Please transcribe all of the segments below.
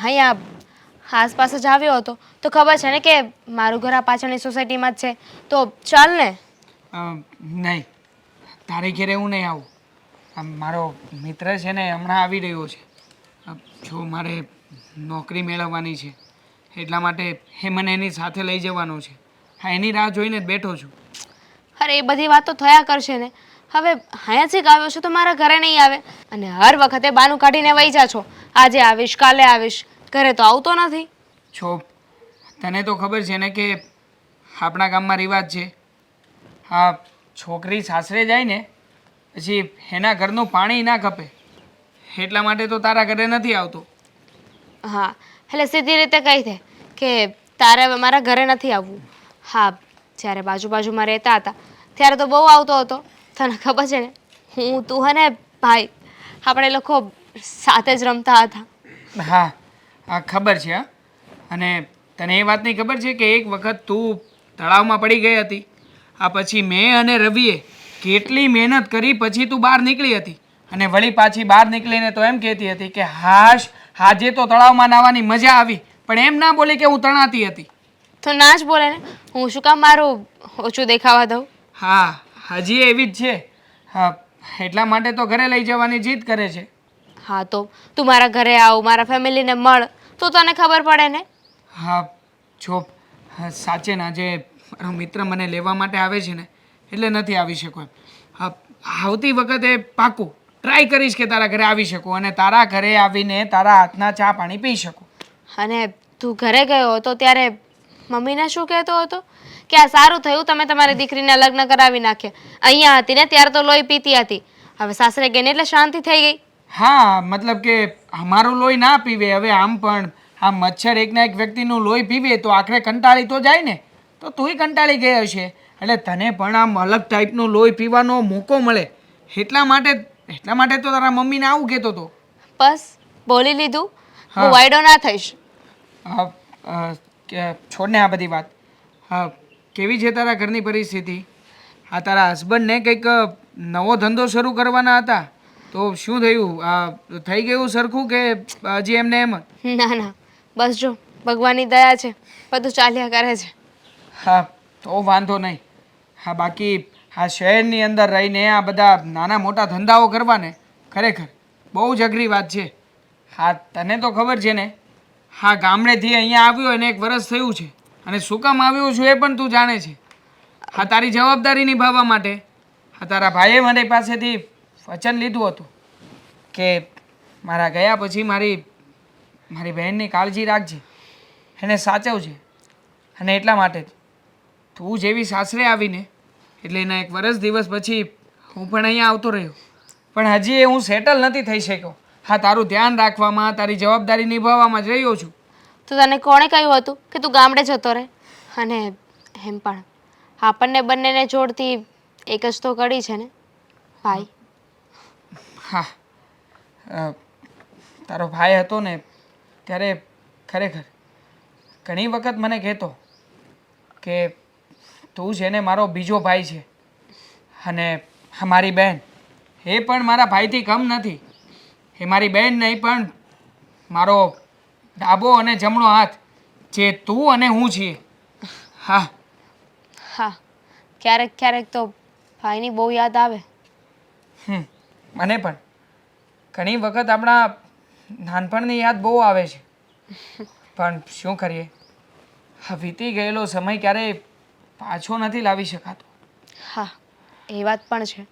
અહીંયા આસપાસ જ આવ્યો હતો તો ખબર છે ને કે મારું ઘર આ પાછળની સોસાયટીમાં જ છે, તો ચાલ ને. નહીં, તારે ઘેરે હું નહીં આવું. મારો મિત્ર છે ને હમણાં આવી રહ્યો છે. જો મારે નોકરી મેળવવાની છે એટલા માટે એ મને એની સાથે લઈ જવાનો છે. હા, એની રાહ જોઈને જ બેઠો છું. અરે એ બધી વાતો થયા કરશે ને. હવે અહીંયાથી જ આવ્યો છે તો મારા ઘરે નહીં આવે, અને હર વખતે બાનું કાઢીને વહી જા છો. આજે આવીશ, કાલે આવીશ, ઘરે તો આવતો નથી. છો, તને તો ખબર છે ને કે આપણા ગામમાં રિવાજ છે, હા, છોકરી સાસરે જાય ને પછી એના ઘરનું પાણી ના ખપે, એટલા માટે તો તારા ઘરે નથી આવતો. હા, એટલે સીધી રીતે કહી દે કે તારે હવે મારા ઘરે નથી આવવું. હા, જ્યારે બાજુમાં રહેતા હતા ત્યારે તો બહુ આવતો હતો. તને ખબર છે ને, હું, તું અને ભાઈ આપણે લોકો સાથે જ રમતા હતા. હા, હા ખબર છે. હા, અને તને એ વાતની ખબર છે કે એક વખત તું તળાવમાં પડી ગઈ હતી. આ પછી મેં અને રવિએ કેટલી મહેનત કરી પછી તું બહાર નીકળી હતી, અને વળી પાછી બહાર નીકળીને તો એમ કહેતી હતી કે હાશ, આજે તો તળાવમાં નાહવાની મજા આવી, પણ એમ ના બોલી કે હું તણાતી હતી. તો ના જ બોલે ને, હું શું કામ મારું ઓછું દેખાવા દઉં. હા, હજી એવી જ છે. હા, એટલા માટે તો ઘરે લઈ જવાની જીદ કરે છે. હા, તો તું મારા ઘરે આવ, મારા ફેમિલીને મળ, તો તને ખબર પડે ને. હા, જો સાચે ના જે મારો મિત્ર મને લેવા માટે આવે છે ને એટલે નથી આવી શકો એમ. હા, આવતી વખતે પાકું ટ્રાય કરીશ કે તારા ઘરે આવી શકું અને તારા ઘરે આવીને તારા હાથના ચા પાણી પી શકું. અને તું ઘરે ગયો હતો ત્યારે મમ્મીને શું કહેતો હતો કે આ સારું થયું તમે તમારી દીકરીના લગ્ન કરાવી નાખ્યા. અહીંયા હતી ને ત્યારે તો લોહી પીતી હતી, હવે સાસરે ગઈ ને એટલે શાંતિ થઈ ગઈ. હા, મતલબ કે અમારું લોહી ના પીવે. હવે આમ પણ આ મચ્છર એકના એક વ્યક્તિનું લોહી પીવે તો આખરે કંટાળી તો જાય ને, તો તુંય કંટાળી ગઈ હશે. એટલે તને પણ આમ અલગ ટાઈપનું લોહી પીવાનો મોકો મળે એટલા માટે તો તારા મમ્મીને આવું કહેતો હતો. બસ બોલી લીધું, બહુ હા, વાયડો ના થઈશ. છોડને આ બધી વાત. હા, કેવી છે તારા ઘરની પરિસ્થિતિ? હા, તારા હસબન્ડને કંઈક નવો ધંધો શરૂ કરવાના હતા, તો શું થયું? થઈ ગયું સરખું કે હજી એમને એમ જ? ના ના, બસ જો ભગવાનની દયા છે, બધું ચાલ્યા કરે છે. હા, તો વાંધો નહીં. હા, બાકી આ શહેરની અંદર રહીને આ બધા નાના મોટા ધંધાઓ કરવાને ખરેખર બહુ જ અઘરી વાત છે. હા, તને તો ખબર છે ને, હા, ગામડેથી અહીંયા આવ્યો અને 1 વર્ષ થયું છે, અને શું કામ આવ્યો છું એ પણ તું જાણે છે. હા, તારી જવાબદારી નિભાવવા માટે. હા, તારા ભાઈએ મારી પાસેથી વચન લીધું હતું કે મારા ગયા પછી મારી બહેનની કાળજી રાખજે, એને સાચવજે, અને એટલા માટે જ તું જેવી સાસરે આવીને એટલે એના 1 વર્ષ દિવસ પછી હું પણ અહીંયા આવતો રહ્યો, પણ હજી એ હું સેટલ નથી થઈ શક્યો. હા, તારું ધ્યાન રાખવામાં, તારી જવાબદારી નિભાવવામાં જ રહ્યો છું. તો તને કોણે કહ્યું હતું કે તું ગામડે જતો રહે? અને એમ પણ આપણને બંનેને જોડતી એક જ તો કડી છે ને, ભાઈ. હા, તારો ભાઈ હતો ને ત્યારે ખરેખર ઘણી વખત મને કહેતો કે તું છે ને મારો બીજો ભાઈ છે, અને મારી બહેન એ પણ મારા ભાઈથી કમ નથી. એ મારી બહેન નહીં પણ મારો ડાબો અને જમણો હાથ, જે તું અને હું છીએ. હા. હા, ક્યારેક ક્યારેક તો ભાઈની બહુ યાદ આવે. મને પણ ઘણી વખત આપણા નાનપણની યાદ બહુ આવે છે, પણ શું કરીએ, હા, વીતી ગયેલો સમય ક્યારેય પાછો નથી લાવી શકાતો. હા, એ વાત પણ છે.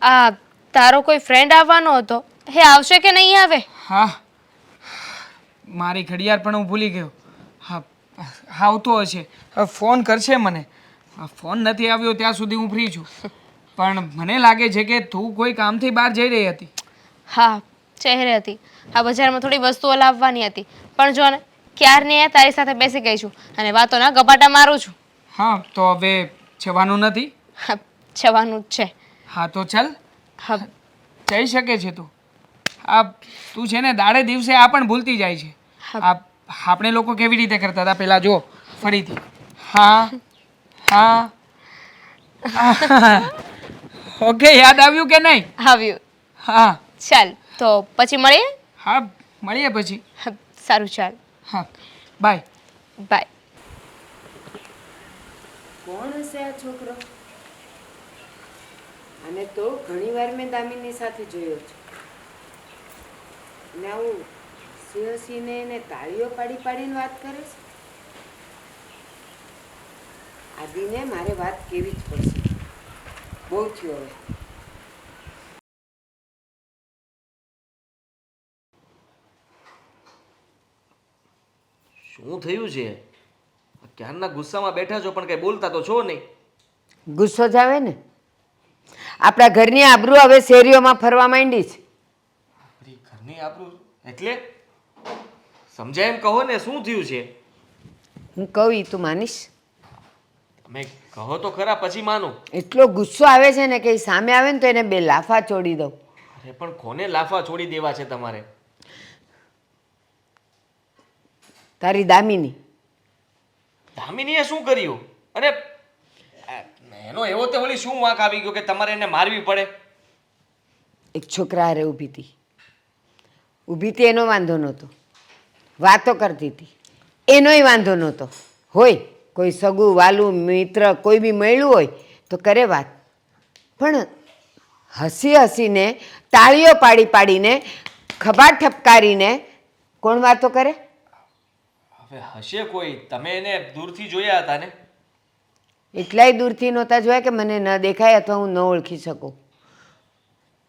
આ તારો કોઈ ફ્રેન્ડ આવવાનો હતો, એ આવશે કે નહીં આવે? હા, મારી ઘડિયાળ પણ હું ભૂલી ગયો. હા, આવતો હશે, ફોન કરશે મને. ફોન નથી આવ્યો ત્યાં સુધી હું ફ્રી છું, પણ મને લાગે છે કે તું કોઈ કામથી બહાર જઈ રહી હતી. હા, ચહેરે હતી. આ બજારમાં થોડી વસ્તુઓ લાવવાની હતી, પણ જો ને ક્યારની તારી સાથે બેસી ગઈ છું અને વાતોના ગપાટા મારું છું. હા, તો હવે જવાનું નથી? હા, જવાનું જ છે. હા, તો ચાલ, હા. જઈ શકે છે તું. તું છે ને દાડે દિવસે આ પણ ભૂલતી જાય છે. આપણે લોકો કેવી રીતે કરતા હતા પેલા, જો ફરીથી. હા, હા. ઓકે, યાદ આવ્યું કે નહીં? આવ્યું. હા. ચાલ તો પછી મળીએ. હા, મળીએ પછી. સારું ચાલ. હા બાય. બાય. કોણ હશે આ છોકરો? અને તો ઘણી વાર મેં દામિની સાથે જોયો છે અને આવું હસીને એને તાળીઓ પાડી પાડીને વાત કરે છે. આદિને મારે વાત કેવી જ પડશે. બહુ થયું હવે. શું થયું છે? ક્યારના ગુસ્સામાં બેઠા છો પણ કઈ બોલતા તો છો નહીં. ગુસ્સો જ આવે ને. આપણા ઘરની આબરૂ હવે શેરીઓમાં ફરવા માંડી છે. આપણી ઘરની આબરૂ એટલે સમજાય એમ કહો ને, શું થયું છે? હું કહું ઈ તું માનીશ? તમે કહો તો ખરા, પછી માનું. એટલો ગુસ્સો આવે છે ને કે ઈ સામે આવે ને તો એને બે લાફા છોડી દઉં. અરે પણ કોને લાફા છોડી દેવા છે તમારે? તારી દામિની. દામિનીએ શું કર્યું? અને એનો એવો તે વળી શું વાંક આવી ગયો કે તમારે એને મારવી પડે? એક છોકરા હારે ઊભી હતી એનો વાંધો નહોતો. વાતો કરતી હતી એનોય વાંધો નહોતો. હોય કોઈ સગું વાલું મિત્ર કોઈ બી મળ્યું હોય તો કરે વાત, પણ હસી હસીને તાળીઓ પાડી પાડીને ખભા ઠપકારીને કોણ વાતો કરે? હવે હશે કોઈ, તમે એને દૂરથી જોયા હતા ને? એટલાય દૂરથી નહોતા જોયા કે મને ન દેખાય અથવા હું ન ઓળખી શકું.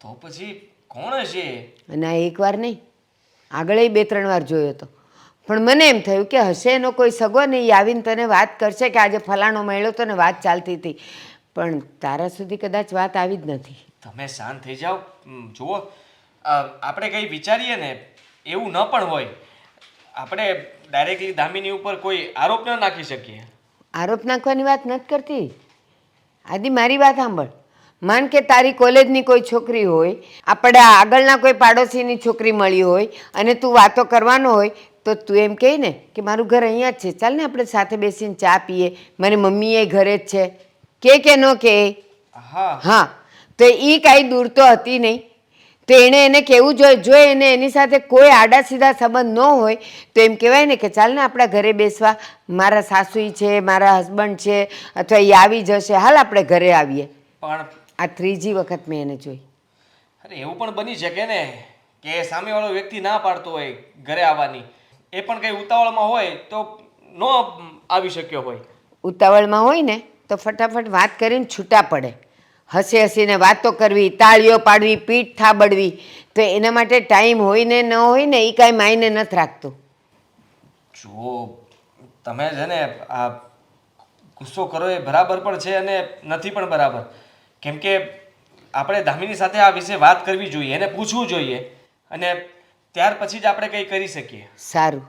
તો પછી કોણ હશે? અને આ એકવાર નહીં, આગળ 2-3 વાર જોયો હતો, પણ મને એમ થયું કે હશે એનો કોઈ સગો ને એ આવીને તને વાત કરશે કે આજે ફલાણો મળ્યો તો ને વાત ચાલતી હતી, પણ તારા સુધી કદાચ વાત આવી જ નથી. તમે શાંત થઈ જાઓ. જુઓ, આપણે કંઈ વિચારીએ ને એવું ન પણ હોય. આપણે ડાયરેક્ટલી દામિની ઉપર કોઈ આરોપ ન નાખી શકીએ. આરોપ નાખવાની વાત નથી કરતી આદિ, મારી વાત સાંભળ. માન કે તારી કોલેજની કોઈ છોકરી હોય, આપણા આગળના કોઈ પાડોશીની છોકરી મળી હોય અને તું વાતો કરવાનો હોય તો તું એમ કહે ને કે મારું ઘર અહીંયા જ છે, ચાલ ને આપણે સાથે બેસીને ચા પીએ, મારી મમ્મી એ ઘરે જ છે, કે ન કે? હા હા, તો એ કાંઈ દૂર તો હતી નહીં, તો એણે એને કહેવું જોઈએ. જો એને એની સાથે કોઈ આડા સીધા સંબંધ ન હોય તો એમ કહેવાય ને કે ચાલ ને આપણા ઘરે બેસવા, મારા સાસુઈ છે, મારા હસબન્ડ છે, અથવા એ આવી જશે, હાલ આપણે ઘરે આવીએ. પણ આ 3જી વખત મેં એને જોઈ. અરે એવું પણ બની શકે ને કે સામેવાળો વ્યક્તિ ના પાડતો હોય ઘરે આવવાની, એ પણ કંઈ ઉતાવળમાં હોય તો ન આવી શક્યો હોય. ઉતાવળમાં હોય ને તો ફટાફટ વાત કરીને છૂટા પડે. હસી હસીને વાતો કરવી, તાળીઓ પાડવી, પીઠ થાબડવી, તો એના માટે ટાઈમ હોય ને ન હોય ને એ કાંઈ માયને નથી રાખતું. જો તમે છે ને આ ગુસ્સો કરો એ બરાબર પણ છે અને નથી પણ બરાબર. કેમ કે આપણે દામિની સાથે આ વિશે વાત કરવી જોઈએ, એને પૂછવું જોઈએ અને ત્યાર પછી જ આપણે કંઈ કરી શકીએ. સારું,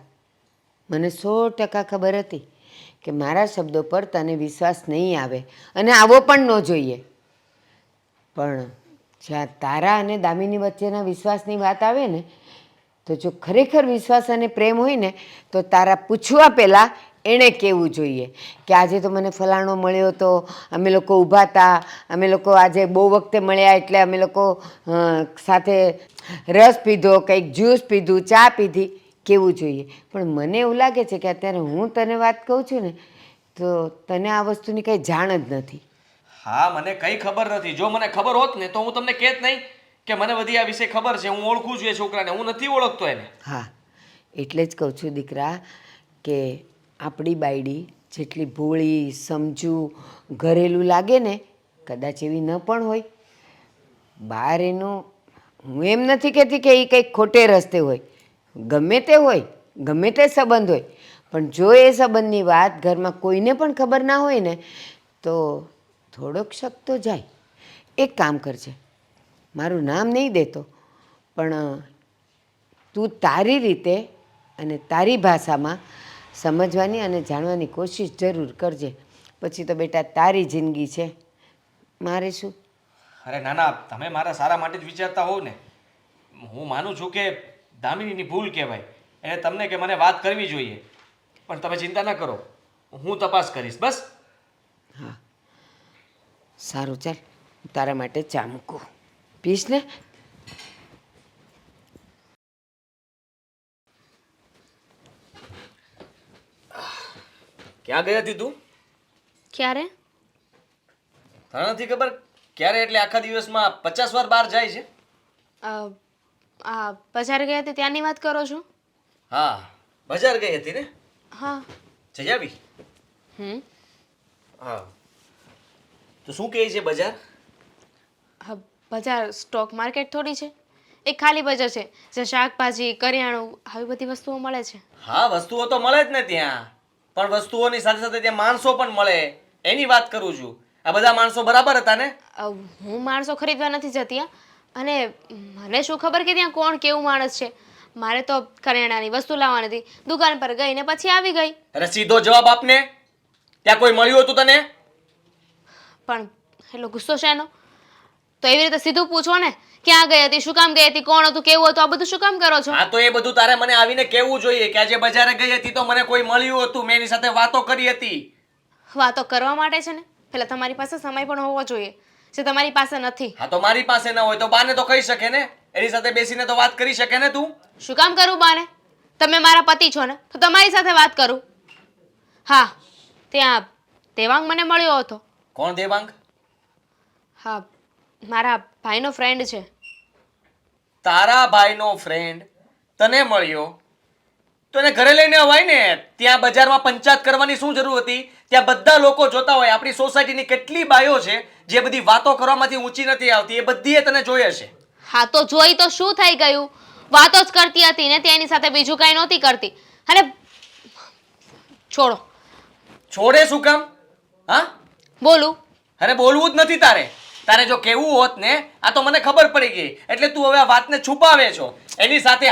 મને 100% ખબર હતી કે મારા શબ્દો પર તને વિશ્વાસ નહીં આવે અને આવો પણ ન જોઈએ, પણ જ્યાં તારા અને દામિની વચ્ચેના વિશ્વાસની વાત આવે ને તો જો ખરેખર વિશ્વાસ અને પ્રેમ હોય ને તો તારા પૂછવા પહેલાં એણે કહેવું જોઈએ કે આજે તો મને ફલાણો મળ્યો હતો, અમે લોકો ઊભા હતા, અમે લોકો આજે બહુ વખતે મળ્યા એટલે અમે લોકો સાથે રસ પીધો, કંઈક જ્યુસ પીધું, ચા પીધી, કહેવું જોઈએ. પણ મને એવું લાગે છે કે અત્યારે હું તને વાત કહું છું ને તો તને આ વસ્તુની કંઈ જાણ જ નથી. હા, મને કંઈ ખબર નથી. જો મને ખબર હોત ને તો હું તમને કહેત નહીં કે મને બધી આ વિશે ખબર છે, હું ઓળખું છું એ છોકરાને. હું નથી ઓળખતો એને. હા, એટલે જ કહું છું દીકરા કે આપણી બાયડી જેટલી ભોળી, સમજુ, ઘરેલું લાગે ને કદાચ એવી ન પણ હોય. બહાર એનું, હું એમ નથી કહેતી કે એ કંઈક ખોટે રસ્તે હોય, ગમે તે હોય, ગમે તે સંબંધ હોય, પણ જો એ સંબંધની વાત ઘરમાં કોઈને પણ ખબર ના હોય ને તો થોડોક શક તો જાય. એક કામ કરજે, મારું નામ નહીં દેતો પણ તું તારી રીતે અને તારી ભાષામાં સમજવાની અને જાણવાની કોશિશ જરૂર કરજે. પછી તો બેટા તારી જિંદગી છે, મારે શું. અરે ના ના, તમે મારા સારા માટે જ વિચારતા હોવ ને. હું માનું છું કે દામિનીની ભૂલ કહેવાય એને તમને કે મને વાત કરવી જોઈએ, પણ તમે ચિંતા ન કરો, હું તપાસ કરીશ. બસ. હા સારું, ચાલ તારા માટે ચા મૂકું, પીશ ને? ક્યાં ગઈ હતી તું? ક્યારે? તને નથી ખબર ક્યારે એટલે આખા દિવસમાં 50 વાર બહાર જાય છે? આ બજાર ગઈ હતી ત્યાંની વાત કરો છો? હા, બજાર ગઈ હતી ને? હા. જઈ આવી? હા. તો શું કહે છે બજાર? હા, બજાર સ્ટોક માર્કેટ થોડી છે, એક ખાલી બજાર છે જે શાકભાજી કરિયાણું આવી બધી વસ્તુઓ મળે છે. હા, વસ્તુઓ તો મળે જ ને ત્યાં, પણ વસ્તુઓની સાથે સાથે ત્યાં માણસો પણ મળે, એની વાત કરું છું. આ બધા માણસો બરાબર હતા ને? હું માણસો ખરીદવા નથી જતી હા. અને મને શું ખબર કે ત્યાં કોણ કેવું માણસ છે. મારે તો કરિયાણાની વસ્તુ લાવવાની હતી, દુકાન પર ગઈ ને પછી આવી ગઈ. અરે સીધો જવાબ આપને. ત્યાં કોઈ મળ્યું હતું તને? પણ એટલો ગુસ્સો છે એનો? તો એવી રીતે સીધું પૂછો ને, ક્યાં ગઈ હતી, શું કામ ગઈ હતી, કોણ હતું, કેવું હતું, આ બધું શું કામ કરો છો? હા, તો એ બધું તારે મને આવીને કહેવું જોઈએ કે આજે બજારે ગઈ હતી તો મને કોઈ મળ્યું હતું, મેં એની સાથે વાતો કરી હતી. વાતો કરવા માટે છે ને પેલા તમારી પાસે સમય પણ હોવો જોઈએ, જે તમારી પાસે નથી. હા, તો મારી પાસે ન હોય તો બાને તો કહી શકે ને, એની સાથે બેસીને તો વાત કરી શકે ને તું. શું કામ કરું બાને? તમે મારા પતિ છો ને, તો તમારી સાથે વાત કરું. હા, ત્યાં દેવાંગ મને મળ્યો હતો. કોણ દેવાંગ? હા, મારા ભાઈનો ફ્રેન્ડ છે. તારા ભાઈનો ફ્રેન્ડ તને મળ્યો તો એને ઘરે લઈને અવાય ને. ત્યાં બજારમાં પંચાયત કરવાની શું જરૂર હતી? ત્યાં બધા લોકો જોતા હોય. આપણી સોસાયટીની કેટલી બાઈઓ છે જે બધી વાતો કરવામાંથી ઊંચી નથી આવતી, એ બધીએ તને જોઈ હશે. હા, તો જોઈ તો શું થઈ ગયું? વાતો જ કરતી હતી ને તેની સાથે બીજું કાંઈ નહોતી કરતી. અને છોડો. છોડે શું કામ? હા, બોલું? અરે બોલવું જ નથી તારે. તારે જો કેવું હોત ને, આ તો મને ખબર પડી ગઈ, એટલે તું હવે આ વાતને છુપાવે છો. એની સાથે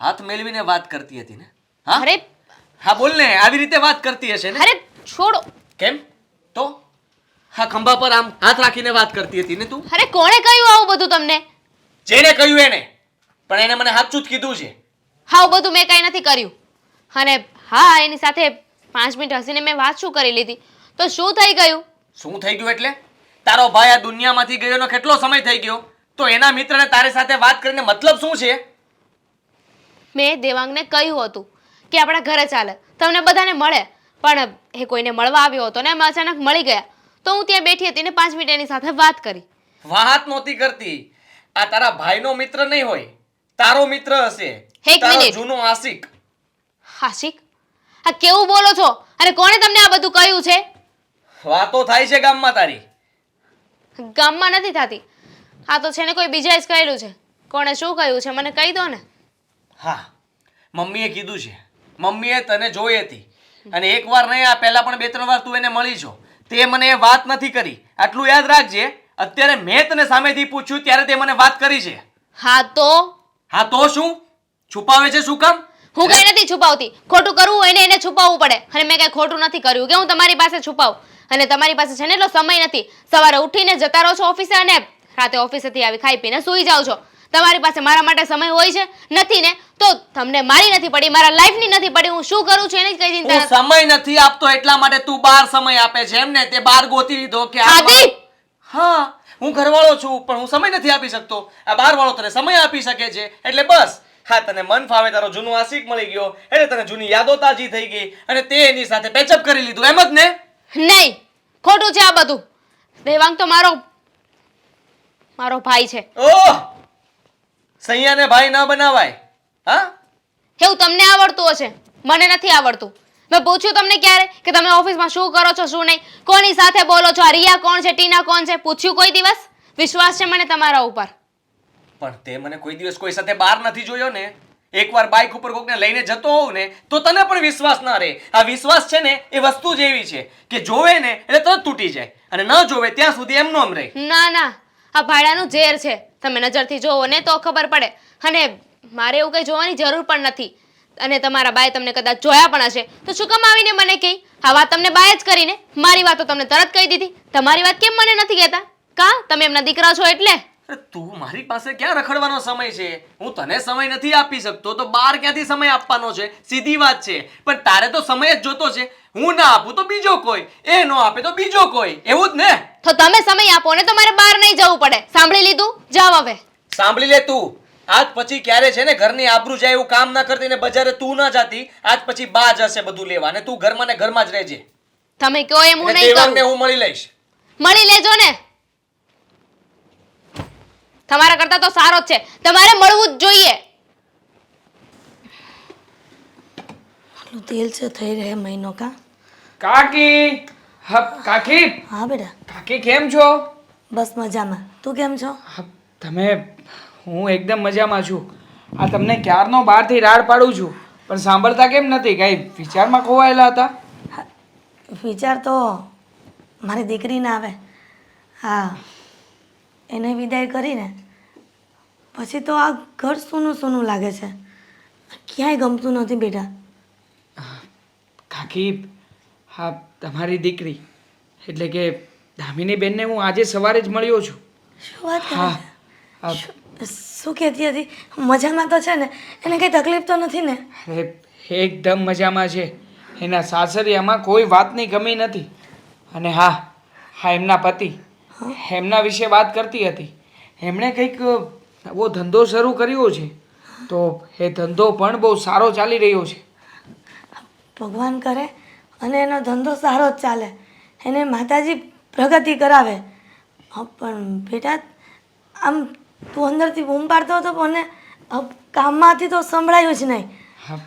હાથ મેળવીને વાત કરતી હતી ને? હા, અરે હા, બોલ ને. આવી રીતે વાત કરતી હશે ને? અરે છોડો. કેમ? તો હા, ખંભા પર આમ હાથ રાખીને વાત કરતી હતી ને તું? અરે કોણે કહ્યું આવું બધું તમને? જેને કહ્યું એને, પણ એને મને સાચું જ કીધું છે. હા, આવું બધું મેં કાંઈ નથી કર્યું. અને હા, એની સાથે 5 મિનિટ હસીને મેં વાત શું કરી લીધી, તો શું થઈ ગયું? શું થઈ ગયું એટલે? તારો ભાઈ આ દુનિયામાંથી ગયોનો કેટલો સમય થઈ ગયો, તો એના મિત્રને તારી સાથે વાત કરીને મતલબ શું છે? મેં દેવાંગને કહ્યું હતું કે આપણા ઘરે ચાલે, તમને બધાને મળે. પણ એ કોઈને મળવા આવ્યો હતો ને એમ અચાનક મળી ગયા, તો હું ત્યાં બેઠી હતી ને 5 મિનિટ એની સાથે વાત કરી. વાત નહોતી કરતી. આ તારા ભાઈનો મિત્ર નહીં હોય, તારો મિત્ર હશે. એક તારો મિનિટ. જૂનો આશિક. આશિક? આ કેવું બોલો છો? અને કોણે તમને આ બધું કહ્યું છે? વાતો થાય છે ગામમાં તારી. ગામમાં નથી થતી. આ તો છે ને કોઈ બીજાએ જ કહેલું છે. કોણે શું કહ્યું છે મને કહી દો ને. હા, મમ્મીએ કીધું છે. મમ્મીએ તને જોઈ હતી, અને એકવાર નહીં, આ પહેલા પણ 2-3 વાર તું એને મળી છો. તે મને એ વાત નથી કરી. આટલું યાદ રાખજે. અત્યારે મેં તને સામેથી પૂછ્યું ત્યારે તે મને વાત કરી છે. હા તો? હા તો શું? છુપાવે છે શું કામ? હું કઈ નથી છુપાવતી. ખોટું કરવું હોય ને એને છુપાવવું પડે. અને મેં કઈ ખોટું નથી કર્યું કે હું તમારી પાસે છુપાવું. અને તમારી પાસે છે ને એટલો સમય નથી. સવારે ઉઠીને જતા રહો છો ઓફિસે અને રાતે ઓફિસેથી આવી ખાઈ પીને સૂઈ જાઓ છો. તમારી પાસે મારા માટે સમય હોય છે? નથી ને? તો તમને મારી નથી પડી, મારા લાઈફની નથી પડી. હું શું કરું છું એની જ કઈ ચિંતા હું નથી. સમય નથી આપતો એટલા માટે તું બહાર સમય આપે છે એમ ને? તે બહાર ગોતી લીધો કે આ આદિ! હા, હું ઘરવાળો છું પણ હું સમય નથી આપી શકતો. આ બહારવાળો તને સમય આપી શકે છે, એટલે બસ. હા, તને મન ફાવે તારો જૂનો આશિક મળી ગયો એટલે તને જૂની યાદો તાજી થઈ ગઈ અને તે એની સાથે પેચઅપ કરી લીધું, એમ જ ને? નહીં, ખોટું છે આ બધું. દેવાંગ તો મારો ભાઈ છે. ઓહ, સૈયાને ભાઈ ન બનાવાય. હા, એવું તમને આવડતું હશે, મને નથી આવડતું. મેં પૂછ્યું તમને ક્યારે કે તમે ઓફિસમાં શું કરો છો શું નહીં, કોની સાથે બોલો છો, આ રિયા કોણ છે, ટીના કોણ છે? પૂછ્યું કોઈ દિવસ? વિશ્વાસ છે મને તમારા ઉપર. પણ તે મને કોઈ દિવસ કોઈ સાથે બહાર નથી જોયો ને. એકવાર બાઇક ઉપર કોકને લઈને જતો હોઉં ને તો તને પણ વિશ્વાસ ના રહે. આ વિશ્વાસ છે ને એ વસ્તુ જ એવી છે કે જોવે ને એટલે તરત તૂટી જાય અને ન જોવે ત્યાં સુધી એમનો એમ રહે. ના ના, આ ભાડાનું ઝેર છે. તમે નજરથી જોવો ને તો ખબર પડે. અને મારે એવું કંઈ જોવાની જરૂર પણ નથી. અને તમારા બાએ તમને કદાચ જોયા પણ હશે તો શું કામ આવીને મને કહી? આ વાત તમને બાએ જ કરીને, મારી વાત તો તમને તરત કહી દીધી. તમારી વાત કેમ મને નથી કહેતા? કા તમે એમના દીકરા છો એટલે? અરે તું મારી પાસે ક્યાં રખડવાનો સમય છે? હું તને સમય નથી આપી શકતો તો બહાર ક્યાંથી સમય આપવાનો છે? સીધી વાત છે. પણ તારે તો સમય જ જોતો છે. હું ના આપું તો બીજો કોઈ, એ ન આપે તો બીજો કોઈ, એવું જ ને? તો તમે સમય આપો ને તો મારે બહાર નહીં જવું પડે. સાંભળી લીધું? જાવ હવે. સાંભળી લે તું. આજ પછી ક્યારે છે ને ઘરની આબરૂ જાય એવું કામ ના કરતી ને બજારે તું ના જાતી. આજ પછી બા જશે બધું લેવા અને તું ઘરમાં ને ઘરમાં જ રહેજે. તમે કહો એમ હું અને નહીં તહેવારને કરું. હું મળી લઈશ. મળી લેજો ને. તમારા કરતા તો સારો જ છે. તમારે મળવું જ જોઈએ. આટલું તેલ છે થઈ રહે મહિનો કા. કાકી હા કાકી હા બેટા, કાકી કેમ છો? બસ મજામાં. તું કેમ છો? હા, હું એકદમ મજામાં છું. આ તમને ક્યારનો બહારથી રાડ પાડું છું પણ સાંભળતા કેમ નથી? કઈ વિચારમાં ખોવાયેલા હતા? વિચાર તો મારી દીકરીને આવે. હા, એને વિદાય કરીને પછી તો આ ઘર સૂનું સૂનું લાગે છે. ક્યાંય ગમતું નથી બેટા. કાકી હા તમારી દીકરી એટલે કે દામિની બેનને હું આજે સવારે જ મળ્યો છું. શું વાત કરે હા છે? હા, શું કહેતી હતી? મજામાં તો છે ને? એને કંઈ તકલીફ તો નથી ને? અરે એકદમ મજામાં છે. એના સાસરિયામાં કોઈ વાતની કમી નથી. અને હા એમના પતિ એમના વિશે વાત કરતી હતી. એમણે કંઈક નવો ધંધો શરૂ કર્યો છે તો એ ધંધો પણ બહુ સારો ચાલી રહ્યો છે. ભગવાન કરે અને એનો ધંધો સારો જ ચાલે. એને માતાજી પ્રગતિ કરાવે. હા પણ બેટા, આમ તું અંદરથી બૂમ પાડતો હતો પણ કામમાંથી તો સંભળાયું જ નહીં. હા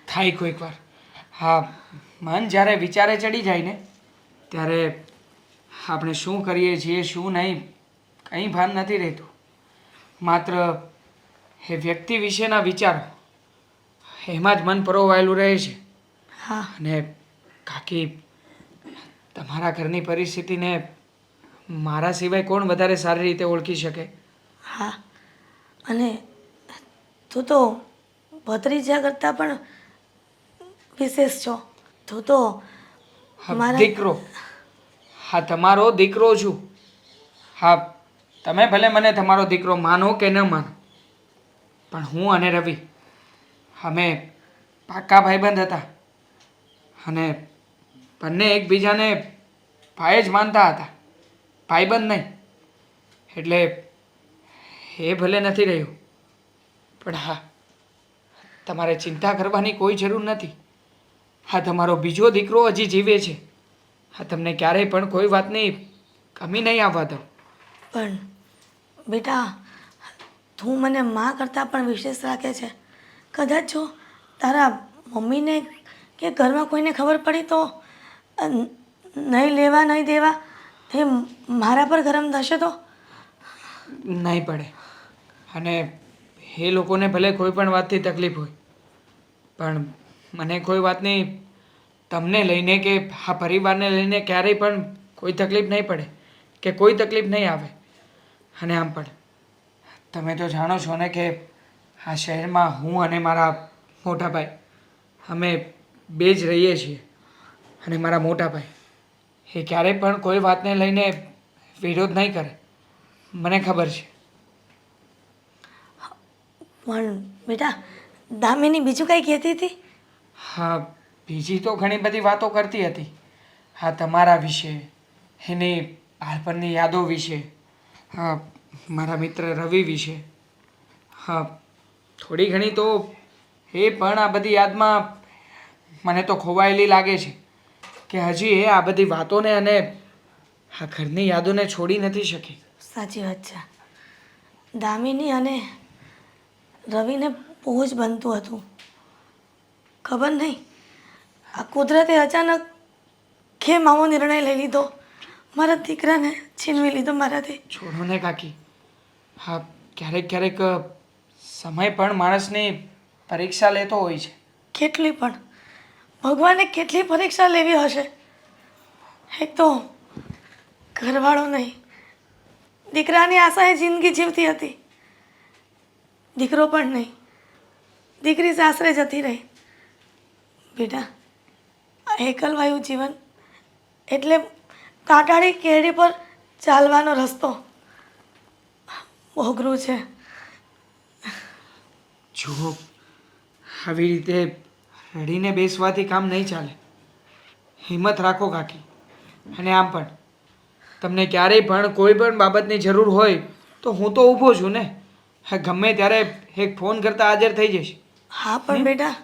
થાય કોઈક વાર. હા મન જ્યારે વિચારે ચડી જાય ને ત્યારે આપણે શું કરીએ છીએ શું નહીં કંઈ ભાન નથી રહેતું. માત્ર એ વ્યક્તિ વિશેના વિચારો એમાં જ મન પરોવાયેલું રહે છે. હા, અને કાકી તમારા ઘરની પરિસ્થિતિને મારા સિવાય કોણ વધારે સારી રીતે ઓળખી શકે? હા. અને તું તો ભત્રીજા કરતાં પણ વિશેષ છો. તું તો હા, દીકરો. હા તમારો દીકરો છું. હા તમે ભલે મને તમારો દીકરો માનો કે ન માનો પણ હું અને રવિ અમે પાક્કા ભાઈબંધ હતા અને બંને એકબીજાને ભાઈ જ માનતા હતા, ભાઈબંધ નહીં. એટલે એ ભલે નથી રહ્યું પણ હા તમારે ચિંતા કરવાની કોઈ જરૂર નથી. હા તમારો બીજો દીકરો હજી જીવે છે. હા તમને ક્યારેય પણ કોઈ વાતની કમી નહીં આવવા દઉં. પણ બેટા, તું મને માં કરતાં પણ વિશેષ રાખે છે. કદાચ જો તારા મમ્મીને કે ઘરમાં કોઈને ખબર પડી તો નહીં લેવા નહીં દેવા એ મારા પર ગરમ થશે તો? નહીં પડે. અને એ લોકોને ભલે કોઈ પણ વાતથી તકલીફ હોય પણ મને કોઈ વાતની તમને લઈને કે આ પરિવારને લઈને ક્યારેય પણ કોઈ તકલીફ નહીં પડે કે કોઈ તકલીફ નહીં આવે. અને આમ પણ તમે તો જાણો છો ને કે આ શહેરમાં હું અને મારા મોટા ભાઈ અમે બે જ રહીએ છીએ. અને મારા મોટા ભાઈ એ ક્યારેય પણ કોઈ વાતને લઈને વિરોધ નહીં કરે, મને ખબર છે. પણ બેટા, દામિની બીજું કંઈ કહેતી હતી? હા બીજી તો ઘણી બધી વાતો કરતી હતી. હા તમારા વિશે, એની બાળપણની યાદો વિશે, હા મારા મિત્ર રવિ વિશે. હા થોડી ઘણી તો એ પણ આ બધી યાદમાં મને તો ખોવાયેલી લાગે છે કે હજી એ આ બધી વાતોને અને આ ઘરની યાદોને છોડી નથી શકી. સાચી વાત છે. દામિની અને રવિને બહુ જ બનતું હતું. ખબર નહીં આ કુદરતે અચાનક કેમ આવો નિર્ણય લઈ લીધો, મારા દીકરાને છીનવી લીધો મારાથી. છોડો ને કાકી. હા ક્યારેક ક્યારેક સમય પણ માણસની પરીક્ષા લેતો હોય છે. કેટલી પણ ભગવાને કેટલી પરીક્ષા લેવી હશે. એક તો ઘરવાળો નહીં, દીકરાની આશાએ જિંદગી જીવતી હતી. દીકરો પણ નહીં, દીકરી સાસરે જતી રહી. બેટા, આ એકલવાયું જીવન એટલે કાંટાળી કેડી પર ચાલવાનો રસ્તો. બહુ અઘરું છે. જુઓ આવી રીતે રડીને બેસવાથી કામ નહીં ચાલે. હિંમત રાખો કાકી. અને આમ પણ તમને ક્યારેય પણ કોઈ પણ બાબતની જરૂર હોય તો હું તો ઊભો છું ને. હા ગમે ત્યારે એક ફોન કરતાં હાજર થઈ જઈશ. હા પણ બેટા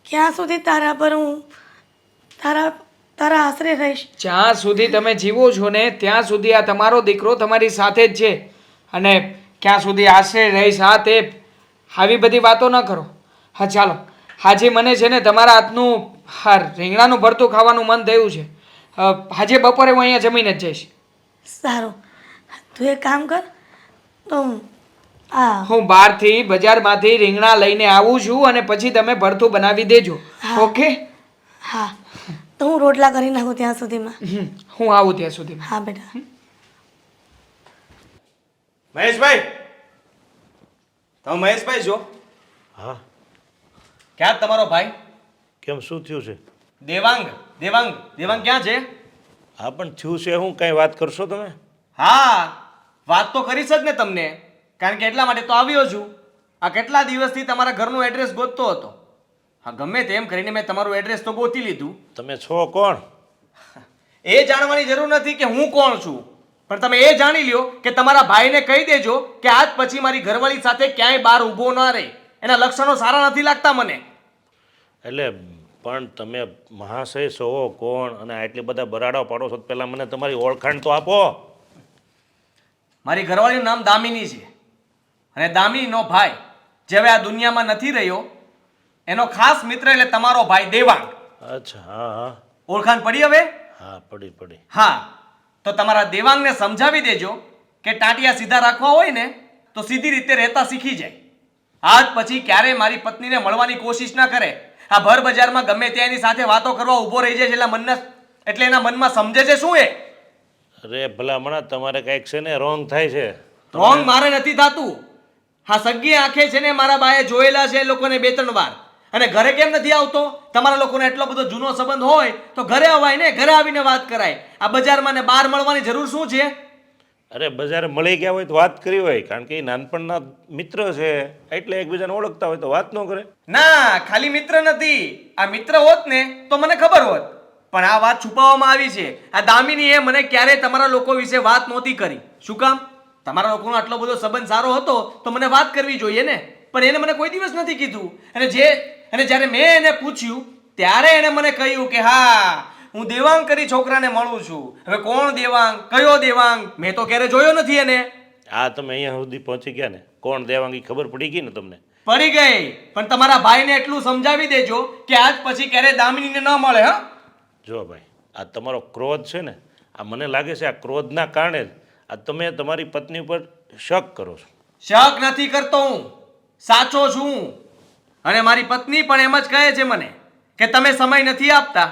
ક્યાં સુધી તારા પર હું તારા તારા આશરે રહીશ? જ્યાં સુધી તમે જીવો છો ને ત્યાં સુધી આ તમારો દીકરો તમારી સાથે જ છે. અને ક્યાં સુધી આશરે રહીશ હા તે આવી બધી વાતો ન કરો. હા ચાલો, આજે મને છે ને તમારા હાથનું હા રીંગણાનું ભરતું ખાવાનું મન થયું છે. આજે બપોરે હું અહીંયા જમીને જ જઈશ. સારું, તું એક કામ કર તો આ હું બહારથી બજારમાંથી રીંગણા લઈને આવું છું અને પછી તમે ભરતું બનાવી દેજો. ઓકે? હા તો હું રોટલા કરી નાખું ત્યાં સુધીમાં. હું આવું ત્યાં સુધીમાં. હા બેટા. મહેશભાઈ, તમે મહેશભાઈ છો? હા ક્યાં તમારો ભાઈ કેમ શું થયું છે? દેવાંગ? દેવાંગ દેવાંગ ક્યાં છે? હા પણ થયું છે હું કાંઈ વાત કરશો તમે? હા, વાત તો કરીશ જ ને તમને, કારણ કે એટલા માટે તો આવ્યો છું. આ કેટલા દિવસથી તમારા ઘરનું એડ્રેસ ગોતતો હતો. હા ગમે તેમ કરીને મેં તમારું એડ્રેસ તો ગોતી લીધું. તમે છો કોણ? એ જાણવાની જરૂર નથી કે હું કોણ છું, પણ તમે એ જાણી લ્યો કે તમારા ભાઈને કહી દેજો કે આજ પછી મારી ઘરવાળી સાથે ક્યાંય બહાર ઊભો ના રહે. એના લક્ષણો સારા નથી લાગતા મને. એટલે પણ તમે મહાશય છો કોણ અને આટલી બધા બરાડા પાડો છો? પહેલાં મને તમારી ઓળખાણ તો આપો. મારી ઘરવાળીનું નામ દામિની છે અને દામિનીનો ભાઈ જે હવે આ દુનિયામાં નથી રહ્યો એનો ખાસ મિત્ર એટલે તમારો ભાઈ દેવાંગ. અચ્છા હા હા ઓળખાણ પડી હવે? હા પડી પડી. હા, તો તમારા દેવાંગને સમજાવી દેજો કે ટાંટિયા સીધા રાખવા હોય ને તો સીધી રીતે રહેતા શીખી જાય. આજ પછી ક્યારેય મારી પત્નીને મળવાની કોશિશ ના કરે. આ ભર બજારમાં ગમે ત્યાં એની સાથે વાતો કરવા ઊભો રહી જાય છે એટલે એના મનમાં સમજે છે શું એ? અરે ભલામણા તમારે કંઈક છે ને રોંગ થાય છે. રોંગ મારે નથી થતું. હા સગી આંખે છે ને મારા બાએ જોયેલા છે એ લોકોને 2-3 વાર. અને ઘરે કેમ નથી આવતો? તમારા લોકોને એટલો બધો જૂનો સંબંધ હોય તો ઘરે અવાય ને, ઘરે આવીને વાત કરાય. આ બજારમાં ને બહાર મળવાની જરૂર શું છે? અરે બજારે મળી ગયા હોય તો વાત કરી હોય, કારણ કે એ નાનપણના મિત્ર છે એટલે એકબીજાને ઓળખતા હોય તો વાત ન કરે? ના, ખાલી મિત્ર નથી. આ મિત્ર હોત ને તો મને ખબર હોત, પણ આ વાત છુપાવવામાં આવી છે. આ દામિનીએ મને ક્યારેય તમારા લોકો વિશે વાત નહોતી કરી. શું કામ? તમારા લોકોનો આટલો બધો સંબંધ સારો હતો તો મને વાત કરવી જોઈએ ને, પણ એને મને કોઈ દિવસ નથી કીધું. અને જ્યારે મેં એને પૂછ્યું ત્યારે એને મને કહ્યું કે હા હું દેવાંગ કરી છોકરાને મળું છું. હવે કોણ દેવાંગ, કયો દેવાંગ, મેં તો ક્યારે જોયો નથી એને. આ તમે અહીંયા સુધી પહોંચી ગયા ને, કોણ દેવાંગી ખબર પડી ગઈ ને તમને? પડી ગઈ, પણ તમારા ભાઈને એટલું સમજાવી દેજો કે આજ પછી ક્યારે દામિનીને ન મળે. હા જો ભાઈ, આ તમારો ક્રોધ છે ને, આ મને લાગે છે આ ક્રોધના કારણે જ આ તમે તમારી પત્ની ઉપર શક કરો છો. શક નથી કરતો, હું સાચો છું. અને મારી પત્ની પણ એમ જ કહે છે મને કે તમે સમય નથી આપતા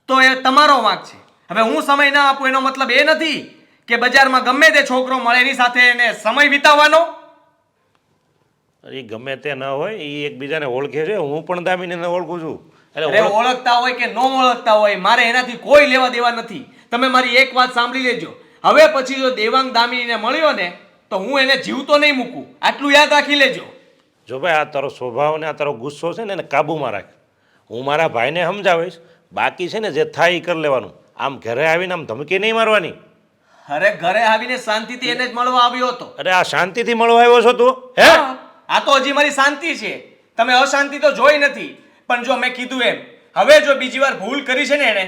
તો એ તમારો વાંક છે. હવે હું સમય ના આપું એનો મતલબ એ નથી કે બજારમાં ગમે તે છોકરો મળે એની સાથે એને સમય વિતાવવાનો. એ ગમે તે ન હોય, એ એકબીજાને ઓળખે છે. હું પણ દામિનીને ઓળખું છું. અરે ઓળખતા હોય કે ન ઓળખતા હોય મારે એનાથી કોઈ લેવા દેવા નથી. તમે મારી એક વાત સાંભળી લેજો. હવે પછી જો દેવાંગ દામિનીને મળ્યો ને તો હું એને જીવતો નહીં મૂકું. આટલું યાદ રાખી લેજો. જો ભાઈ, આ તારો સ્વભાવ ને આ તારો ગુસ્સો છે ને એને કાબૂમાં રાખ. હું મારા ભાઈને સમજાવીશ, બાકી છે ને જે થાય એ કરી લેવાનું. આમ ઘરે આવીને આમ ધમકી નહીં મારવાની. અરે ઘરે આવીને શાંતિથી એને જ મળવા આવ્યો હતો. અરે આ શાંતિથી મળવા આવ્યો છો તું? હે, આ તો હજી મારી શાંતિ છે. તમે અશાંતિ તો જોઈ નથી. પણ જો મેં કીધું એમ હવે જો બીજી વાર ભૂલ કરી છે ને એને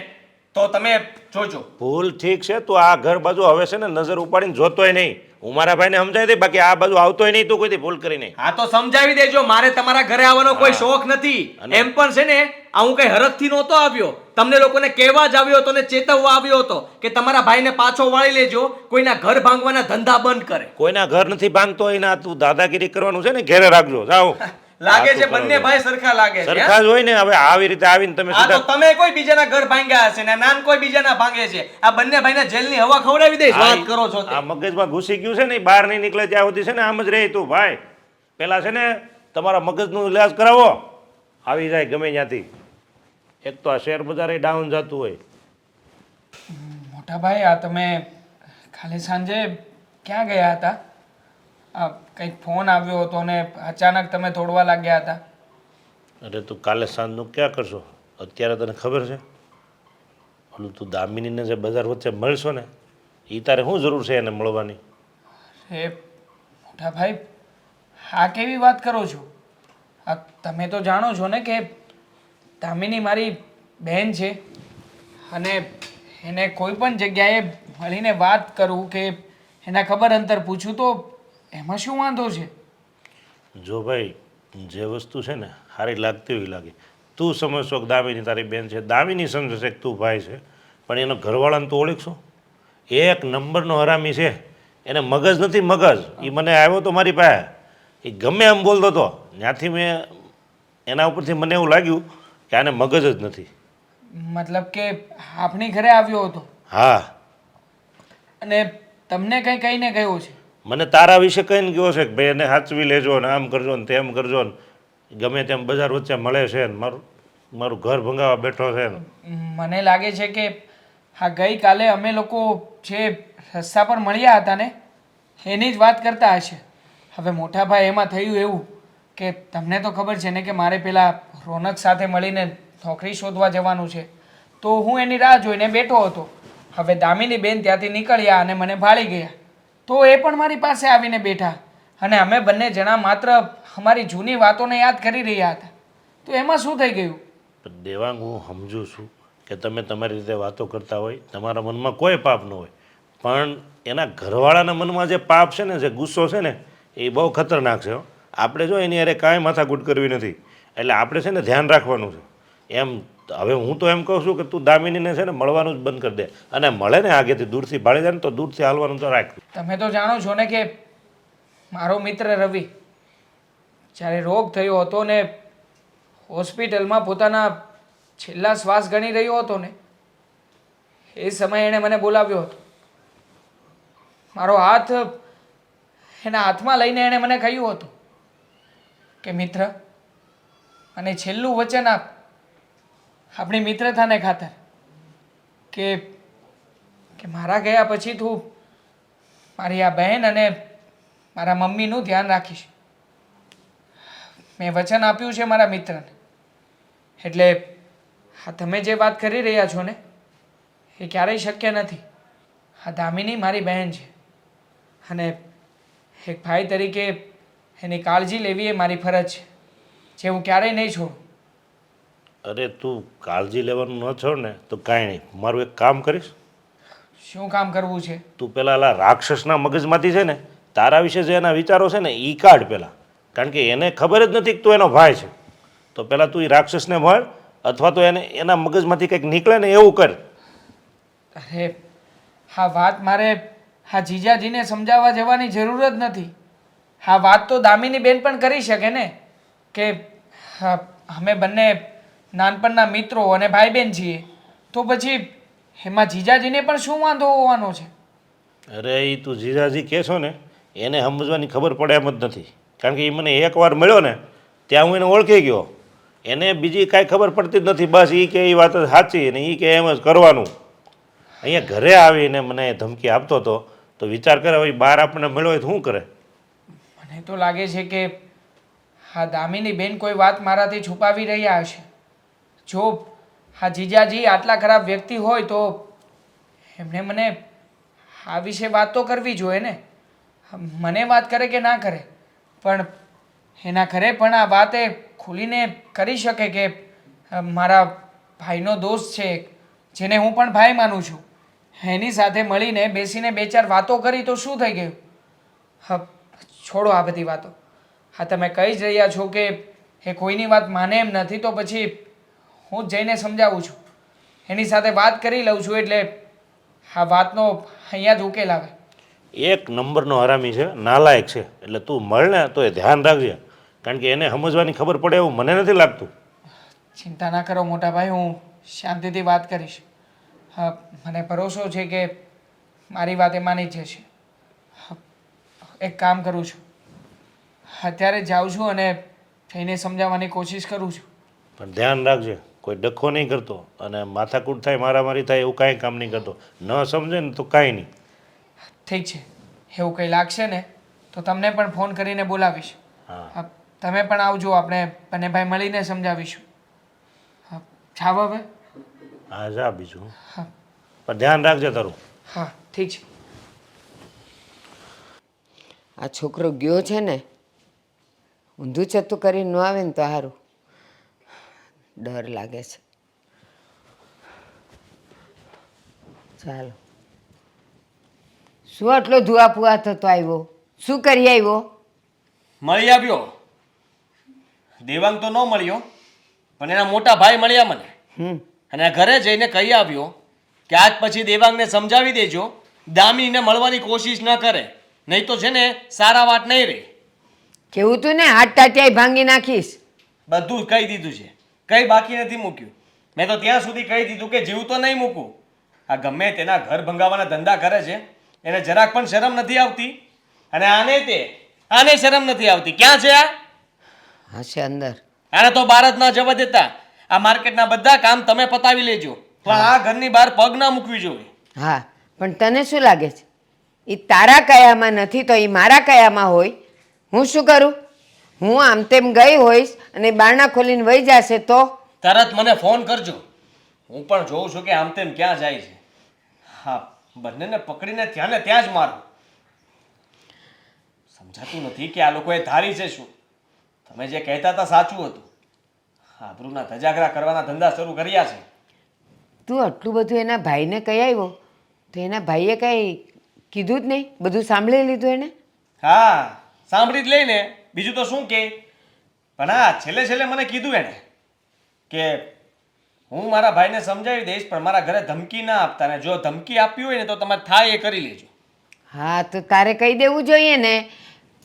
તો તમે જોજો. ભૂલ ઠીક છે, તું આ ઘર બાજુ હવે છે ને નજર ઉપાડીને જોતોય નહીં. હું મારા ભાઈને સમજાવી દઈ, બાકી આ બાજુ આવતોય નહીં તું કોઈ ભૂલ કરી નહીં. હા તો સમજાવી દેજો. મારે તમારા ઘરે આવવાનો કોઈ શોખ નથી. એમ પણ છે ને આ હું કઈ હરખથી નહોતો આવ્યો. તમને લોકોને કહેવા જ આવ્યો હતો ને ચેતવવા આવ્યો હતો કે તમારા ભાઈને પાછો વાળી લેજો, કોઈના ઘર ભાંગવાના ધંધા બંધ કરે. કોઈના ઘર નથી ભાંગતો હોય ને તું દાદાગીરી કરવાનું છે ને ઘેરે રાખજો. જાઓ. લાગે છે બંને ભાઈ સરખા લાગે છે. સરખા જ હોય ને. હવે આવી રીતે આવીને તમે આ તો તમે કોઈ બીજાના ઘર ભાંગ્યા હશે ને નાન કોઈ બીજાના ભાંગે છે. આ બંને ભાઈને જેલની હવા ખવડાવી દઈશ. વાત કરો છો આ મગજમાં ઘૂસી ગયું છે ને, બહાર નહીં નીકળે ત્યાં સુધી છે ને આમ જ રહે તું ભાઈ. પેલા છે ને તમારા મગજનું ઇલાજ કરાવો, આવી જાય ગમે ત્યાંથી. એક તો આ શેર બજાર ડાઉન જતું હોય. મોટા ભાઈ, આ તમે કાલે સાંજે ક્યાં ગયા હતા? કંઈક ફોન આવ્યો હતો ને અચાનક તમે તોડવા લાગ્યા હતા. અરે તું કાલે સાંજનું ક્યાં કરશો? અત્યારે તને ખબર છે ઓલું તું દામિનીને જે બજાર વચ્ચે મળશો ને એ તારે શું જરૂર છે એને મળવાની? એ મોટા ભાઈ, આ કેવી વાત કરો છો? તમે તો જાણો છો ને કે દામિની મારી બહેન છે અને એને કોઈ પણ જગ્યાએ મળીને વાત કરું કે એના ખબર અંતર પૂછું તો એમાં શું વાંધો છે? જો ભાઈ જે વસ્તુ છે ને સારી લાગતી હોય લાગે. તું સમજશો કે દામિની તારી બેન છે, દામિની સમજશે કે તું ભાઈ છે, પણ એનો ઘરવાળાને તો ઓળખશો. એક નંબરનો હરામી છે, એને મગજ નથી મગજ. એ મને આવ્યો તો મારી પાસે, એ ગમે એમ બોલતો હતો, ત્યાંથી મેં એના ઉપરથી મને એવું લાગ્યું કે આને મગજ જ નથી. મતલબ કે આપણી ઘરે આવ્યો હતો હા, અને તમને કંઈ કહીને ગયો છે? મને તારા વિશે કહીને ગયો છે કે ભાઈ એને સાચવી લેજો ને આમ કરજો ને તેમ કરજો ને, ગમે તેમ બજાર વચ્ચે મળે છે ને મારું ઘર ભંગાવા બેઠો છે ને. મને લાગે છે કે હા ગઈકાલે અમે લોકો જે રસ્તા પર મળ્યા હતા ને એની જ વાત કરતા હશે. હવે મોટા ભાઈ એમાં થયું એવું કે તમને તો ખબર છે ને કે મારે પેલા રોનક સાથે મળીને નોકરી શોધવા જવાનું છે, તો હું એની રાહ જોઈને બેઠો હતો. હવે દામિની બેન ત્યાંથી નીકળ્યા અને મને ભાળી ગયા, તો એ પણ મારી પાસે આવીને બેઠા અને અમે બંને જણા માત્ર અમારી જૂની વાતોને યાદ કરી રહ્યા હતા. તો એમાં શું થઈ ગયું? પણ દેવાંગ, હું સમજુ છું કે તમે તમારી રીતે વાતો કરતા હોય, તમારા મનમાં કોઈ પાપ ન હોય, પણ એના ઘરવાળાના મનમાં જે પાપ છે ને, જે ગુસ્સો છે ને, એ બહુ ખતરનાક છે હો. આપણે જો એની અરે કાંઈ માથાકૂટ કરવી નથી, એટલે આપણે છે ને ધ્યાન રાખવાનું છે. એમ હવે હું તો એમ કહું છું કે તું દામિનીને છે ને મળવાનું જ બંધ કરી દે, અને મળે ને આગેથી દૂરથી ભાળી જાય ને તો દૂરથી હાલવાનું તો રાખ. તમે તો જાણો છો ને કે મારો મિત્ર રવિ જ્યારે રોગ થયો હતો ને હોસ્પિટલમાં પોતાના છેલ્લા શ્વાસ ગણી રહ્યો હતો ને એ સમયે એણે મને બોલાવ્યો હતો. મારો હાથ એના હાથમાં લઈને એણે મને કહ્યું હતું કે મિત્ર, અને છેલ્લું વચન આપ આપણી મિત્રતાને ખાતર કે મારા ગયા પછી તું મારી આ બહેન અને મારા મમ્મીનું ધ્યાન રાખીશ. મેં વચન આપ્યું છે મારા મિત્રને. એટલે હા તમે જે વાત કરી રહ્યા છો ને એ ક્યારેય શક્ય નથી. આ દામિની મારી બહેન છે અને એક ભાઈ તરીકે એની કાળજી લેવી એ મારી ફરજ છે, જે હું ક્યારેય નહીં છોડું. અરે તું કાળજી લેવાનું ન છોડ ને તો કાંઈ નહીં, મારું એક કામ કરીશ. શું કામ કરવું છે? તું પેલા આ રાક્ષસના મગજમાંથી છે ને તારા વિશે જે એના વિચારો છે ને એ કાઢ પહેલાં, કારણ કે એને ખબર જ નથી કે તું એનો ભાઈ છે. તો પહેલાં તું એ રાક્ષસને મળ, અથવા તો એને એના મગજમાંથી કંઈક નીકળે ને એવું કર. અરે હા વાત મારે હા જીજાજીને સમજાવવા જવાની જરૂર જ નથી. હા વાત તો દામિની બેન પણ કરી શકે ને કે હા, અમે બંને નાનપણના મિત્રો અને ભાઈ બહેન છીએ, તો પછી એમાં જીજાજીને પણ શું વાંધો હોવાનો છે? અરે એ તું જીજાજી કહેશો ને એને સમજવાની ખબર પડે એમ જ નથી, કારણ કે એ મને એકવાર મળ્યો ને ત્યાં હું એને ઓળખી ગયો. એને બીજી કાંઈ ખબર પડતી જ નથી, બસ એ કે એ વાત જ સાચી ને એ કે એમ જ કરવાનું. અહીંયા ઘરે આવીને મને ધમકી આપતો હતો, તો વિચાર કરે હવે બહાર આપણને મળ્યો હોય તો શું કરે? મને તો લાગે છે કે હા દામિની બેન કોઈ વાત મારાથી છુપાવી રહ્યા હશે. જો હા જીજાજી આટલા ખરાબ વ્યક્તિ હોય તો એમણે મને આ વિશે વાત તો કરવી જોઈએ ને. મને વાત કરે કે ના કરે, પણ એના ઘરે પણ આ વાત એ ખુલીને કરી શકે કે મારા ભાઈનો દોસ્ત છે જેને હું પણ ભાઈ માનું છું, એની સાથે મળીને બેસીને બે ચાર વાતો કરી તો શું થઈ ગયું? હા છોડો આ બધી વાતો. હા તમે કહી જ રહ્યા છો કે એ કોઈની વાત માને એમ નથી, તો પછી હું જ જઈને સમજાવું છું, એની સાથે વાત કરી લઉં છું, એટલે આ વાતનો અહીંયા જ ઉકેલ આવે. એક નંબરનો હરામી છે, નાલાયક છે, એટલે તું મળ ને તો એ ધ્યાન રાખજે, કારણ કે એને સમજવાની ખબર પડે એવું મને નથી લાગતું. ચિંતા ના કરો મોટા ભાઈ, હું શાંતિથી વાત કરીશ. હા મને ભરોસો છે કે મારી વાત એ માની જ જશે. એક કામ કરું છું, અત્યારે જ જાઉં છું અને જઈને સમજાવવાની કોશિશ કરું છું. પણ ધ્યાન રાખજે, કોઈ ડખો નહીં કરતો, અને માથાકૂટ થાય મારામારી થાય એવું કાંઈ કામ નહીં કરતો. ન સમજે ને તો કાંઈ નહીં. ઠીક છે, એવું કંઈ લાગશે ને તો તમને પણ ફોન કરીને બોલાવીશ. હા તમે પણ આવજો, આપણે બંને ભાઈ મળીને સમજાવીશું. હા જાવ હવે. હા જા બીજું, હા પણ ધ્યાન રાખજે તારું. હા ઠીક છે. આ છોકરો ગયો છે ને ઊંધું ચતું કરીને ન આવે ને તો સારું. ડર લાગે છે. ચાલો, શું આટલો ધુઆ પુઆ થતો આવ્યો? શું કરી આવ્યો? મળી આવ્યો. દેવાંગ તો ન મળ્યો, પણ એના મોટા ભાઈ મળ્યા મને. અને આ ઘરે જઈને કહી આવ્યો કે આજ પછી દેવાંગને સમજાવી દેજો, દામિનીને મળવાની કોશિશ ન કરે, નહીં તો છે ને સારા વાત નહીં રહે. કેવું તું ને, હાથ ટાટિયાઈ ભાંગી નાખીશ. બધું કહી દીધું છે, કંઈ બાકી નથી મૂક્યું. મેં તો ત્યાં સુધી કહી દીધું કે જીવ તો નહીં મૂકું. આ ગમે તેના ઘર ભંગાવાના ધંધા કરે છે, એને જરાક પણ શરમ નથી આવતી. અને આને શરમ નથી આવતી. ક્યાં છે આ? હશે અંદર. આને તો બહાર જ ના જવા દેતા. આ માર્કેટના બધા કામ તમે પતાવી લેજો, પણ આ ઘરની બહાર પગ ના મૂકવી જોઈએ. હા, પણ તને શું લાગે છે એ તારા કયામાં નથી તો એ મારા કયામાં હોય? હું શું કરું? હું આમ તેમ ગઈ હોઈશ અને બારણા ખોલીને વહી જશે તો? તરત મને ફોન કરજો. હું પણ જોઉં છું કે આમ તેમ ક્યાં જાય છે. હા, બંનેને પકડીને ત્યાં ને ત્યાં જ મારું. સમજાતું નથી કે આ લોકોએ ધારી છે શું. તમે જે કહેતા હતા સાચું હતું. આબરૂના ધજાગરા કરવાના ધંધા શરૂ કર્યા છે. તું આટલું બધું એના ભાઈને કહી આવ્યો તો એના ભાઈએ કાંઈ કીધું જ નહીં? બધું સાંભળી લીધું એને? હા, સાંભળી જ લઈને બીજું તો શું કે. પણ હા, છેલ્લે છેલ્લે મને કીધું એણે કે હું મારા ભાઈને સમજાવી દઈશ, પણ મારા ઘરે ધમકી ના આપતા, ને જો ધમકી આપી હોય ને તો તમારે થાય એ કરી લેજો. હા, તો તારે કહી દેવું જોઈએ ને,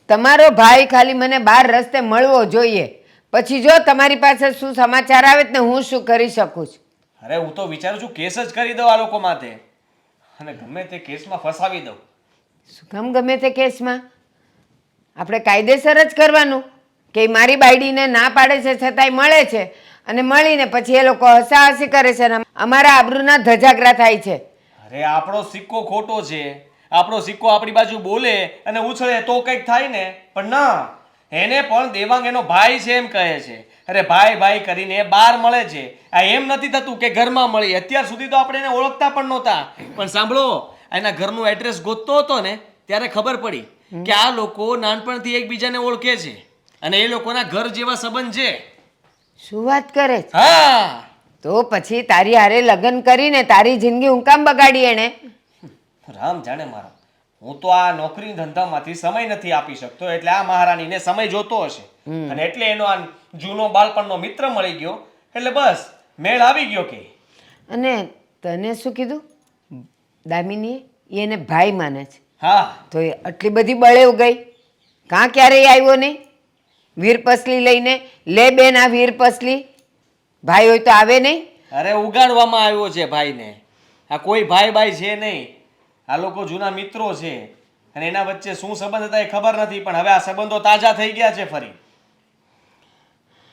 તમારો ભાઈ ખાલી મને બહાર રસ્તે મળવો જોઈએ, પછી જો તમારી પાસે શું સમાચાર આવે ને હું શું કરી શકું છું. અરે હું તો વિચારું છું કેસ જ કરી દઉં આ લોકો માટે, અને ગમે તે કેસમાં ફસાવી દઉં. શું કામ ગમે તે કેસમાં? આપણે કાયદેસર જ કરવાનું કે મારી બાયડીને ના પાડે છે છતાંય મળે છે, અને મળીને પછી એ લોકો હસાહસી કરે છે અને અમારા આબરૂના ધજાગરા થાય છે. અરે આપણો સિક્કો ખોટો છે. આપણો સિક્કો આપણી બાજુ બોલે અને ઉછળે તો કંઈક થાય ને, પણ ના, એને પણ દેવાંગ એનો ભાઈ છે એમ કહે છે. અરે ભાઈ ભાઈ કરીને બહાર મળે છે. આ એમ નથી થતું કે ઘરમાં મળી. અત્યાર સુધી તો આપણે એને ઓળખતા પણ નહોતા, પણ સાંભળો, એના ઘરનું એડ્રેસ ગોતતો હતો ને ત્યારે ખબર પડી કે આ લોકો નાનપણથી એકબીજાને ઓળખે છે અને એ લોકોના ઘર જેવા સંબંધ છે. શું વાત કરે છે? હા, તો પછી તારી હારે લગ્ન કરીને તારી જિંદગી હું કામ બગાડી એણે? રામ જાણે મારા. હું તો આ નોકરી ધંધામાંથી સમય નથી આપી શકતો, એટલે આ મહારાણીને સમય જોતો હશે, અને એટલે એનો આ જૂનો બાળપણનો મિત્ર મળી ગયો, એટલે બસ મેળ આવી ગયો. કે અને તને શું કીધું દામિનીએ? ઈ એને ભાઈ માને છે. હા, તો એ આટલી બધી બળેવ ગઈ? કાં ક્યારેય આવ્યો નહીં વીરપસલી લઈને? લે બેન આ વીરપસલી. ભાઈ હોય તો આવે નહીં? અરે ઉગાડવામાં આવ્યો છે ભાઈને. આ કોઈ ભાઈ ભાઈ છે નહીં. આ લોકો જૂના મિત્રો છે, અને એના વચ્ચે શું સંબંધ હતા એ ખબર નથી, પણ હવે આ સંબંધો તાજા થઈ ગયા છે ફરી.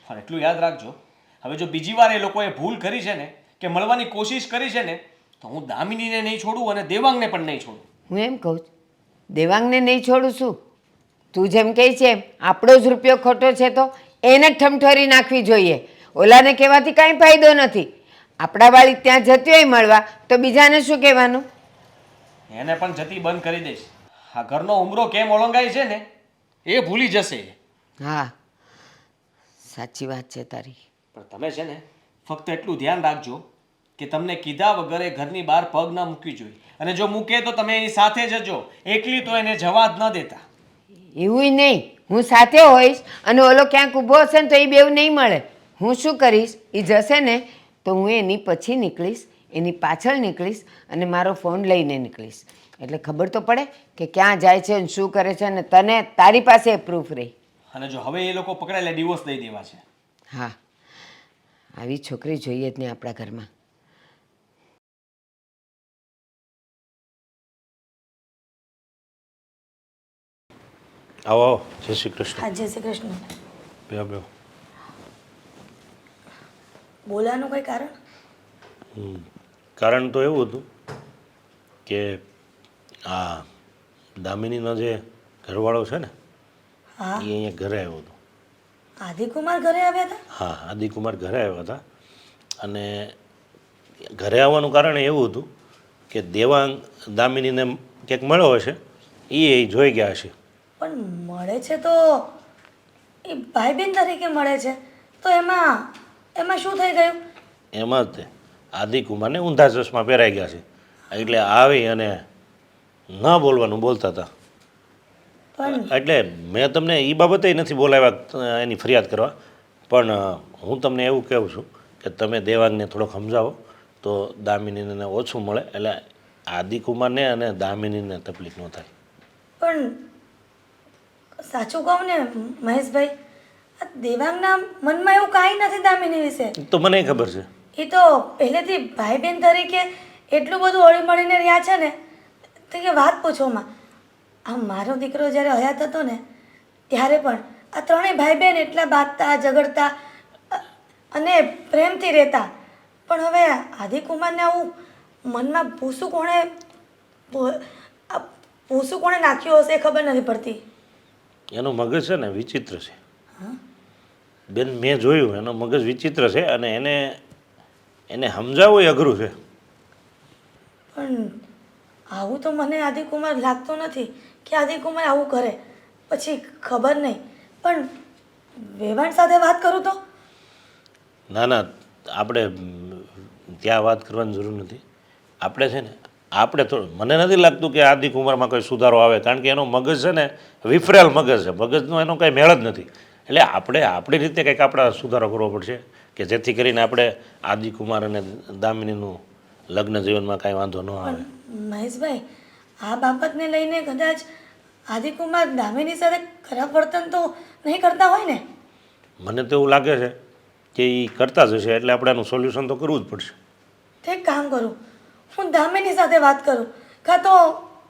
પણ એટલું યાદ રાખજો, હવે જો બીજી વાર એ લોકોએ ભૂલ કરી છે ને કે મળવાની કોશિશ કરી છે ને, તો હું દામિનીને નહીં છોડું અને દેવાંગને પણ નહીં છોડું. હું એમ કહું છું દેવાંગને નહીં છોડું છું. તું જેમ કહે છે એમ આપણો જ રૂપિયો ખોટો છે તો એને જ ઠમઠોરી નાખવી જોઈએ. ઓલાને કહેવાથી કાંઈ ફાયદો નથી. આપણા વાળી ત્યાં જતી હોય મળવા તો બીજાને શું કહેવાનું? એને પણ જતી બંધ કરી દઈશ. આ ઘરનો ઉમરો કેમ ઓળંગાય છે ને એ ભૂલી જશે. હા, સાચી વાત છે તારી. પણ તમે છે ને ફક્ત એટલું ધ્યાન રાખજો કે તમને કીધા વગર એ ઘરની બહાર પગ ના મૂકવી જોઈએ, અને જો મૂકે તો તમે એની સાથે જજો. એકલી તો એને જવા જ ન દેતા. એવું નહીં, હું સાથે હોઈશ અને ઓલો ક્યાંક ઊભો હશે ને તો એ બેવ નહીં મળે. હું શું કરીશ, એ જશે ને તો હું એની પછી નીકળીશ, એની પાછળ નીકળીશ અને મારો ફોન લઈને નીકળીશ, એટલે ખબર તો પડે કે ક્યાં જાય છે અને શું કરે છે, અને તને તારી પાસે પ્રૂફ રહી. અને જો હવે એ લોકો પકડાયેલા ડિવોર્સ દઈ દેવા છે. હા, આવી છોકરી જોઈએ જ નહીં આપણા ઘરમાં. આવો આવો, જય શ્રી કૃષ્ણ. હા, જય શ્રી કૃષ્ણ. બેહો બેહો. બોલાનું કોઈ કારણ? કારણ તો એવું હતું કે આ દામિનીનો જે ઘરવાળો છે ને હા, એ અહીંયા ઘરે આવ્યો હતો. આદિકુમાર ઘરે આવ્યા હતા? હા, આદિકુમાર ઘરે આવ્યા હતા, અને ઘરે આવવાનું કારણ એવું હતું કે દેવાંગ દામિનીને ક્યાંક મળ્યો હશે, એ જોઈ ગયા હશે. પણ મળે છે તો એ ભાઈ બહેન તરીકે મળે છે તો એમાં શું થઈ ગયું? એમાં જ તે આદિકુમારને ઊંધા ચશ્મા પહેરાઈ ગયા છે એટલે આવી અને ન બોલવાનું બોલતા હતા. પણ એટલે મેં તમને એ બાબતે નથી બોલાવ્યા એની ફરિયાદ કરવા, પણ હું તમને એવું કહું છું કે તમે દેવાંગને થોડોક સમજાવો તો દામિનીને ઓછું મળે, એટલે આદિકુમારને અને દામિનીને તકલીફ ન થાય. પણ સાચું કહું ને મહેશભાઈ, આ દેવાંગના મનમાં એવું કાંઈ નથી દામિની વિશે. તો મને ખબર છે. એ તો પહેલેથી ભાઈ બહેન તરીકે એટલું બધું હળી મળીને રહ્યા છે ને તો કે વાત પૂછોમાં. આ મારો દીકરો જ્યારે હયાત હતો ને ત્યારે પણ આ ત્રણેય ભાઈ બહેન એટલા બાંધતા ઝઘડતા અને પ્રેમથી રહેતા. પણ હવે આદિકુમારને આવું મનમાં ભૂસું કોણે નાખ્યું હશે એ ખબર નથી પડતી. એનું મગજ છે ને વિચિત્ર છે બેન, મેં જોયું એનો મગજ વિચિત્ર છે અને એને સમજાવવું એ અઘરું છે. પણ આવું તો મને આદિકુમાર લાગતો નથી કે આદિકુમાર આવું કરે. પછી ખબર નહીં, પણ વેવાણ સાથે વાત કરું તો? ના ના, આપણે ત્યાં વાત કરવાની જરૂર નથી. આપણે છે ને આપણે થોડું, મને નથી લાગતું કે આદિકુમારમાં કોઈ સુધારો આવે, કારણ કે એનો મગજ છે ને વિફરેલ મગજ છે, મગજનો એનો કંઈ મેળ જ નથી. એટલે આપણે આપણી રીતે કંઈક આપણા સુધારો કરવો પડશે કે જેથી કરીને આપણે આદિકુમાર અને દામિનીનું લગ્ન જીવનમાં કાંઈ વાંધો ન આવે. પણ મહેશભાઈ, આ બાબતને લઈને કદાચ આદિકુમાર દામિની સાથે ખરાબ વર્તન તો નહીં કરતા હોય ને? મને તો એવું લાગે છે કે એ કરતા જ હશે, એટલે આપણે આનું સોલ્યુશન તો કરવું જ પડશે. તો એક કામ કરું, હું દામિની સાથે વાત કરું, કાં તો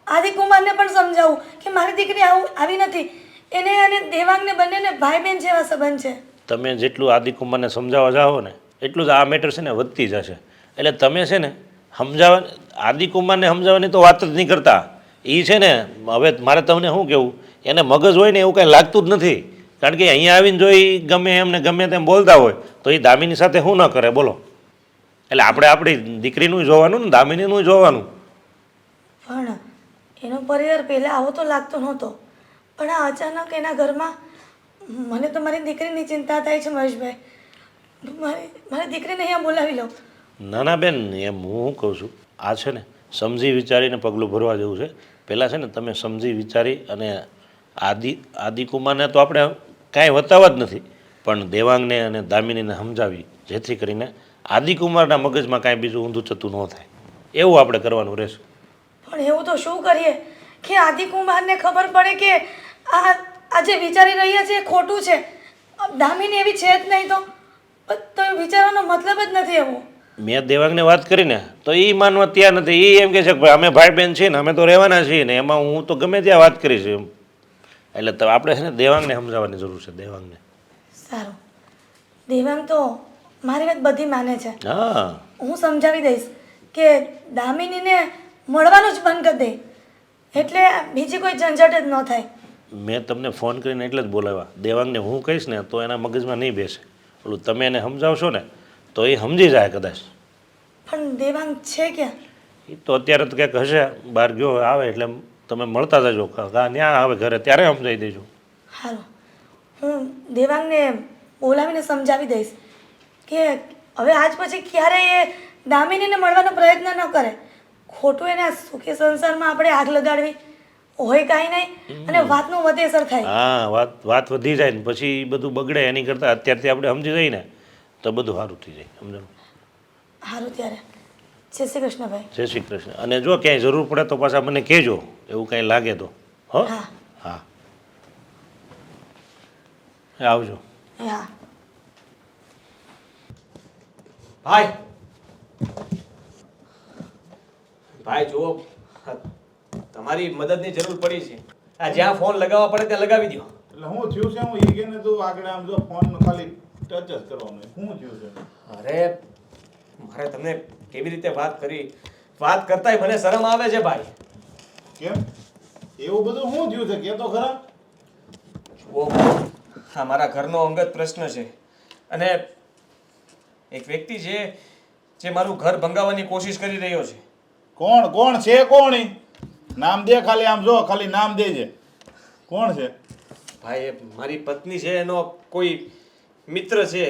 આદિકુમારને પણ સમજાવું કે મારી દીકરી આવી નથી. એને અને દેવાંગને બંનેને ભાઈ બહેન જેવા સંબંધ છે. તમે જેટલું આદિકુમારને સમજાવવા જાઓ ને એટલું જ આ મેટર છે ને વધતી જશે. એટલે તમે છે ને આદિકુમારને સમજાવવાની તો વાત જ નહીં કરતા. એ છે ને, હવે મારે તમને શું કહેવું, એને મગજ હોય ને એવું કાંઈ લાગતું જ નથી. કારણ કે અહીંયા આવીને જો એ ગમે એમને ગમે તેમ બોલતા હોય તો એ દામિની સાથે શું ન કરે બોલો. એટલે આપણે આપણી દીકરીનું જોવાનું ને દામિનીનું જોવાનું. પણ એનો પરિવાર પહેલાં આવો તો લાગતો નહોતો, પણ આ અચાનક એના ઘરમાં મને તો મારી દીકરીની ચિંતા થાય છે મહેશભાઈ. મારી દીકરીને અહીંયા બોલાવી લો. ના ના બેન, એમ હું કહું છું, આ છે ને સમજી વિચારીને પગલું ભરવા જેવું છે. પહેલાં છે ને તમે સમજી વિચારી અને આદિકુમારને તો આપણે કાંઈ વતાવવા જ નથી, પણ દેવાંગને અને દામિનીને સમજાવી જેથી કરીને આદિકુમારના મગજમાં કાંઈ બીજું ઊંધું ચતું ન થાય, એવું આપણે કરવાનું રહેશે. પણ એવું તો શું કરીએ કે આદિકુમારને ખબર પડે કે આ જે વિચારી રહ્યા છે એ ખોટું છે. દામિની એવી છે જ નહીં તો એ વિચારવાનો મતલબ જ નથી એવો. મેં દેવાંગને વાત કરીને તો એ માનવા ત્યાં નથી. એ એમ કહે છે કે ભાઈ અમે ભાઈ બહેન છીએ ને, અમે તો રહેવાના છીએ ને, એમાં હું તો ગમે ત્યાં વાત કરીશ એમ. એટલે આપણે છે ને દેવાંગને સમજાવવાની જરૂર છે. દેવાંગને સારું, દેવાંગ તો મારી વાત બધી માને છે. હા, હું સમજાવી દઈશ કે દામિનીને મળવાનું જ બંધ કરી દે, એટલે બીજી કોઈ ઝંઝટ જ ન થાય. મેં તમને ફોન કરીને એટલે જ બોલાવ્યા. દેવાંગને હું કહીશ ને તો એના મગજમાં નહીં બેસે. ઓલું તમે એને સમજાવશો ને તો એ સમજી જાય કદાચ. પણ દેવાંગ છે ક્યાં? એ તો અત્યારે તો ક્યાંક હશે, બહાર ગયો આવે એટલે તમે મળતા જજો. ત્યાં આવે ઘરે ત્યારે સમજાવી દેજો. સારું, હું દેવાંગને બોલાવીને સમજાવી દઈશ કે હવે આજ પછી ક્યારેય એ દામિનીને મળવાનો પ્રયત્ન ન કરે. ખોટું એના સુખી સંસારમાં આપણે આગ લગાડવી હોય કાંઈ નહીં, અને વાતનું વધેસર થાય. હા, વાત વધી જાય ને પછી બધું બગડે. એની કરતાં અત્યારથી આપણે સમજી જઈએ ને તો બધું સારું થઈ જાય. સમજો? સારું, ત્યારે જય શ્રી કૃષ્ણ ભાઈ. જય શ્રી કૃષ્ણ. અને જો ક્યાંય જરૂર પડે તો પાછા મને કહેજો, એવું કાંઈ લાગે તો. હો, હા હા, આવજો. હા. ભાઈ ભાઈ જુઓ, તમારી મદદની જરૂર પડી છે. આ જ્યાં ફોન લગાવવા પડે ત્યાં લગાવી દો. એટલે હું થયું છે, હું ઈ કે ને તું આગળ આમ જો ફોન ખાલી ટચ જ કરવાનો. શું થયું છે? અરે મારે તમને કેવી રીતે વાત કરતાય મને શરમ આવે છે ભાઈ. કેમ એવું બધું શું થયું છે કે તો ખરા? જુઓ, આ મારા ઘરનો અંગત પ્રશ્ન છે અને એક વ્યક્તિ છે જે મારું ઘર ભંગાવવાની કોશિશ કરી રહ્યો છે. કોણ છે? કોણ ઈ? નામ દે ખાલી, આમ જો ખાલી નામ દેજે. કોણ છે? ભાઈ એ મારી પત્ની છે એનો કોઈ મિત્ર છે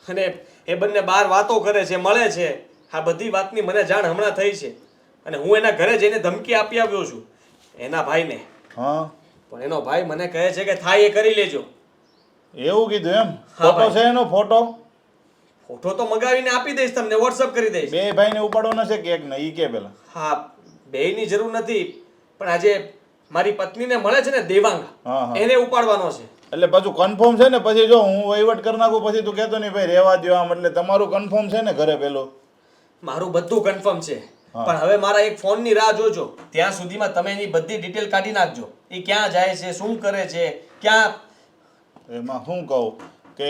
અને એ બંને બહાર વાતો કરે છે મળે છે. આ બધી વાતની મને જાણ હમણાં થઈ છે અને હું એના ઘરે જઈને ધમકી આપી આવ્યો છું એના ભાઈને. હા પણ એનો ભાઈ મને કહે છે કે થાય એ કરી લેજો. એવું કીધું એમ? હા, ફોટો ભાઈ. છે એનો? ફોટો ફોટો તો મગાવીને આપી દઈશ તમને, વોટ્સઅપ કરી દઈશ. બે ભાઈને ઉપાડવાનો છે કે એક ને? ઈ કે પેલા. હા, બેયની જરૂર નથી પણ આજે મારી પત્નીને મળે છે ને દેવાંગ, હા, હા. એને ઉપાડવાનો છે. એટલે પાછું કન્ફર્મ છે ને? પછી જો હું વહીવટ કરી નાખું પછી તું કહેતો નહીં ભાઈ રહેવા દ્યો આમ, એટલે તમારું કન્ફર્મ છે ને ઘરે પેલું? મારું બધું કન્ફર્મ છે હા. પણ હવે મારા એક ફોનની રાહ જોજો. ત્યાં સુધીમાં તમે એની બધી ડિટેલ કાઢી નાખજો. એ ક્યાં જાય છે, શું કરે છે, ક્યાં. એમાં શું કહું કે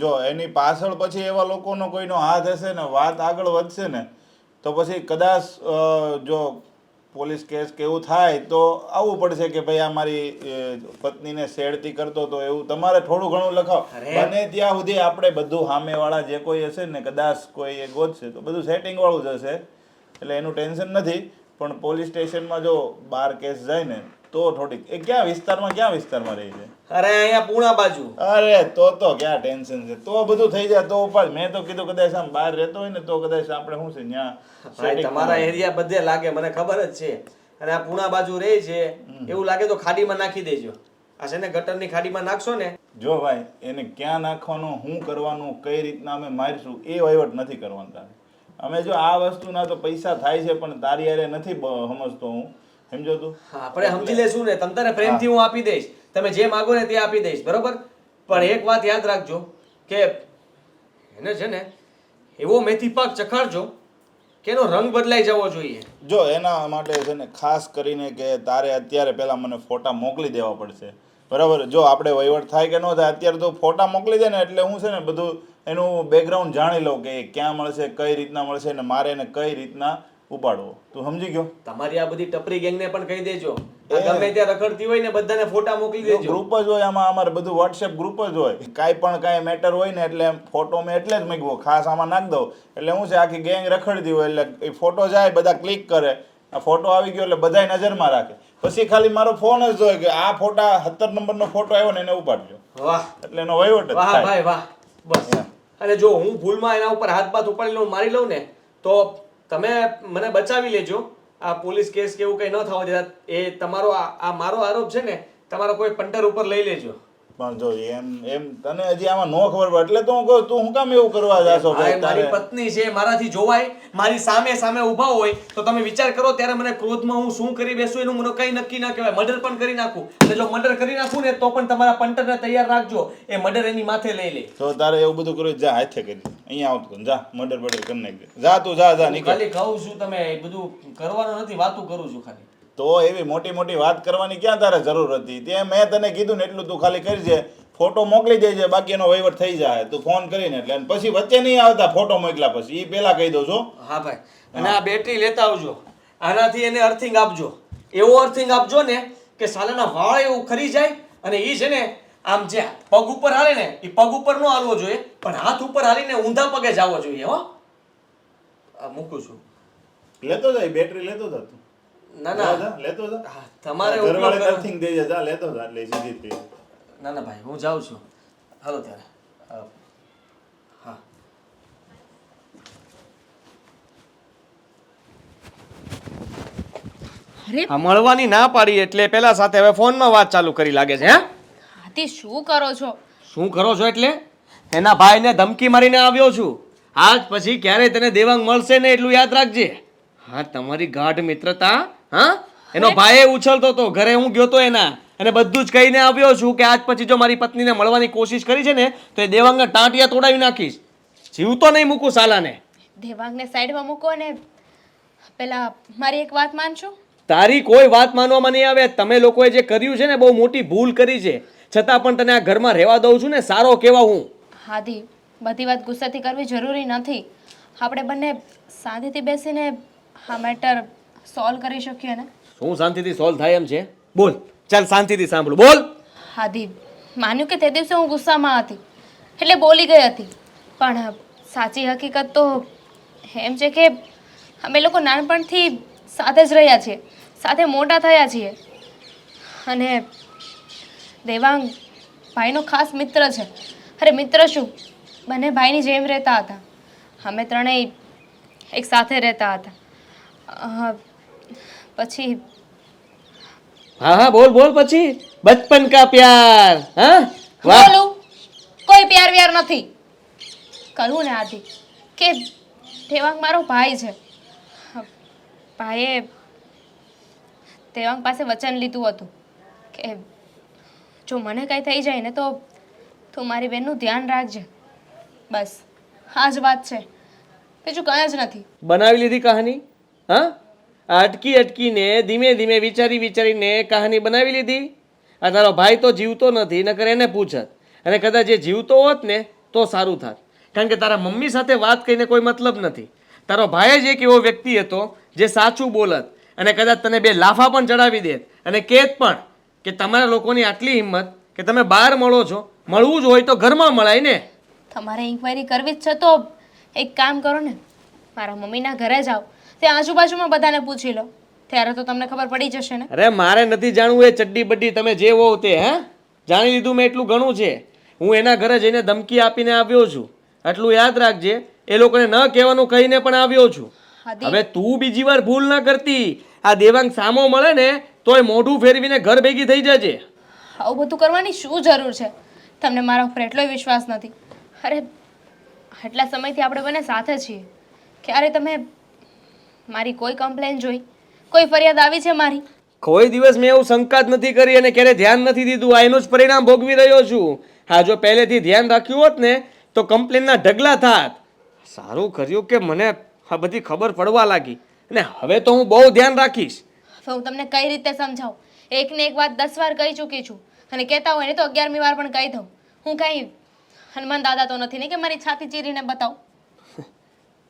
જો એની પાછળ પછી એવા લોકોનો કોઈનો હાથ હશે ને, વાત આગળ વધશે ને, તો પછી કદાચ જો પોલીસ કેસ કે એવું થાય તો આવવું પડશે કે ભાઈ આ મારી પત્નીને છેડતી કરતો તો, એવું તમારે થોડું ઘણું લખાવ. અરે. બને ત્યાં સુધી આપણે બધું સામેવાળા જે કોઈ હશે ને, કદાચ કોઈ એ ગોતશે તો બધું સેટિંગવાળું જ હશે, એટલે એનું ટેન્શન નથી. પણ પોલીસ સ્ટેશનમાં જો 12 કેસ જાય ને તો થોડીક એ ક્યાં વિસ્તારમાં રહી છે? અરે અહીંયા પૂણા બાજુ. અરે તો ક્યાં ટેન્શન છે? તો બધું થઈ જાય તો ઉપાડ. મેં તો કીધું કદાચ આમ બહાર રહેતો હોય ને તો કદાચ આપણે શું છે ત્યાં ભાઈ setting તમારા માં. એરિયા બધે લાગે મને ખબર જ છે. અને આ પૂણા બાજુ રહે છે એવું લાગે તો ખાડીમાં નાખી દેજો. આ છે ને ગટરની ખાડીમાં નાખશો ને. જો ભાઈ એને ક્યાં નાખવાનું, શું કરવાનું, કઈ રીતના અમે મારીશું એ વહીવટ નથી કરવાનું તારે. અમે જો આ વસ્તુના તો પૈસા થાય છે પણ તારી હારે નથી સમજતો હું, સમજો તું? હા, આપણે સમજી લેશું ને. તમ તારે પ્રેમથી હું આપી દઈશ, તમે જે માગો ને તે આપી દઈશ, બરોબર? પણ એક વાત યાદ રાખજો કે એને છે ને એવો મેથી પાક ચખાડજો કે એનો રંગ બદલાઈ જવો જોઈએ. જો એના માટે છે ને ખાસ કરીને કે તારે અત્યારે પહેલા મને ફોટા મોકલી દેવા પડશે, બરાબર? જો આપણે વહીવટ થાય કે ન થાય, અત્યારે તો ફોટા મોકલી દે ને એટલે હું છે ને બધું એનું બેકગ્રાઉન્ડ જાણી લઉં કે એ ક્યાં મળશે, કઈ રીતના મળશે ને મારે એને કઈ રીતના ઉપાડવો. તું સમજી ગયો? તમારી આ બધી ટપરી ગેંગને પણ કહી દેજો, આ ગમે ત્યાં રખડતી હોય ને બધાને ફોટા મોકલી દેજો. ગ્રુપ જ હોય આમાં, અમારે બધું વોટ્સએપ ગ્રુપ જ હોય. કાંઈ મેટર હોય ને એટલે ફોટો મેં એટલે જ મૂકવો, ખાસ આમાં નાખ દઉં એટલે હું છે આખી ગેંગ રખડતી હોય એટલે એ ફોટો જાય, બધા ક્લિક કરે, આ ફોટો આવી ગયો એટલે બધાય નજરમાં રાખે. પછી ખાલી મારો ફોન જ હોય કે આ ફોટા 17 નંબરનો ફોટો આવ્યો ને એને ઉપાડજો, વાહ એટલે એનો વહીવટ જ વાહ થાય. ભાઈ વાહ, બસ. અને જો હું ભૂલમાં એના ઉપર હાથ બાથ ઉપાડી લઉં, મારી લઉં ને તો તમે મને બચાવી લેજો. આ પોલીસ કેસ કે એવું કંઈ ન થવા દેતા. એ તમારો આ મારો આરોપ છે ને તમારો કોઈ પંટર ઉપર લઈ લેજો. પણ જો એમ તને હજી આમાં નો ખબર પડે એટલે તો હું કહું તું હું કામ એવું કરવા જાશો ભાઈ ભાઈ? મારી તારે પત્ની છે, મારાથી જોવાય, મારી સામે ઊભા હોય તો તમે વિચાર કરો ત્યારે મને ક્રોધમાં હું શું કરી બેસું એનું મને કંઈ નક્કી ના કહેવાય. મર્ડર પણ કરી નાખું, અને જો મર્ડર કરી નાખું ને તો પણ તમારા પંટરને તૈયાર રાખજો, એ મર્ડર એની માથે લઈ લે. તો તારે એવું બધું કરવું હોય, જા હાથે કરી અહીંયા આવતો જા મર્ડર બર્ડર કરી નાખજે. જા તું જા હું નીકળ. ખાલી કહું છું, તમે એ બધું કરવાનું નથી, વાતું કરું છું ખાલી. તો એવી મોટી વાત કરવાની ક્યાં તારે જરૂર હતી? તે મેં તને કીધું ને એટલું તું ખાલી કરજે, ફોટો મોકલી દેજે, બાકી એનો વહીવટ થઈ જાય તું ફોન કરીને. એટલે અને પછી વચ્ચે નહીં આવતા ફોટો મોકલ્યા પછી, એ પહેલા કહી દઉં છું. હા ભાઈ, અને આ બેટરી લેતા આવજો, આનાથી એને અર્થિંગ આપજો. એવો અર્થિંગ આપજો ને કે સાલાના વાળ એવું ખરી જાય, અને એ છે ને આમ જે પગ ઉપર હાલે ને એ પગ ઉપર ન હાલવો જોઈએ, પણ હાથ ઉપર હાલીને ઊંધા પગે જવો જોઈએ. હો, આ મૂકું છું. લેતો જાય બેટરી લેતો જા તું. ના ના જા, લેતો જા. હા, તમારે ઘરવાળે ઉપયોગ કરો. અર્થિંગ દેજે, જા લેતો જા એટલે સીધી જ થઈ. ના ના ભાઈ, હું જાઉં છું. હાલો ત્યારે. હા, અરે આ મળવાની ના પાડી એટલે પેલા સાથે હવે ફોનમાં વાત ચાલુ કરી લાગે છે. હે, હાથી શું કરો છો? શું કરો છો એટલે એના ભાઈને ધમકી મારીને આવ્યો છું. આજ પછી ક્યારે તને દેવાંગ મળશે ને એટલું યાદ રાખજે. હા, તમારી ગાઢ મિત્રતા. હા, એનો ભાઈ ઉછળતો હતો, ઘરે હું ગયો તો એના, અને બધું જ કહીને આવ્યો છું કે આજ પછી જો મારી પત્નીને મળવાની કોશિશ કરી છે ને તો એ દેવાંગના ટાંટિયા તોડાવી નાખીશ. જીવતો નહીં મૂકું સાલાને. દેવાંગને સાઈડમાં મૂકો ને પેલા મારી એક વાત માનશો? તારી કોઈ વાત માનવામાં નહીં આવે. તમે લોકોએ જે કર્યું છે ને બહુ મોટી ભૂલ કરી છે, છતાં પણ તને આ ઘરમાં રહેવા દઉં છું ને સારો કહેવા હું. હાથી, બધી વાત ગુસ્સાથી કરવી જરૂરી નથી. આપણે બંને શાંતિથી બેસીને આ મેટર સોલ્વ કરી શકીએ ને. શું શાંતિથી સોલ્વ થાય એમ છે? બોલ, ચાલ શાંતિથી સાંભળું, બોલ. હાથી, માન્યું કે તે દિવસે હું ગુસ્સામાં હતી એટલે બોલી ગઈ હતી, પણ સાચી હકીકત તો એમ છે કે અમે લોકો નાનપણથી સાથે જ રહ્યા છીએ, સાથે મોટા થયા છીએ, અને દેવાંગ ભાઈનો ખાસ મિત્ર છે. અરે મિત્ર શું, બંને ભાઈની જેમ રહેતા હતા. અમે ત્રણેય એક સાથે રહેતા હતા. પછી हाँ हाँ बोल बोल પછી बचपन का प्यार हाँ वाह બોલું, કોઈ પ્યાર વ્યાર નથી. કહ્યું ને આદિ કે દેવાંગ મારો ભાઈ છે. ભાઈએ દેવાંગ પાસે વચન લીધું હતું કે જો મને કંઈ થઈ જાય ને તો તું મારી બહેનનું ધ્યાન રાખજે. બસ આ જ વાત છે, બીજું કંઈ જ નથી. બનાવી લીધી કહાની હા આ અટકી અટકીને ધીમે ધીમે વિચારી વિચારીને કહાની બનાવી લીધી. આ તારો ભાઈ તો જીવતો નથી, નકર એને પૂછત. અને કદાચ એ જીવતો હોત ને તો સારું થાત, કારણ કે તારા મમ્મી સાથે વાત કરીને કોઈ મતલબ નથી. તારો ભાઈ જ એક એવો વ્યક્તિ હતો જે સાચું બોલત અને કદાચ તને બે લાફા પણ ચડાવી દેત અને કહેત પણ કે તમારા લોકોની આટલી હિંમત કે તમે બહાર મળો છો, મળવું જ હોય તો ઘરમાં મળાય ને. તમારે ઇન્ક્વાયરી કરવી જ છે તો એક કામ કરો ને, મારા મમ્મીના ઘરે જાઓ, ત્યાં આજુબાજુમાં બધાને પૂછી લો, ત્યારે તો તમને ખબર પડી જશે ને. અરે મારે નથી જાણવું એ ચડ્ડી બड्डी તમે જે હોવ તે. હા જાણી લીધું મેં, એટલું ઘણું છે. હું એના ઘરે જઈને ધમકી આપીને આવ્યો છું, આટલું યાદ રાખજે. એ લોકોને ન કહેવાનું કહીને પણ આવ્યો છું. આદિ, હવે તું બીજી વાર ભૂલ ના કરતી. આ દેવાંગ સામો મળે ને તોય મોઢું ફેરવીને ઘર ભેગી થઈ જજે. આવું બધું કરવાની શું જરૂર છે? તમને મારા ઉપર એટલોય વિશ્વાસ નથી? અરે આટલા સમયથી આપણે બંને સાથે છીએ, ક્યારે તમે મારી કોઈ કમ્પ્લેન જોઈ, કોઈ ફરિયાદ આવી છે મારી? કોઈ દિવસ મેં એવું શંકા જ નથી કરી અને ક્યારે ધ્યાન નથી દીધું. આ એનું જ પરિણામ ભોગવી રહ્યો છું. હા જો પહેલેથી ધ્યાન રાખ્યું હોત ને તો કમ્પ્લેનના ઢગલા થાત. સારું કર્યું કે મને આ બધી ખબર પડવા લાગી, અને હવે તો હું બહુ ધ્યાન રાખીશ. હવે હું તમને કઈ રીતે સમજાવું? એકને એક વાત 10 વાર કહી ચૂકી છું, અને કહેતા હોય ને તો 11મી વાર પણ કહી દઉં. હું કાંઈ હનુમાન દાદા તો નથી ને કે મારી છાતી ચીરીને બતાવું.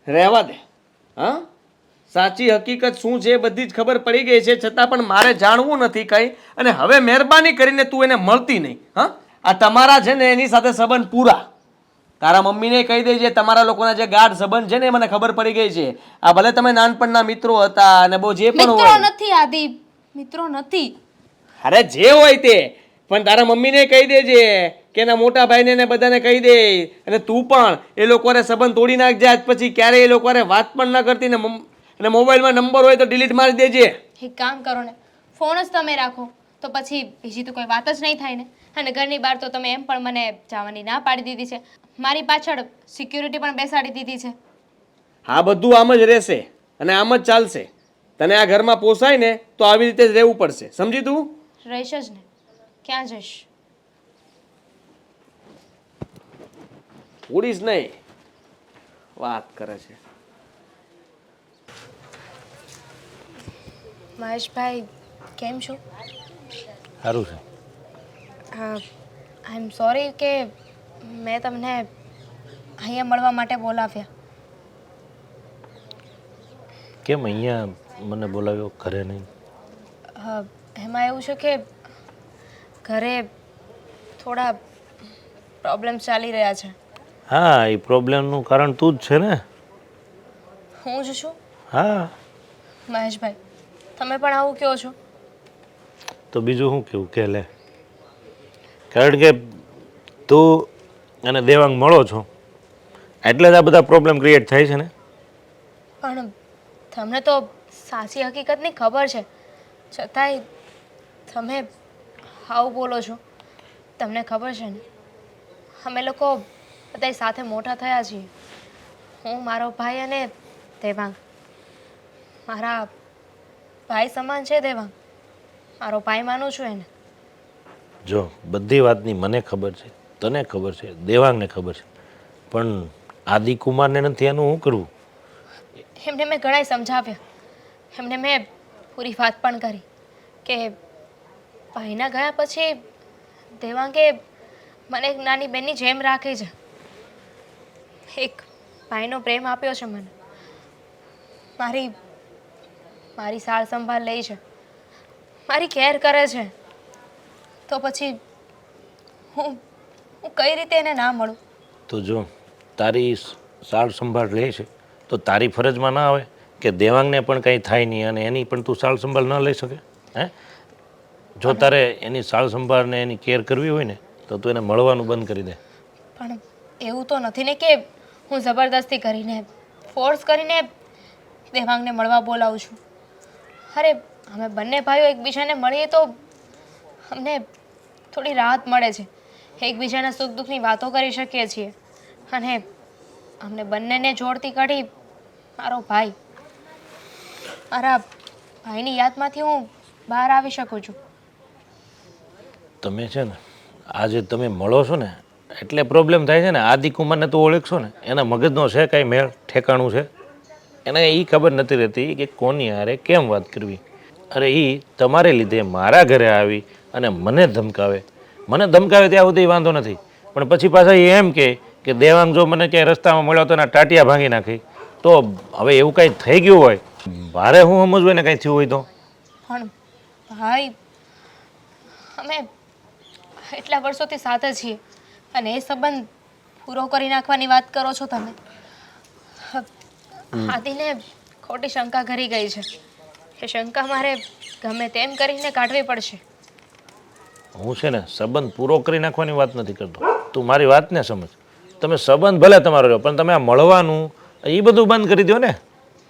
રહેવા દે. હા સાચી હકીકત શું છે બધી જ ખબર પડી ગઈ છે, છતાં પણ મારે જાણવું નથી કંઈ. અને હવે મહેરબાની કરીને તું એને મળતી નહીં. હા આ તમારા છે ને એની સાથે સંબંધ પૂરા. તારા મમ્મીને કહી દેજે તમારા લોકોના જે ગાઢ સંબંધ છે ને એ મને ખબર પડી ગઈ છે. આ ભલે તમે નાનપણના મિત્રો હતા અને બહુ જે પણ મિત્રો હોય. નથી આદિ, મિત્રો નથી. અરે જે હોય તે, પણ તારા મમ્મીને કહી દેજે કે એના મોટા ભાઈને ને બધાને કહી દે. અને તું પણ એ લોકોને સંબંધ તોડી નાખજે. આજ પછી ક્યારેય એ લોકોને વાત પણ ન કરતી ને અને મોબાઈલમાં નંબર હોય તો ડિલીટ મારી દેજે. એક કામ કરો ને, ફોન જ તમે રાખો તો પછી બીજી તો કોઈ વાત જ નહીં થાય ને. અને ઘરની બહાર તો તમે એમ પણ મને જવાની ના પાડી દીધી છે, મારી પાછળ સિક્યુરિટી પણ બેસાડી દીધી છે. હા બધું આમ જ રહેશે અને આમ જ ચાલશે. તને આ ઘરમાં પોસાય ને તો આવી રીતે જ રહેવું પડશે, સમજી તું? રહીશ જ ને, ક્યાં જઈશ? ઉડીશ નહીં, વાત કરે છે. મહેશભાઈ કેમ છો? સારું છે. આઈ એમ સોરી કે મેં તમને અહીંયા મળવા માટે બોલાવ્યા. કેમ અહીંયા મને બોલાવ્યો, ઘરે નહીં? એમાં એવું છે કે ઘરે થોડા પ્રોબ્લેમ્સ ચાલી રહ્યા છે. હા એ પ્રોબ્લેમનું કારણ તું જ છે ને. હું જ છું? હા મહેશભાઈ તમે પણ આવું કહો છો? તો બીજું શું કેવું કે લે, કારણ કે તું અને દેવાંગ મળો છો એટલે જ આ બધા પ્રોબ્લેમ ક્રિએટ થાય છે ને. પણ તમને તો સાચી હકીકતની ખબર છે, છતાંય તમે આવું બોલો છો. તમને ખબર છે ને અમે લોકો બધા સાથે મોટા થયા છીએ. હું, મારો ભાઈ અને દેવાંગ. મારા ભાઈ સમાન છે દેવાંગ, મારો ભાઈ માનું છું એને. જો બધી વાતની મને ખબર છે, તને ખબર છે, દેવાંગને ખબર છે, પણ આદિકુમારને નથી એનું શું કરવું? એમને મેં ઘણાય સમજાવ્યા, એમને મેં પૂરી વાત પણ કરી કે ભાઈના ગયા પછી દેવાંગે મને એક નાની બહેનની જેમ રાખી છે. એક ભાઈનો પ્રેમ આપ્યો છે મને. મારી સાર સંભાળ લે છે, મારી કેર કરે છે. તો પછી હું કઈ રીતે એને ના મળું? તો જો તારી સાળ સંભાળ લે છે તો તારી ફરજમાં ના આવે કે દેવાંગને પણ કંઈ થાય નહીં અને એની પણ તું સાળ સંભાળ ન લઈ શકે? હે જો તારે એની સાળ સંભાળને એની કેર કરવી હોય ને તો તું એને મળવાનું બંધ કરી દે. પણ એવું તો નથી ને કે હું જબરદસ્તી કરીને ફોર્સ કરીને દેવાંગને મળવા બોલાવું છું. અરે અમે બંને ભાઈઓ એકબીજાને મળીએ તો અમને થોડી રાહત મળે છે, એકબીજાના સુખ દુઃખની વાતો કરી શકીએ છીએ, અને અમને બંનેને જોડતી કડી મારો ભાઈ. મારા ભાઈની યાદમાંથી હું બહાર આવી શકું છું. તમે છે ને આજે તમે મળો છો ને એટલે પ્રોબ્લેમ થાય છે ને. આદિકુમારને તો ઓળખશો ને, એના મગજનો છે કાંઈ મેળ ઠેકાણું છે? એને એ ખબર નથી રહેતી કે કોની હારે કેમ વાત કરવી. અરે એ તમારે લીધે મારા ઘરે આવી અને મને ધમકાવે ત્યાં સુધી વાંધો નથી, પણ પછી પાછા એ એમ કે દેવાંગ જો મને ક્યાંય રસ્તામાં મળ્યો તો એના ટાટિયા ભાંગી નાખી. તો હવે એવું કાંઈ થઈ ગયું હોય, મારે હું સમજવું ને કાંઈ થયું હોય તો. પણ ભાઈ અમે એટલા વર્ષોથી સાથે છીએ અને એ સંબંધ પૂરો કરી નાખવાની વાત કરો છો તમે. આદિને ખોટી શંકા ઘરી ગઈ છે. એ શંકા મારે ગમે તેમ કરીને કાઢવી પડશે. હું છે ને સંબંધ પૂરો કરી નાખવાની વાત નથી કરતો, તું મારી વાતને સમજ. તમે સંબંધ ભલે તમારો રહ્યો, પણ તમે આ મળવાનું એ બધું બંધ કરી દો ને.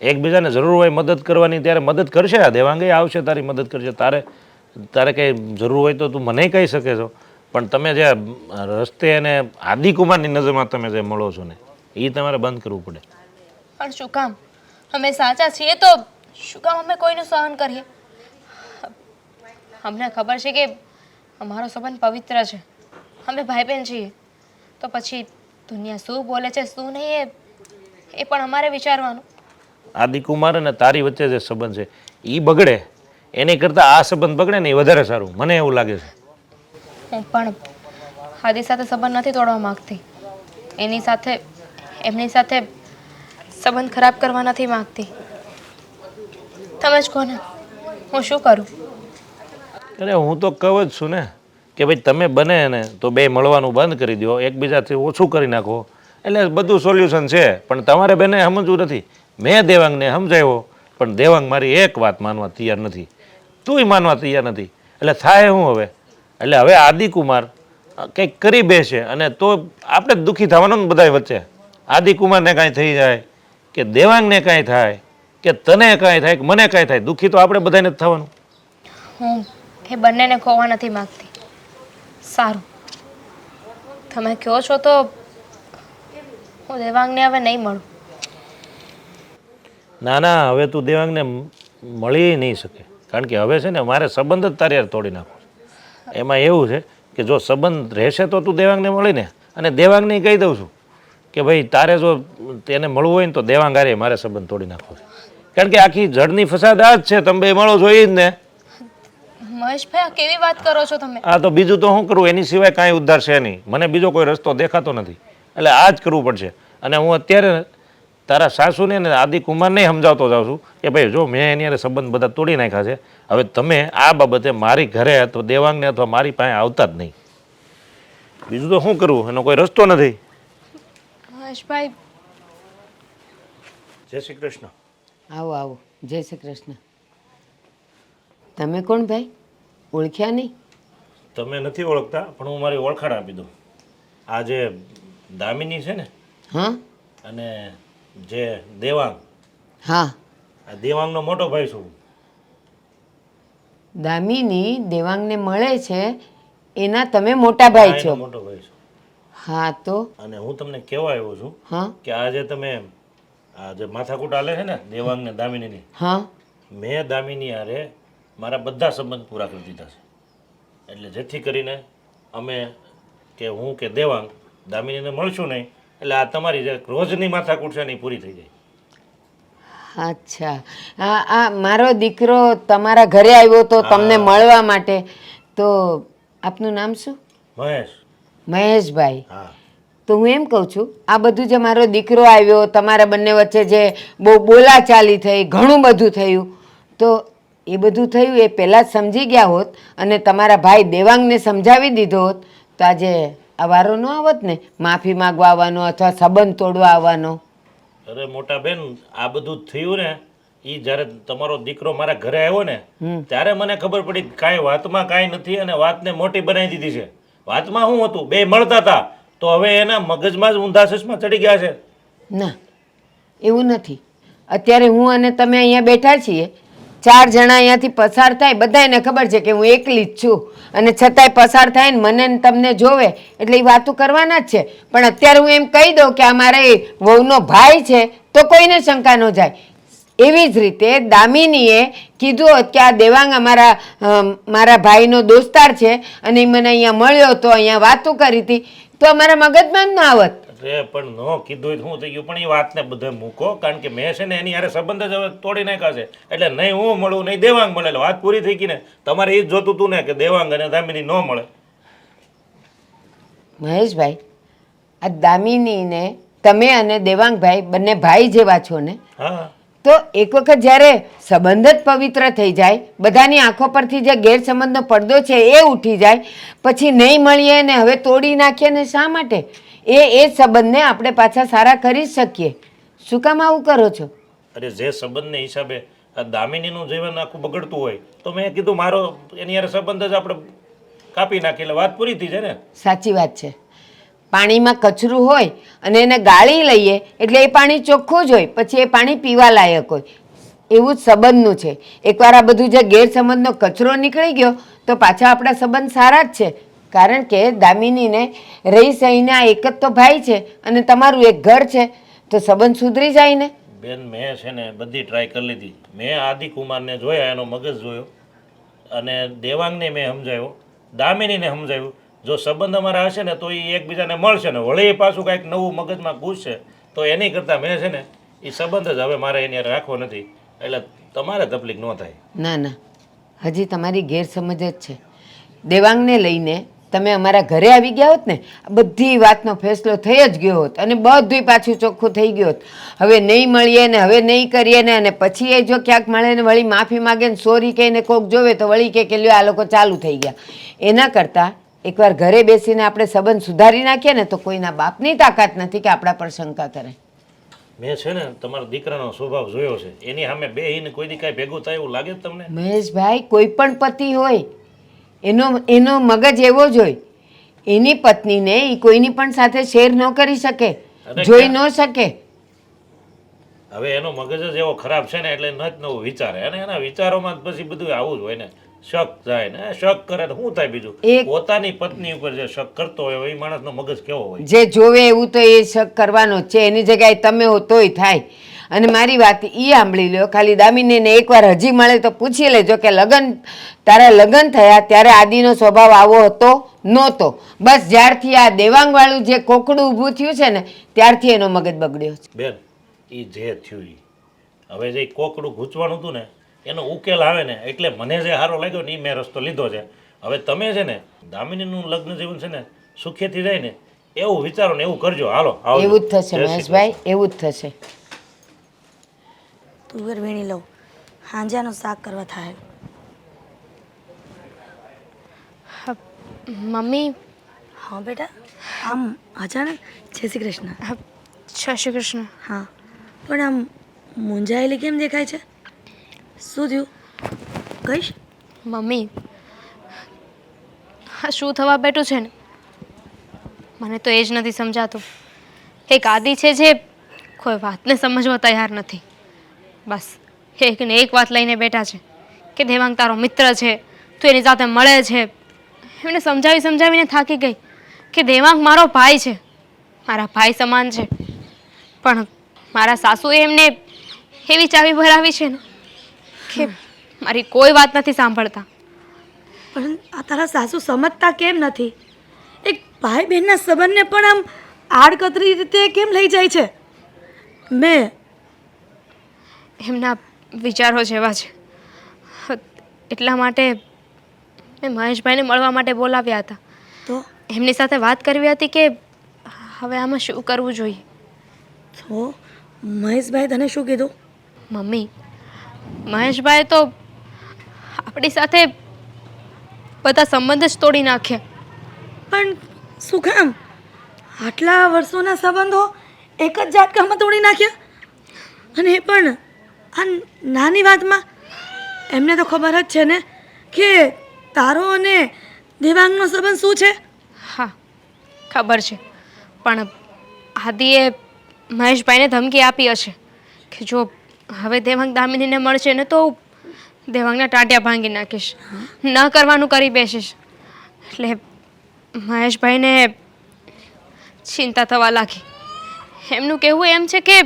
એકબીજાને જરૂર હોય મદદ કરવાની ત્યારે મદદ કરશે. આ દેવાંગે આવશે, તારી મદદ કરશે. તારે કંઈ જરૂર હોય તો તું મને કહી શકે છો, પણ તમે જે રસ્તે અને આદિકુમારની નજરમાં તમે જે મળો છો ને એ તમારે બંધ કરવું પડે. પણ શું કામ? અમે સાચા છીએ તો શું કામ અમે કોઈનું સહન કરીએ? અમને ખબર છે કે અમારો સંબંધ પવિત્ર છે, અમે ભાઈ બહેન છીએ, તો પછી દુનિયા શું બોલે છે શું નહીં એ પણ અમારે વિચારવાનું. આદિકુમાર અને તારી વચ્ચે જે સંબંધ છે એ બગડે એની કરતાં આ સંબંધ બગડે ને એ વધારે સારું, મને એવું લાગે છે. હું પણ આદિ સાથે સંબંધ નથી તોડવા માંગતી, એમની સાથે સંબંધ ખરાબ કરવા નથી માંગતી. તમે જ કહો ને હું શું કરું? અરે હું તો કહું જ છું ને કે ભાઈ તમે બને ને તો બે મળવાનું બંધ કરી દો, એકબીજાથી ઓછું કરી નાખો, એટલે બધું સોલ્યુશન છે. પણ તમારે બેને સમજવું નથી. મેં દેવાંગને સમજાવ્યો, પણ દેવાંગ મારી એક વાત માનવા તૈયાર નથી, તુંય માનવા તૈયાર નથી. એટલે થાય શું હવે? એટલે હવે આદિકુમાર કંઈક કરી બેસે અને તો આપણે જ દુઃખી થવાનું ને બધાય વચ્ચે. આદિકુમારને કાંઈ થઈ જાય કે દેવાંગને કાંઈ થાય કે તને કાંઈ થાય કે મને કાંઈ થાય, દુઃખી તો આપણે બધાને જ થવાનું. હું એ બંનેને ખોવા નથી માંગતી. સારું, તમે કહો છો તો હું દેવાંગને હવે નહીં મળું. ના ના, હવે તું દેવાંગને મળી નહીં શકે, કારણ કે હવે છે ને મારે સંબંધ જ તારી હારે તોડી નાખવો છે. એમાં એવું છે કે જો સંબંધ રહેશે તો તું દેવાંગને મળીને, અને દેવાંગને કહી દઉં છું કે ભાઈ તારે જો તેને મળવું હોય ને તો દેવાંગ હારે મારે સંબંધ તોડી નાખવો છે. કારણ કે આખી જળની ફસાદ આ જ છે, તમે બે મળો છો એ જ ને. મહેશભાઈ આ કેવી વાત કરો છો તમે? આ તો બીજું તો શું કરું, એની સિવાય કાંઈ ઉદ્ધાર છે નહીં, મને બીજો કોઈ રસ્તો દેખાતો નથી, એટલે આ જ કરવું પડશે. અને હું અત્યારે તારા સાસુને ને આદિકુમારને સમજાવતો જાઉં છું કે ભાઈ જો મેં એની હારે સંબંધ બધા તોડી નાખ્યા છે, હવે તમે આ બાબતે મારી ઘરે અથવા દેવાંગને અથવા મારી પાસે આવતા જ નહીં. બીજું તો શું કરવું, એનો કોઈ રસ્તો નથી. મહેશભાઈ જય શ્રી કૃષ્ણ. આવો આવો, જય શ્રી કૃષ્ણ. તમે કોણ ભાઈ? ઓળખ્યા નહીં? તમે નથી ઓળખતા, પણ હું મારી ઓળખાણ આપી દઉં. આ જે દામિની છે ને, હા અને જે દેવાંગ, હા, આ દેવાંગનો મોટો ભાઈ છું. દામિની દેવાંગને મળે છે એના તમે મોટા ભાઈ હા, છો? એનો મોટો ભાઈ છું. હા તો અને હું તમને કહેવા આવ્યો છું હા કે આજે તમે આ જે માથાકૂટ હાલે છે ને દેવાંગ ને દામિનીની, હા મેં દામિની હારે મારા બધા સંબંધ પૂરા કરી દીધા છે. એટલે જેથી કરીને અમે કે હું કે દેવાંગ દામિનીને મળશું નહીં, એટલે આ તમારી જે રોજની માથાકૂટ છે ને એ પૂરી થઈ જાય. અચ્છા, આ મારો દીકરો તમારા ઘરે આવ્યો તો તમને મળવા માટે. તો આપનું નામ શું? મહેશ. મહેશભાઈ. હા. તો હું એમ કહું છું, આ બધું જે મારો દીકરો આવ્યો, તમારા બંને વચ્ચે જે બહુ બોલાચાલી થઈ, ઘણું બધું થયું, તો એ બધું થયું એ પહેલાં જ સમજી ગયા હોત અને તમારા ભાઈ દેવાંગને સમજાવી દીધો હોત તો આજે આ વારો ન આવત ને માફી માગવા આવવાનો અથવા સંબંધ તોડવા આવવાનો. અરે મોટા બેન, આ બધું થયું ને એ જ્યારે તમારો દીકરો મારા ઘરે આવ્યો ને ત્યારે મને ખબર પડી કે કાંઈ વાતમાં કાંઈ નથી અને વાતને મોટી બનાવી દીધી છે. વાતમાં શું હતું, બે મળતા હતા તો હવે એના મગજમાં જ ઊંધા ચશ્મા ચડી ગયા છે. ના, એવું નથી. અત્યારે હું અને તમે અહીંયા બેઠા છીએ, 4 જણા અહીંયાથી પસાર થાય, બધાને ખબર છે કે હું એકલી જ છું, અને છતાંય પસાર થાય ને મને ને તમને જોવે એટલે એ વાતો કરવાના જ છે. પણ અત્યારે હું એમ કહી દઉં કે આ મારા વહુનો ભાઈ છે તો કોઈને શંકા ન જાય. એવી જ રીતે દામિનીએ કીધું હોત કે આ દેવાંગ મારા ભાઈનો દોસ્તાર છે અને એ મને અહીંયા મળ્યો તો અહીંયા વાતો કરી હતી તો અમારા મગજમાં જ ના આવત. અરે પણ ન કીધું હોય શું થઈ ગયું, પણ એ વાતને બધે મૂકો, કારણ કે મેં છે ને એની હારે સંબંધ જ હવે તોડી નાખ્યા છે. એટલે નહીં હું મળું નહીં દેવાંગ મળે, એટલે વાત પૂરી થઈ ગઈ ને. તમારે એ જ જોતું હતું ને કે દેવાંગ અને દામિની ન મળે. મહેશભાઈ, આ દામિનીને તમે અને દેવાંગભાઈ બંને ભાઈ જેવા છો ને, હા, તો એક વખત જ્યારે સંબંધ જ પવિત્ર થઈ જાય, બધાની આંખો પરથી જે ગેરસંબંધનો પડદો છે એ ઉઠી જાય, પછી નહીં મળીએ ને હવે તોડી નાખીએ ને શા માટે? એ સંબંધને આપણે પાછા સારા કરી જ શકીએ. શું કામ આવું કરો છો? અરે જે સંબંધને હિસાબે આ દામિનીનું જીવન આખું બગડતું હોય તો મેં કીધું મારો એની હારે સંબંધ જ આપણે કાપી નાખી એટલે વાત પૂરી થઈ જાય ને. સાચી વાત છે. પાણીમાં કચરું હોય અને એને ગાળી લઈએ એટલે એ પાણી ચોખ્ખું જ હોય, પછી એ પાણી પીવા લાયક હોય. એવું જ સંબંધનું છે. એકવાર આ બધું જે ગેરસંબંધનો કચરો નીકળી ગયો તો પાછા આપણા સંબંધ સારા જ છે. કારણ કે દામિનીને રહી સહીને આ એક જ તો ભાઈ છે અને તમારું એક ઘર છે, તો સંબંધ સુધરી જાય ને. બેન મેં છે ને બધી ટ્રાય કરી લીધી. મેં આદિકુમારને જોયા, એનો મગજ જોયો, અને દેવાંગને મેં સમજાવ્યો, દામિનીને સમજાવ્યું. જો સંબંધ અમારા હશે ને તો એ એકબીજાને મળશે ને વળી પાછું કાંઈક નવું મગજમાં ઘૂસશે તો એની કરતાં મેં છે ને એ સંબંધ જ હવે મારે એની હારે રાખવો નથી. એટલે તમારે તકલીફ ન થાય. ના ના, હજી તમારી ગેરસમજ જ છે. દેવાંગને લઈને તમે અમારા ઘરે આવી ગયા હોત ને, બધી વાતનો ફેસલો થઈ જ ગયો હોત અને બધુંય પાછું ચોખ્ખું થઈ ગયું હોત. હવે નહીં મળીએ ને હવે નહીં કરીએ ને, અને પછી એ જો ક્યાંક મળે ને વળી માફી માગે ને સોરી કહીને કોક જોવે તો વળી કે લ્યો આ લોકો ચાલુ થઈ ગયા. એના કરતાં એકવાર ઘરે બેસીને આપણે સંબંધ સુધારી નાખીએ ને તો કોઈના બાપની તાકાત નથી કે આપણા પર શંકા કરે. મેં છે ને તમારા દીકરાનો સ્વભાવ જોયો છે, એની સામે બેહીને કોઈ દી કાંઈ ભેગું થાય એવું લાગે તમને? મહેશભાઈ, કોઈ પણ પતિ હોય એનો મગજ એવો જ હોય. એની પત્નીને એ કોઈની પણ સાથે શેર ન કરી શકે, જોઈ ન શકે. હવે એનો મગજ જ એવો ખરાબ છે ને એટલે ન જ નવું વિચારે, અને એના વિચારોમાં જ પછી બધું આવું જ હોય ને. શક જાય ને, શક કરે તો શું થાય બીજું? પોતાની પત્ની ઉપર જે શક કરતો હોય એ માણસનો મગજ કેવો હોય? જે જોવે એવું તો એ શક કરવાનો જ છે. એની જગ્યાએ તમે હો તોય થાય. અને મારી વાત એ સાંભળી લો, ખાલી દામિનીને એકવાર હજી મળે તો પૂછી લેજો કે તારા લગ્ન થયા ત્યારે આદિનો સ્વભાવ આવો હતો નહોતો. બસ જ્યારથી આ દેવાંગવાળું જે કોકડું ઊભું થયું છે ને ત્યારથી એનો મગજ બગડ્યો છે. બેન, એ જે થયું હવે જે કોકડું ગૂંચવાનું હતું ને એનો ઉકેલ આવે ને એટલે મને જે સારો લાગ્યો ને એ મેં રસ્તો લીધો છે. હવે તમે છે ને દામિનીનું લગ્ન જીવન છે ને સુખેથી જાય ને એવું વિચારો ને એવું કરજો. હાલો, એવું જ થશે મહેશભાઈ, એવું જ થશે. તુવેર વીણી લઉં, હાંજાનું શાક કરવા થાય. મમ્મી. હા બેટા, આમ અચાનક જય શ્રી કૃષ્ણ. જય શ્રી કૃષ્ણ. હા, પણ આમ મૂંઝાયેલી કેમ દેખાય છે? શું થયું કહીશ? મમ્મી, આ શું થવા બેઠું છે ને મને તો એ જ નથી સમજાતું. એક આદિ છે જે કોઈ વાતને સમજવા તૈયાર નથી. બસ એક ને એક વાત લઈને બેઠા છે કે દેવાંગ તારો મિત્ર છે, તું એની સાથે મળે છે. એમને સમજાવીને થાકી ગઈ કે દેવાંગ મારો ભાઈ છે, મારા ભાઈ સમાન છે. પણ મારા સાસુએ એમને એવી ચાવી ભરાવી છે ને કે મારી કોઈ વાત નથી સાંભળતા. પણ આ તારા સાસુ સમજતા કેમ નથી? એક ભાઈ બહેનના સંબંધને પણ આમ આડકતરી રીતે કેમ લઈ જાય છે? એમના વિચારો જેવા છે એટલા માટે મેં મહેશભાઈને મળવા માટે બોલાવ્યા હતા. તો એમની સાથે વાત કરવી હતી કે હવે આમાં શું કરવું જોઈએ. તો મહેશભાઈ તને શું કીધું? મમ્મી, મહેશભાઈ તો આપણી સાથે બધા સંબંધ જ તોડી નાખ્યા. પણ શું કામ? આટલા વર્ષોના સંબંધો એક જ ઝાટકામાં તોડી નાખ્યા, અને એ પણ આ નાની વાતમાં. એમને તો ખબર જ છે ને કે તારો અને દેવાંગનો સંબંધ શું છે. ખબર છે, પણ આદિએ મહેશભાઈને ધમકી આપી હશે કે જો હવે દેવાંગ દામિનીને મળશે ને તો દેવાંગના ટાંટિયા ભાંગી નાખીશ, ન કરવાનું કરી બેસીશ. એટલે મહેશભાઈને ચિંતા થવા લાગી. એમનું કહેવું એમ છે કે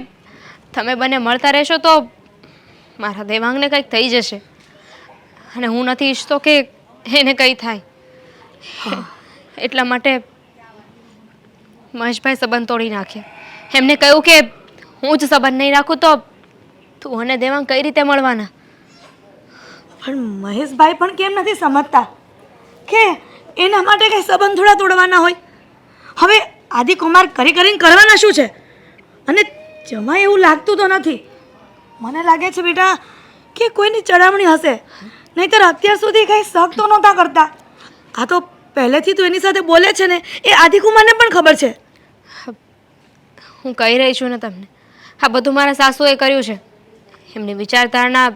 તમે બંને મળતા રહેશો તો મારા દેવાંગને કંઈક થઈ જશે, અને હું નથી ઈચ્છતો કે એને કંઈ થાય. એટલા માટે મહેશભાઈ સંબંધ તોડી નાખે. એમને કહ્યું કે હું જ સંબંધ નહીં રાખું તો તું અને દેવાંગ કઈ રીતે મળવાના? પણ મહેશભાઈ પણ કેમ નથી સમજતા કે એના માટે કંઈ સંબંધ થોડા તોડવાના હોય? હવે આદિકુમાર કરીને કરવાના શું છે? અને જમાય એવું લાગતું તો નથી. મને લાગે છે બેટા કે કોઈની ચડામણી હશે, નહીંતર અત્યાર સુધી કંઈ શક તો નહોતા કરતા. આ તો પહેલેથી તું એની સાથે બોલે છે ને એ આદિકુમારને પણ ખબર છે. હું કહી રહી છું ને તમને, આ બધું મારા સાસુએ કર્યું છે. એમની વિચારધારણા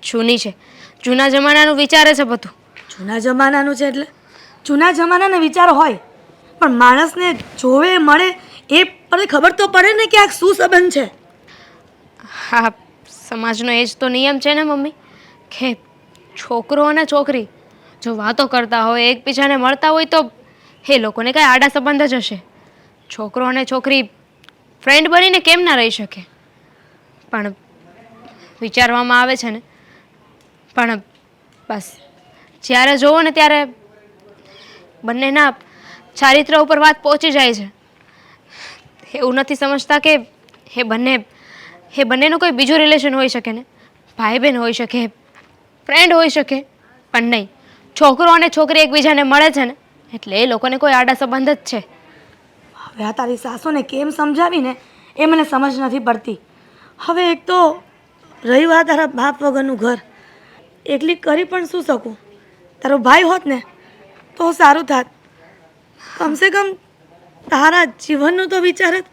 જૂની છે, જૂના જમાનાનું વિચારે છે બધું. જૂના જમાનાનું છે એટલે જૂના જમાનાના વિચારો હોય, પણ માણસને જોવે મળે એ પણ ખબર તો પડે ને કે આ શું સંબંધ છે. હા, સમાજનો એ જ તો નિયમ છે ને મમ્મી, કે છોકરો અને છોકરી જો વાતો કરતા હોય, એકબીજાને મળતા હોય તો એ લોકોને કાંઈ આડા સંબંધ જ હશે. છોકરો અને છોકરી ફ્રેન્ડ બનીને કેમ ના રહી શકે? પણ વિચારવામાં આવે છે ને, પણ બસ જ્યારે જોવો ને ત્યારે બંનેના ચારિત્ર ઉપર વાત પહોંચી જાય છે. એવું નથી સમજતા કે એ બંનેનું કોઈ બીજું રિલેશન હોઈ શકે ને, ભાઈ બહેન હોઈ શકે, ફ્રેન્ડ હોઈ શકે, પણ નહીં, છોકરો અને છોકરી એકબીજાને મળે છે ને એટલે એ લોકોને કોઈ આડા સંબંધ જ છે. હવે આ તારી સાસુને કેમ સમજાવીને એ મને સમજ નથી પડતી. હવે એક તો રહી વાત તારા બાપ વગરનું ઘર, એકલી કરી પણ શું શકું? તારો ભાઈ હોત ને તો સારું થાત. કમસે કમ તારા જીવનનું તો વિચારત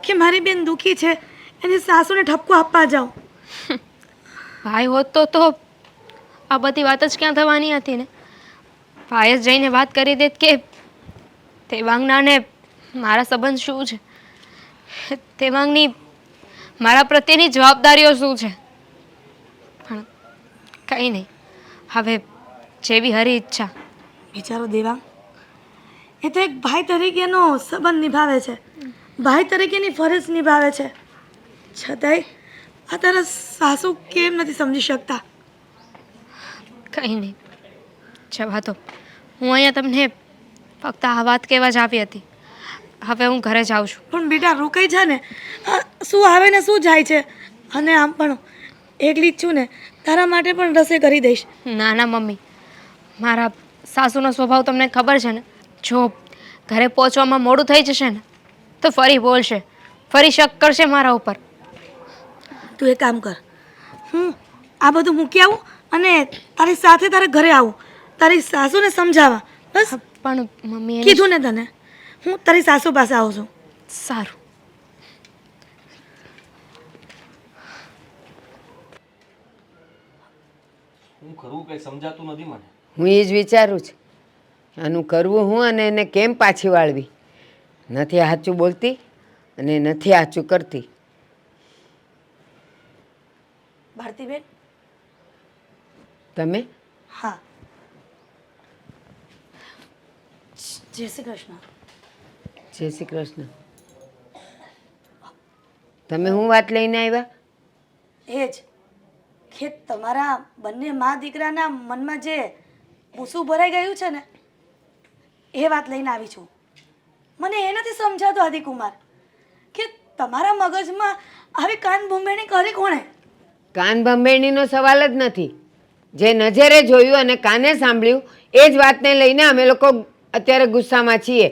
કે મારી બેન દુઃખી છે, એની સાસુને ઠપકો આપવા જાઉં. ભાઈ હોત તો આ બધી વાત જ ક્યાં થવાની હતી ને? ભાઈ જ જઈને વાત કરી દેત કે દેવાંગના ને મારા સંબંધ શું છે, દેવાંગની મારા પ્રત્યેની જવાબદારીઓ શું છે. પણ કંઈ નહીં, હવે જેવી હરી ઈચ્છા. બિચારો દેવાંગ, એ તો એક ભાઈ તરીકેનો સંબંધ નિભાવે છે, ભાઈ તરીકેની ફરજ નિભાવે છે, છતાંય આ તારા સાસુ કેમ નથી સમજી શકતા? કંઈ નહીં, જવા દો. હું અહીંયા તમને ફક્ત આ વાત કહેવા જ આવી હતી. હવે હું ઘરે જાઉં છું. પણ બેટા રોકાઈ જા ને, શું આવે ને શું જાય છે? અને આમ પણ એકલી જ છું ને, તારા માટે પણ રસોઈ કરી દઈશ. ના ના મમ્મી, મારા સાસુનો સ્વભાવ તમને ખબર છે ને. જો ઘરે પહોંચવામાં મોડું થઈ જશે ને તો ફરી બોલશે, ફરી શક કરશે મારા ઉપર. તું એક કામ કર, હું આ બધું મૂકી આવું અને તારી સાથે તારા ઘરે આવું, તારી સાસુને સમજાવવા. બસ પણ મમ્મી કીધું ને તને, હું તારી સાસુ પાસે આવું છું. સારું. હું કરવું કંઈ સમજાતું નથી મને. હું એ જ વિચારું છું, આનું કરવું હું અને એને કેમ પાછી વાળવી. નથી સાચું બોલતી અને નથી સાચું કરતી. ભારતીબેન. તમે? હા. જય શ્રી કૃષ્ણ. જય શ્રી કૃષ્ણ. તમે શું વાત લઈને આવ્યા? એ જ કે તમારા બંને મા દીકરાના મનમાં જે ભૂસું ભરાઈ ગયું છે ને એ વાત લઈને આવી છું. મને એ નથી સમજાતું આદિકુમાર કે તમારા મગજમાં આવી કાન ભૂંભેણી કરી કોણે? કાન ભંભેણીનો સવાલ જ નથી. જે નજરે જોયું અને કાને સાંભળ્યું એ જ વાતને લઈને અમે લોકો અત્યારે ગુસ્સામાં છીએ.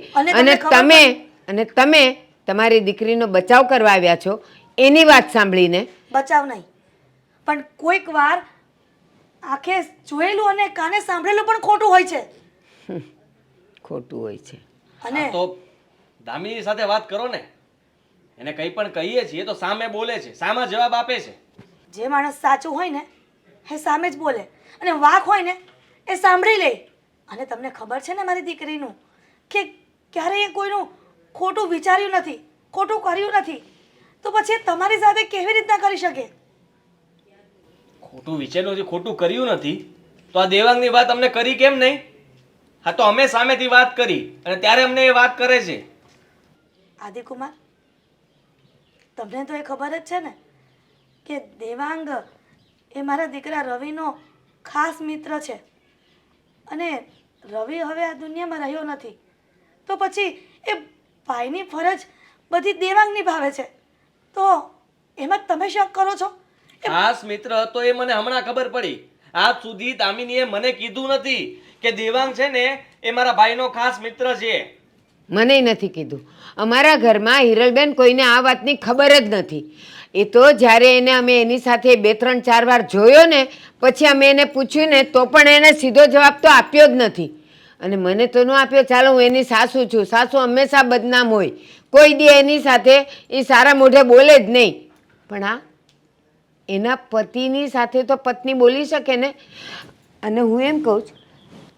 અને તમે તમારી દીકરીનો બચાવ કરવા આવ્યા છો એની વાત સાંભળીને. બચાવ નહીં, પણ કોઈક વાર આંખે જોયેલું અને કાને સાંભળેલું પણ ખોટું હોય છે. ખોટું હોય છે. અને તો દામિની સાથે વાત કરો ને, એને કંઈ પણ કહીએ છીએ તો સામે બોલે છે, સામે જવાબ આપે છે. જે માણસ સાચું હોય ને એ સામે જ બોલે, અને વાંક હોય ને એ સાંભળી લે. અને તમને ખબર છે ને મારી દીકરીનું કે ક્યારેય કોઈનું ખોટું વિચાર્યું નથી, ખોટું કર્યું નથી, તો પછી એ તમારી સાથે કેવી રીતના કરી શકે? ખોટું વિચાર્યું નથી, ખોટું કર્યું નથી, તો આ દેવાંગની વાત અમને કરી કેમ નહીં? હા, તો અમે સામેથી વાત કરી અને ત્યારે અમને એ વાત કરે છે. આદિકુમાર, તમને તો એ ખબર જ છે ને કે દેવાંગ એ મારા દીકરા રવિનો ખાસ મિત્ર છે, અને રવિ હવે આ દુનિયામાં રહ્યો નથી, તો પછી એ ભાઈની ફરજ બધી દેવાંગ નિભાવે છે, તો એમાં તમે શક કરો છો? ખાસ મિત્ર હતો એ મને હમણાં ખબર પડી. આજ સુધી દામિનીએ મને કીધું નથી કે દેવાંગ છે ને એ મારા ભાઈનો ખાસ મિત્ર છે. મને નથી કીધું. અમારા ઘરમાં હિરલબેન કોઈને આ વાતની ખબર જ નથી. એ તો જ્યારે એને અમે એની સાથે 2-3-4 વાર જોયો ને પછી અમે એને પૂછ્યું ને તો પણ એને સીધો જવાબ તો આપ્યો જ નથી. અને મને તો ન આપ્યો. ચાલો હું એની સાસુ છું, સાસુ હંમેશા બદનામ હોય, કોઈ દી એની સાથે એ સારા મોઢે બોલે જ નહીં. પણ આ એના પતિની સાથે તો પત્ની બોલી શકે ને. અને હું એમ કહું છું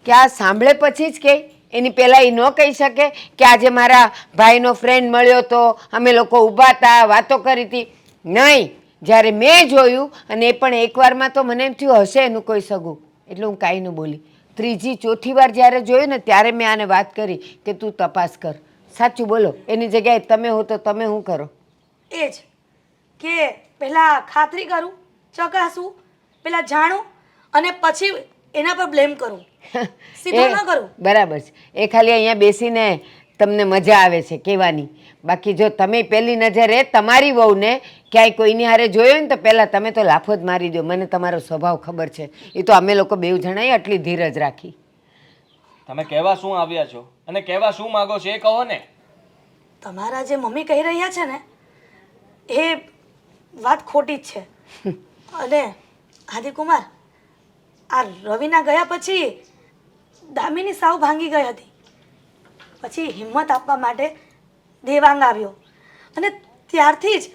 કે આ સાંભળે પછી જ કે એની પહેલાં એ ન કહી શકે કે આજે મારા ભાઈનો ફ્રેન્ડ મળ્યો તો અમે લોકો ઊભા હતા, વાતો કરી હતી? નહીં, જ્યારે મેં જોયું અને એ પણ એકવારમાં તો મને એમ થયું હશે એનું કોઈ સગું, એટલે હું કાંઈ ન બોલી. 3જી-4થી વાર જ્યારે જોયું ને ત્યારે મેં આને વાત કરી કે તું તપાસ કર. સાચું બોલો, એની જગ્યાએ તમે હો તો તમે શું કરો? એ જ કે પહેલાં ખાતરી કરું, ચકાસું, પહેલાં જાણું અને પછી એના પર બ્લેમ કરું, સીધો ન કરું. બરાબર છે. એ ખાલી અહીંયા બેસીને તમને મજા આવે છે કહેવાની. બાકી જો તમે પહેલી નજરે તમારી વહુને ક્યાંય કોઈની હારે જોયો ને તો પહેલાં તમે તો લાફો જ મારી દો. મને તમારો સ્વભાવ ખબર છે. એ તો અમે લોકો બેઉ જણાએ આટલી ધીરજ રાખી. તમે કહેવા શું આવ્યા છો અને કહેવા શું માંગો છો એ કહો ને. તમારા જે મમ્મી કહી રહ્યા છે ને એ વાત ખોટી જ છે. અને આદિકુમાર, આ રવિના ગયા પછી દામિની સાવ ભાંગી ગઈ હતી. પછી હિંમત આપવા માટે દેવાંગ આવ્યો અને ત્યારથી જ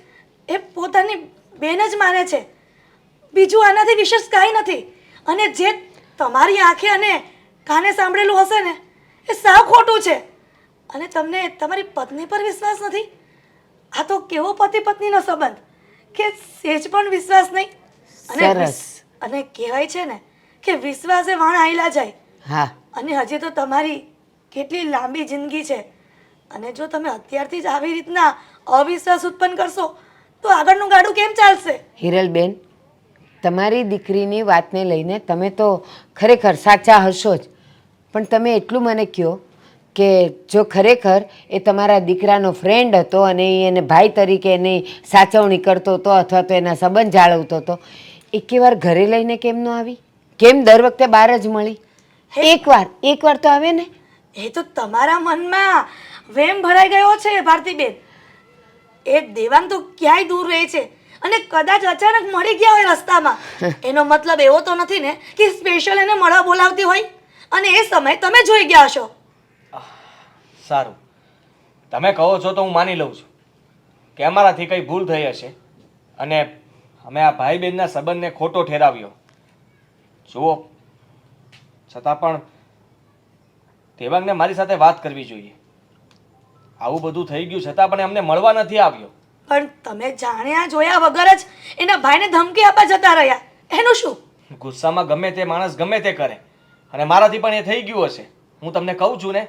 એ પોતાની બેન જ માને છે. બીજું આનાથી વિશેષ કાંઈ નથી. અને જે તમારી આંખે અને કાને સાંભળેલું હશે ને એ સાવ ખોટું છે. અને તમને તમારી પત્ની પર વિશ્વાસ નથી? આ તો કેવો પતિ પત્નીનો સંબંધ કે સેજ પણ વિશ્વાસ નહીં. સરસ. અને કહેવાય છે ને કે વિશ્વાસે વાણ આયલા જાય. હા, અને હજી તો તમારી કેટલી લાંબી જિંદગી છે. અને જો તમે અત્યારથી જ આવી રીતના અવિશ્વાસ ઉત્પન્ન કરશો તો આગળનું ગાડું કેમ ચાલશે? હિરલબેન, તમારી દીકરીની વાતને લઈને તમે તો ખરેખર સાચા હશો જ. પણ તમે એટલું મને કહો કે જો ખરેખર એ તમારા દીકરાનો ફ્રેન્ડ હતો અને એ એને ભાઈ તરીકે એની સાચવણી કરતો હતો અથવા તો એના સંબંધ જાળવતો હતો, એકેવાર ઘરે લઈને કેમ ન આવી? કેમ દર વખતે બહાર જ મળી? એકવાર તો આવે ને. એ તો તમારા મનમાં વેમ ભરાઈ ગયો છે ભારતીબેન. એ દેવાંગ તો ક્યાંય દૂર રહે છે અને કદાચ અચાનક મળી ગયા હોય રસ્તામાં. એનો મતલબ એવો તો નથી ને કે સ્પેશિયલ એને મળવા બોલાવતી હોય અને એ સમય તમે જોઈ ગયા હશો. સારું, તમે કહો છો તો હું માની લઉં છું કે અમારાથી કંઈ ભૂલ થઈ હશે અને અમે આ ભાઈ બહેનના સંબંધને ખોટો ઠેરાવ્યો. જુઓ, છતાં પણ દેવાંગને મારી સાથે વાત કરવી જોઈએ. આવું બધું થઈ ગયું છતાં પણ અમને મળવા નથી આવ્યો. પણ તમે જાણ્યા જોયા વગર જ એના ભાઈને ધમકી આપવા જતા રહ્યા, એનું શું? ગુસ્સામાં ગમે તે માણસ ગમે તે કરે અને મારાથી પણ એ થઈ ગયું હશે. હું તમને કહું છું ને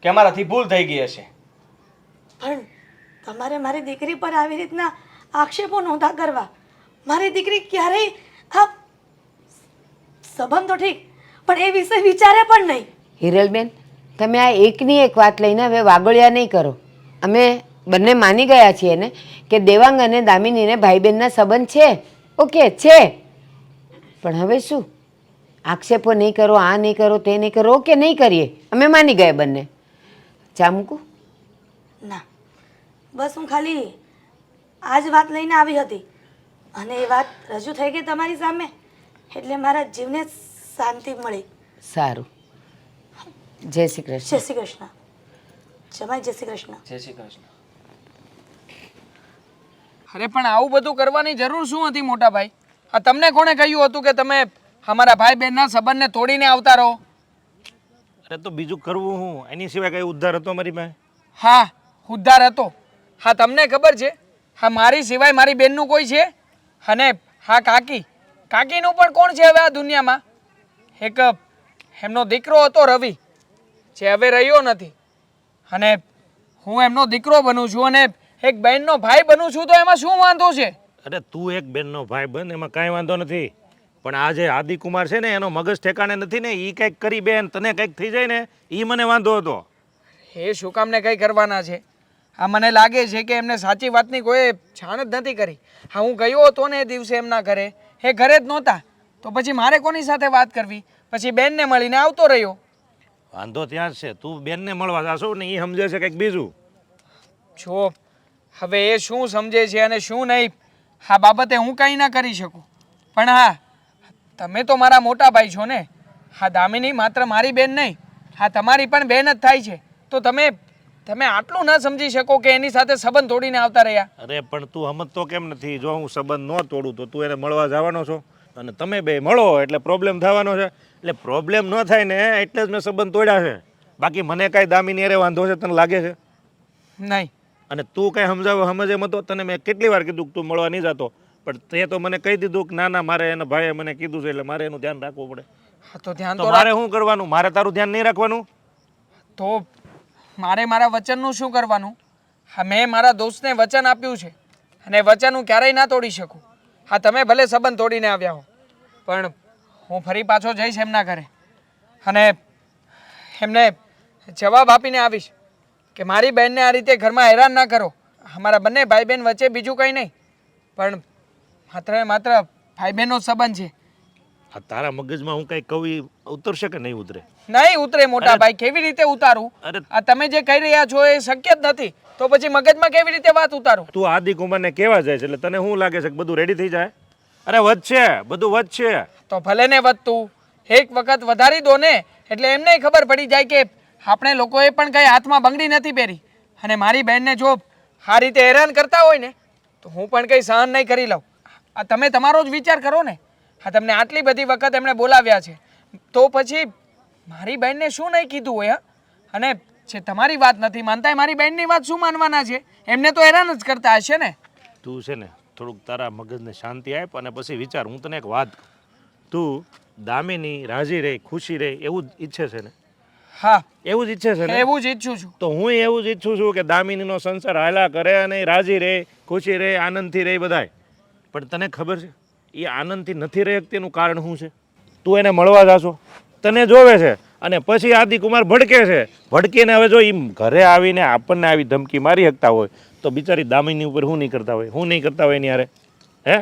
કે અમારાથી ભૂલ થઈ ગઈ હશે. પણ તમારે મારી દીકરી પર આવી રીતના આક્ષેપો નહોતા કરવા. મારી દીકરી ક્યારેય આ સંબંધ તો ઠીક પણ એ વિશે વિચારે પણ નહીં. હિરલબેન, તમે આ એકની એક વાત લઈને હવે વાગોળ્યા નહીં કરો. અમે બંને માની ગયા છીએ ને કે દેવાંગ અને દામિનીને ભાઈ બહેનના સંબંધ છે. ઓકે છે. પણ હવે શું? આક્ષેપો નહીં કરો, આ નહીં કરો, તે નહીં કરો. ઓકે, નહીં કરીએ, અમે માની ગયા બંને. ચા મૂકું? ના, બસ હું ખાલી આ જ વાત લઈને આવી હતી અને એ વાત રજૂ થઈ ગઈ તમારી સામે એટલે મારા જીવને શાંતિ મળી. સારું. જય શ્રી કૃષ્ણ. જય શ્રી કૃષ્ણ. જમાઈ જય શ્રી કૃષ્ણ. જય શ્રી કૃષ્ણ. અરે પણ આવું બધું કરવાની જરૂર શું હતી મોટા ભાઈ? આ તમને કોણે કહ્યું હતું કે તમે અમારા ભાઈ બહેનના સંબંધને તોડીને આવતા રહો? અરે તો બીજું કરવું હું એની સિવાય કઈ ઉદ્ધાર હતો મારી પાસે? હા ઉદ્ધાર હતો. હા તમને ખબર છે હા મારી સિવાય મારી બેનનું કોઈ છે? અને હા કાકીનું પણ કોણ છે હવે આ દુનિયામાં? એક એમનો દીકરો હતો રવિ, જે હવે રહ્યો નથી, અને હું એમનો દીકરો બનું છું અને એક બહેનનો ભાઈ બનું છું, તો એમાં શું વાંધો છે? અરે તું એક બેનનો ભાઈ બન, એમાં કાંઈ વાંધો નથી. પણ આ જે આદિકુમાર છે ને એનો મગજ ઠેકાણે નથી ને, એ કંઈક કરી બેન તને કંઈક થઈ જાય ને એ મને વાંધો હતો. એ શું કામને કંઈ કરવાના છે? હા મને લાગે છે કે એમને સાચી વાતની કોઈ જાણ જ નથી કરી. હા હું ગયો હતો ને એ દિવસે એમના ઘરે, એ ઘરે જ નહોતા, તો પછી મારે કોની સાથે વાત કરવી? પછી બેનને મળીને આવતો રહ્યો. વાંધો ત્યાં જ છે, તું બેનને મળવા જાશો ને એ સમજે છે કંઈક બીજું. જો હવે એ શું સમજે છે અને શું નહીં, આ બાબતે હું કંઈ ના કરી શકું. પણ હા તમે તો મારા મોટા ભાઈ છો ને. હા દામિની માત્ર મારી બેન નહીં, હા તમારી પણ બેન જ થાય છે. તો તમે આટલું ના સમજી શકો કે એની સાથે સંબંધ તોડીને આવતા રહ્યા? અરે પણ તું સમજતો કેમ નથી? જો હું સંબંધ ન તોડું તો તું એને મળવા જવાનો છો, અને તમે બે મળો એટલે પ્રોબ્લેમ થવાનો છે. એટલે પ્રોબ્લેમ ન થાય ને એટલે જ મેં સંબંધ તોડ્યા છે. બાકી મને કાંઈ દામિની અરે વાંધો છે તને લાગે છે? નહીં. અને તું કાંઈ સમજે એમ હતો? તને મેં કેટલી વાર કીધું કે તું મળવા નહીં જતો, પણ તે તો મને કહી દીધું કે ના ના મારે એના ભાઈએ મને કીધું છે એટલે મારે એનું ધ્યાન રાખવું પડે. હા તો ધ્યાન તો તો મારે શું કરવાનું? મારે તારું ધ્યાન નહીં રાખવાનું? તો મારે મારા વચનનું શું કરવાનું? હા મેં મારા દોસ્તને વચન આપ્યું છે અને વચન હું ક્યારેય ના તોડી શકું. હા તમે ભલે સંબંધ તોડીને આવ્યા હો, પણ હું ફરી પાછો જઈશ એમના ઘરે અને એમને જવાબ આપીને આવીશ કે મારી બહેનને આ રીતે ઘરમાં હેરાન ના કરો. અમારા બંને ભાઈ બહેન વચ્ચે બીજું કંઈ નહીં, પણ માત્ર ને માત્ર ભાઈ બહેનનો સંબંધ છે. આ તારા મગજમાં હું કંઈ કહું ઈ ઉતરશે કે નહીં ઉતરે? નહીં ઉતરે મોટા ભાઈ. કેવી રીતે ઉતારું? અરે આ તમે જે કહી રહ્યા છો એ શક્ય જ નથી, તો પછી મગજમાં કેવી રીતે વાત ઉતારું? તું આદિકુમારને કેવા જાય છે એટલે તને શું લાગે છે કે બધું રેડી થઈ જાય? અરે વધશે, બધું વધશે. તો ભલે ને વધતું, એક વખત વધારી દો ને એટલે એમને ખબર પડી જાય કે આપણે લોકોએ પણ કઈ હાથમાં બંગડી નથી પહેરી. અને મારી બહેનને જો આ રીતે હેરાન કરતા હોય ને તો હું પણ કંઈ સહન નહીં કરી લઉં. આ તમે તમારો જ વિચાર કરો ને. હા તમને આટલી બધી વખત એમણે બોલાવ્યા છે, તો પછી મારી બહેનને શું નહીં કીધું હોય? હા અને જે તમારી વાત નથી માનતા, મારી બહેનની વાત શું માનવાના છે? એમને તો હેરાન જ કરતા હશે ને. તું છે ને થોડુંક તારા મગજને શાંતિ આપ અને પછી વિચાર. હું તને એક વાત કહું, તું દામિની રાજી રહે, ખુશી રહે એવું જ ઈચ્છે છે ને? હા એવું જ ઈચ્છે છે ને? એવું જ ઈચ્છું છું. તો હું એવું જ ઈચ્છું છું કે દામિનીનો સંસાર હાલા કરે અને એ રાજી રહે, ખુશી રહે, આનંદથી રહે બધાય. પણ તને ખબર છે એ આનંદથી નથી રહી શકતી એનું કારણ શું છે? તું એને મળવા જાશો, તને જોવે છે, અને પછી આદિકુમાર ભડકે છે. ભડકીને હવે જો એ ઘરે આવીને આપણને આવી ધમકી મારી શકતા હોય તો બિચારી દામિની ઉપર શું નહીં કરતા હોય? શું નહીં કરતા હોય એની હારે? હે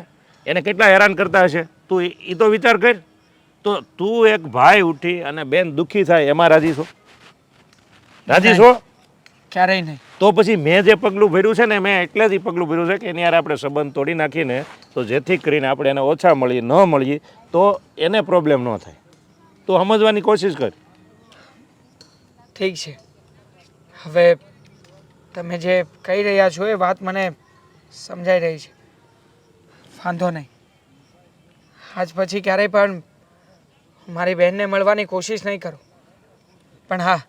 એને કેટલા હેરાન કરતા હશે? તું એ તો વિચાર કર. તો તું એક ભાઈ ઉઠી અને બેન દુઃખી થાય એમાં રાજી છો? રાજી છો? ક્યારેય નહીં. તો પછી મેં જે પગલું ભર્યું છે ને, મેં એટલે જ એ પગલું ભર્યું છે કે એની યાર આપણે સંબંધ તોડી નાખીને, તો જેથી કરીને આપણે એને ઓછા મળીએ, ન મળીએ તો એને પ્રોબ્લેમ ન થાય. તો સમજવાની કોશિશ કર. ઠીક છે, હવે તમે જે કહી રહ્યા છો એ વાત મને સમજાઈ રહી છે. વાંધો નહીં, આજ પછી ક્યારેય પણ મારી બહેનને મળવાની કોશિશ નહીં કરું. પણ હા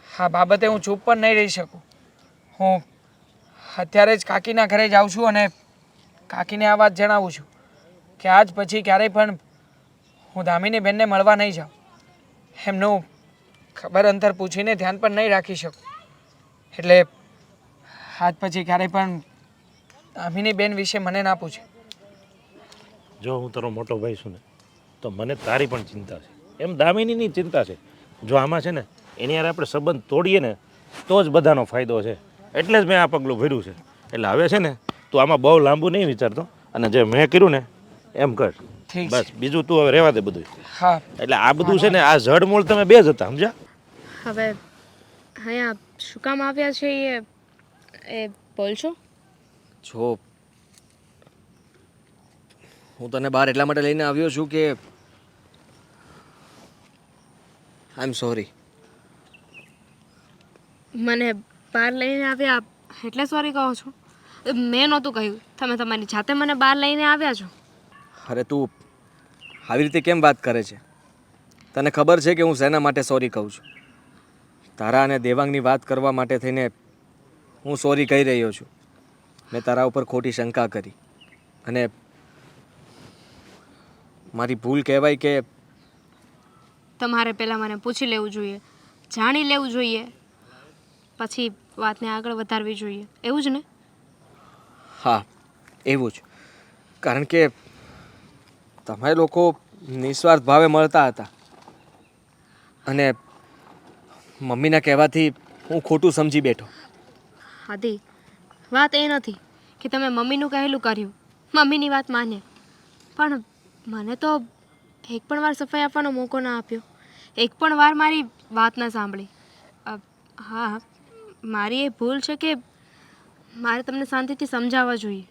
આ બાબતે હું ચૂપ પણ નહીં રહી શકું. હું અત્યારે જ કાકીના ઘરે જાઉં છું અને કાકીને આ વાત જણાવું છું કે આજ પછી ક્યારેય પણ હું દામિની બેનને મળવા નહીં જાઉં. એમનું ખબર અંતર પૂછીને ધ્યાન પણ નહીં રાખી શકું. એટલે આજ પછી ક્યારેય પણ દામિની બેન વિશે મને ના પૂછે. જો હું તારો મોટો ભાઈ છું ને તો મને તારી પણ ચિંતા છે, એમ દામિનીની ચિંતા છે. જો આમાં છે ને એની યાર આપણે સંબંધ તોડીએ ને તો જ બધાનો ફાયદો છે. એટલે જ મેં આ પગલું ભર્યું છે. એટલે હવે છે ને તું આમાં બહુ લાંબુ નહીં વિચારતો, અને જે મેં કર્યું ને એમ કર. ઠીક છે. બસ બીજું તું હવે રહેવા દે બધું. હા એટલે આ બધું છે ને, આ જડમૂળ તમે બે જ હતા, સમજ્યા? હવે અહીંયા શું કામ આવ્યા છે એ બોલશો? જો હું તને બહાર એટલા માટે લઈને આવ્યો છું કે આઈ એમ સોરી. મને બહાર લઈને આવ્યા એટલે સોરી કહો છો? મેં નહોતું કહ્યું, તમે તમારી જાતે મને બહાર લઈને આવ્યા છો. અરે તું આવી રીતે કેમ વાત કરે છે? તને ખબર છે કે હું શેના માટે સોરી કહું છું? તારા અને દેવાંગની વાત કરવા માટે થઈને હું સોરી કહી રહ્યો છું. મેં તારા ઉપર ખોટી શંકા કરી અને મારી ભૂલ કહેવાય કે તમારે પહેલાં મને પૂછી લેવું જોઈએ, જાણી લેવું જોઈએ, પછી વાતને આગળ વધારવી જોઈએ, એવું જ ને? હા, એવું જ. કારણ કે તમે લોકો નિસ્વાર્થ ભાવે મળતા હતા અને મમ્મીના કહેવાથી હું ખોટું સમજી બેઠો. આદિ, વાત એ નથી કે તમે મમ્મીનું કહેલું કર્યું, મમ્મીની વાત માને, પણ મને તો એક પણ વાર સફાઈ આપવાનો મોકો ના આપ્યો, એક પણ વાર મારી વાત ના સાંભળી. હા, મારી એ ભૂલ છે કે મારે તમને શાંતિથી સમજાવવા જોઈએ,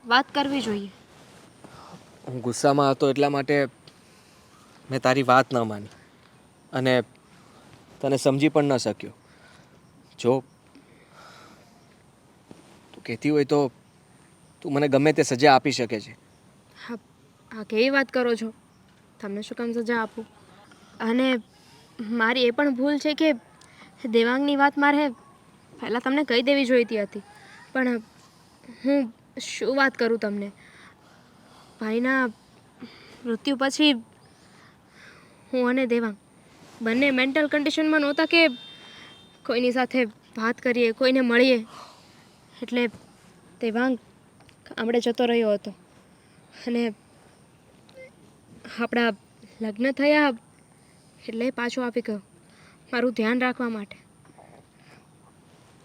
વાત કરવી જોઈએ. હું ગુસ્સામાં હતો એટલા માટે મેં તારી વાત ન માની અને તને સમજી પણ ન શક્યો. જો તું કહેતી હોય તો તું મને ગમે તે સજા આપી શકે છે. હા, હા, કેવી વાત કરો છો? તમને શું કામ સજા આપું? અને મારી એ પણ ભૂલ છે કે દેવાંગની વાત મારે પહેલાં તમને કહી દેવી જોઈતી હતી, પણ હું શું વાત કરું તમને. ભાઈના મૃત્યુ પછી હું અને દેવાંગ બંને મેન્ટલ કન્ડિશનમાં નહોતા કે કોઈની સાથે વાત કરીએ, કોઈને મળીએ. એટલે દેવાંગ ગામડે જતો રહ્યો હતો અને આપણા લગ્ન થયા એટલે પાછો આવી ગયો મારું ધ્યાન રાખવા માટે.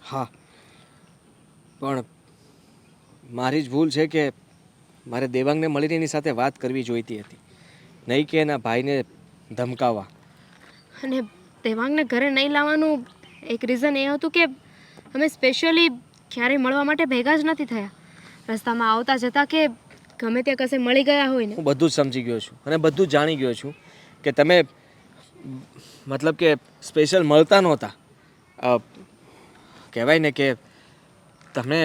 હા, પણ મારી જ ભૂલ છે કે મારે દેવાંગને મળીને એની સાથે વાત કરવી જોઈતી હતી, નહીં કે એના ભાઈને ધમકાવવા. અને દેવાંગને ઘરે નહીં લાવવાનું એક રીઝન એ હતું કે અમે સ્પેશિયલી ક્યારેય મળવા માટે ભેગા જ નથી થયા. રસ્તામાં આવતા જતા કે ગમે ત્યાં કશે મળી ગયા હોય ને. હું બધું જ સમજી ગયો છું અને બધું જ જાણી ગયો છું કે તમે મતલબ કે સ્પેશિયલ મળતા નહોતા. કહેવાય ને કે તમે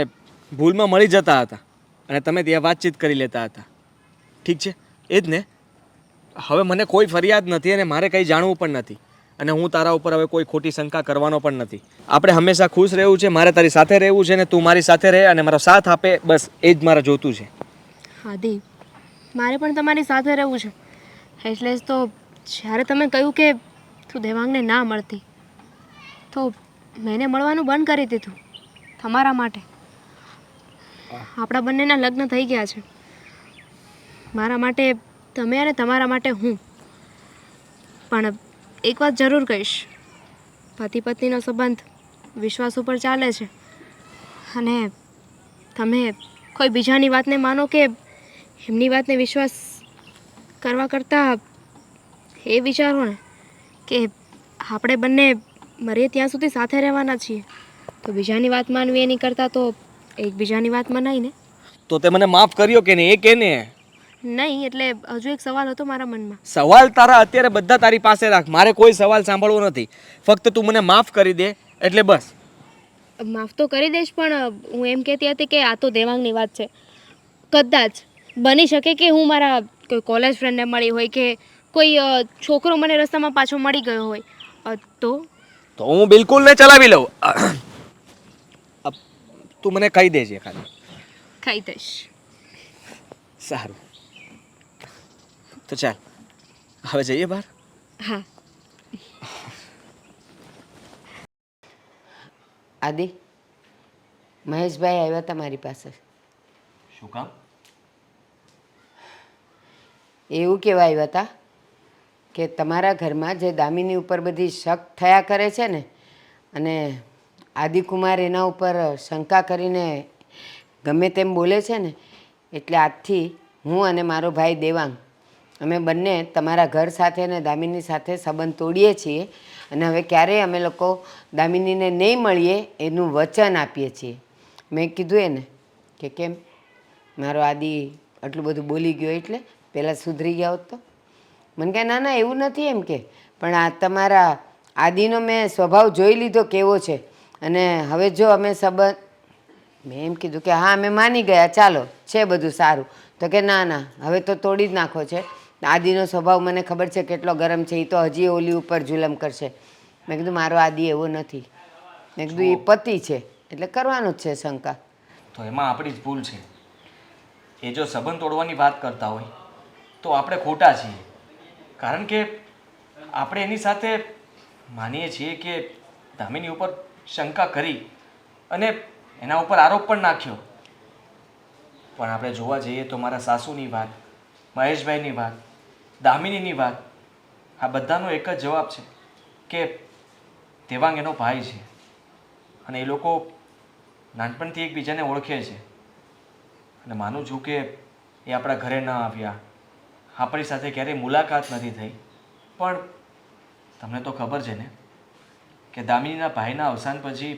ભૂલમાં મળી જતા હતા અને તમે ત્યાં વાતચીત કરી લેતા હતા. ઠીક છે, એ જ ને. હવે મને કોઈ ફરિયાદ નથી અને મારે કંઈ જાણવું પણ નથી અને હું તારા ઉપર હવે કોઈ ખોટી શંકા કરવાનો પણ નથી. આપણે હંમેશા ખુશ રહેવું છે, મારે તારી સાથે રહેવું છે ને તું મારી સાથે રહે અને મારો સાથ આપે, બસ એ જ મારે જોતું છે. આદિ, મારે પણ તમારી સાથે રહેવું છે, એટલે જ તો જ્યારે તમે કહ્યું કે તું દેવાંગને ના મળતી તો મેં એને મળવાનું બંધ કરી દીધું તમારા માટે. આપણા બંનેના લગ્ન થઈ ગયા છે, મારા માટે તમે અને તમારા માટે હું. પણ એક વાત જરૂર કહીશ, પતિ પત્નીનો સંબંધ વિશ્વાસ ઉપર ચાલે છે અને તમે કોઈ બીજાની વાતને માનો કે એમની વાતને વિશ્વાસ કરવા કરતાં એ વિચારો ને કે આપણે બંને મરીએ ત્યાં સુધી સાથે રહેવાના છીએ, તો બીજાની વાત માનવી એની કરતાં તો એકબીજાની વાત મનાય ને. તો તે મને માફ કર્યો કે નહીં એ કે ને? નહીં, એટલે હજુ એક સવાલ હતો મારા મનમાં. સવાલ તારા અત્યારે બધા તારી પાસે રાખ, મારે કોઈ સવાલ સાંભળવો નથી. ફક્ત તું મને માફ કરી દે એટલે બસ. માફ તો કરી દઈશ, પણ હું એમ કહેતી હતી કે આ તો દેવાંગની વાત છે. કદાચ બની શકે કે હું મારા કોઈ કોલેજ ફ્રેન્ડને મળી હોય કે કોઈ છોકરો મને રસ્તામાં પાછો મળી ગયો હોય, તો હું બિલકુલ ને ચલાવી લઉં. તું મને કહી દેજે ખાલી. કહી દઈશ. સારું, તો ચાલ હવે જઈએ બહાર. હા. આદિ, મહેશભાઈ આવ્યા હતા મારી પાસે. શું કામ? એવું કહેવા આવ્યા હતા કે તમારા ઘરમાં જે દામિની ઉપર બધી શક થયા કરે છે ને, અને આદિકુમાર એના ઉપર શંકા કરીને ગમે તેમ બોલે છે ને, એટલે આજથી હું અને મારો ભાઈ દેવાંગ અમે બંને તમારા ઘર સાથે અને દામિની સાથે સંબંધ તોડીએ છીએ અને હવે ક્યારેય અમે લોકો દામિનીને નહીં મળીએ એનું વચન આપીએ છીએ. મેં કીધું એને કે કેમ મારો આદિ આટલું બધું બોલી ગયો એટલે પહેલાં સુધરી ગયા હોત તો. મને કહે ના ના એવું નથી એમ કે, પણ આ તમારા આદિનો મેં સ્વભાવ જોઈ લીધો કેવો છે અને હવે જો અમે સંબંધ, મેં એમ કીધું કે હા અમે માની ગયા, ચાલો છે બધું સારું. તો કે ના ના હવે તો તોડી જ નાખો છે, આદિનો સ્વભાવ મને ખબર છે કેટલો ગરમ છે. એ તો હજી ઓલી ઉપર જુલમ કરશે. મેં કીધું મારો આદિ એવો નથી. મેં કીધું એ પતિ છે એટલે કરવાનું જ છે શંકા. તો એમાં આપણી જ ભૂલ છે. એ જો સંબંધ તોડવાની વાત કરતા હોય તો આપણે ખોટા છીએ. કારણ કે આપણે એની સાથે માનીએ છીએ કે દામિની ઉપર શંકા કરી અને એના ઉપર આરોપ પણ નાખ્યો. પણ આપણે જોવા જઈએ તો મારા સાસુની વાત, મહેશભાઈની વાત, દામિનીની વાત, આ બધાનો એક જ જવાબ છે કે દેવાંગ એનો ભાઈ છે અને એ લોકો નાનપણથી એકબીજાને ઓળખે છે. અને માનું છું કે એ આપણા ઘરે ન આવ્યા, આપણી સાથે ક્યારેય મુલાકાત નથી થઈ. પણ તમને તો ખબર છે ને કે દામિનીના ભાઈના અવસાન પછી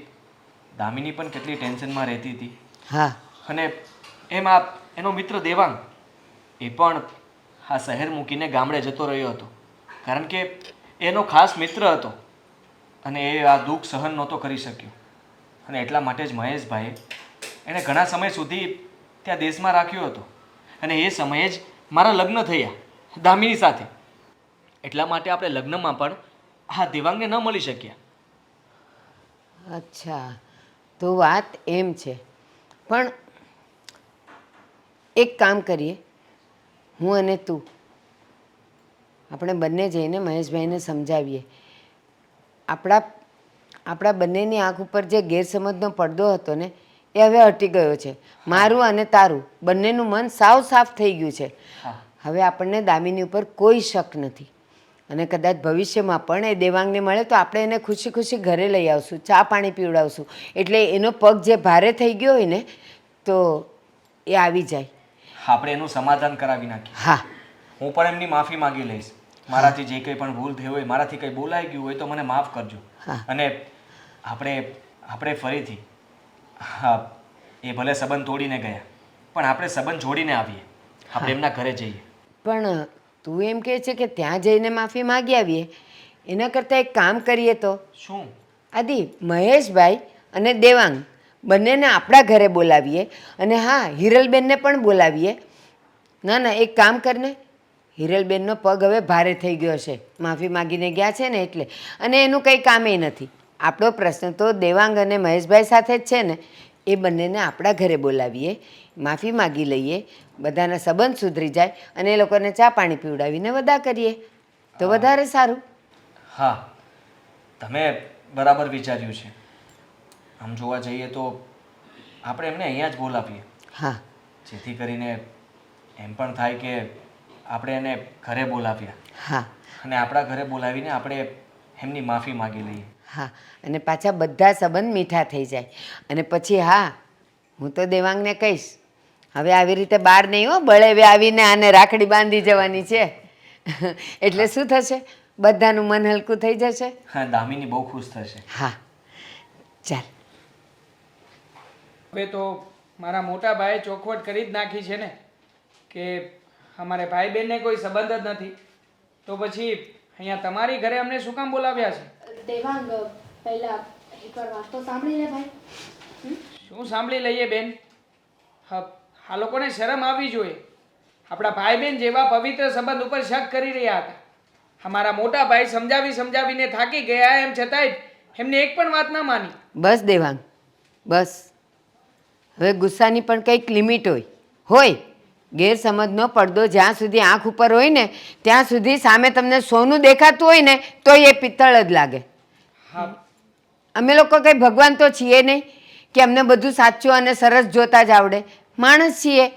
દામિની પણ કેટલી ટેન્શનમાં રહેતી હતી. હા અને એમાં એનો મિત્ર દેવાંગ એ પણ આ શહેર મૂકીને ગામડે જતો રહ્યો હતો. કારણ કે એનો ખાસ મિત્ર હતો અને એ આ દુઃખ સહન નહોતો કરી શક્યો. અને એટલા માટે જ મહેશભાઈએ એણે ઘણા સમય સુધી ત્યાં દેશમાં રાખ્યો હતો. અને એ સમયે જ મારા લગ્ન થયા દામિની સાથે. એટલા માટે આપણે લગ્નમાં પણ આ દેવાંગને ન મળી શક્યા. અચ્છા, તો વાત એમ છે. પણ એક કામ કરીએ, હું અને તું આપણે બંને જઈને મહેશભાઈને સમજાવીએ. આપણા બંનેની આંખ ઉપર જે ગેરસમજનો પડદો હતો ને એ હવે હટી ગયો છે. મારું અને તારું બંનેનું મન સાવ સાફ થઈ ગયું છે. હવે આપણને દામિની ઉપર કોઈ શક નથી. અને કદાચ ભવિષ્યમાં પણ એ દેવાંગને મળે તો આપણે એને ખુશી ખુશી ઘરે લઈ આવશું, ચા પાણી પીવડાવશું. એટલે એનો પગ જે ભારે થઈ ગયો હોય ને તો એ આવી જાય. આપણે એનું સમાધાન કરાવી નાખીએ. હા, હું પણ એમની માફી માંગી લઈશ. મારાથી જે કંઈ પણ ભૂલ થઈ હોય, મારાથી કંઈ બોલાઈ ગયું હોય તો મને માફ કરજો. હા. અને આપણે ફરીથી હા, એ ભલે સંબંધ તોડીને ગયા પણ આપણે સંબંધ જોડીને આવીએ. આપણે એમના ઘરે જઈએ. પણ તું એમ કહે છે કે ત્યાં જઈને માફી માગી આવીએ, એના કરતાં એક કામ કરીએ તો. શું? આદિ, મહેશભાઈ અને દેવાંગ બંનેને આપણા ઘરે બોલાવીએ. અને હા, હિરલબેનને પણ બોલાવીએ. ના ના, એક કામ કરને, હિરલબેનનો પગ હવે ભારે થઈ ગયો છે, માફી માગીને ગયા છે ને એટલે. અને એનું કંઈ કામે નથી. આપણો પ્રશ્ન તો દેવાંગ અને મહેશભાઈ સાથે જ છે ને. એ બંનેને આપણા ઘરે બોલાવીએ, માફી માગી લઈએ, બધાના સંબંધ સુધરી જાય અને એ લોકોને ચા પાણી પીવડાવીને વદા કરીએ તો વધારે સારું. હા, તમે બરાબર વિચાર્યું છે. આમ જોવા જઈએ તો આપણે એમને અહીંયા જ બોલાવીએ. હા જેથી કરીને એમ પણ થાય કે આપણે એને ઘરે બોલાવ્યા હા અને આપણા ઘરે બોલાવીને આપણે એમની માફી માગી લઈએ. હા, અને પાછા બધા સંબંધ મીઠા થઈ જાય. અને પછી હા, હું તો દેવાંગને કહીશ, હવે આવી રીતે બહાર નહીં હો, બળેવે આવીને આને રાખડી બાંધી જવાની છે. એટલે શું થશે, બધાનું મન હલકું થઈ જશે. હા, દામિની બહુ ખુશ થશે. હા, ચાલ. હવે તો મારા મોટા ભાઈએ ચોખવટ કરી જ નાખી છે ને કે અમારે ભાઈ બહેનને કોઈ સંબંધ જ નથી, તો પછી અહીંયા તમારી ઘરે અમને શું કામ બોલાવ્યા છે? દેવાંગ, પહેલા એકવાર વાત તો સાંભળી લે ભાઈ. શું સાંભળી લઈએ બેન? હા, આ લોકોને શરમ આવવી જોઈએ. આપણા ભાઈ બહેન જેવા પવિત્ર સંબંધ ઉપર શક કરી રહ્યા હતા. અમારા મોટા ભાઈ સમજાવીને થાકી ગયા, એમ છતાંય એમને એક પણ વાત ના માની. બસ દેવાંગ, બસ. હવે ગુસ્સાની પણ કંઈક લિમિટ હોય. ગેરસમજનો પડદો જ્યાં સુધી આંખ ઉપર હોય ને ત્યાં સુધી સામે તમને સોનું દેખાતું હોય ને તો એ પિત્તળ જ લાગે. હા, અમે લોકો કંઈ ભગવાન તો છીએ નહીં કે અમને બધું સાચું અને સરસ જોતા જ આવડે. માણસ છીએ,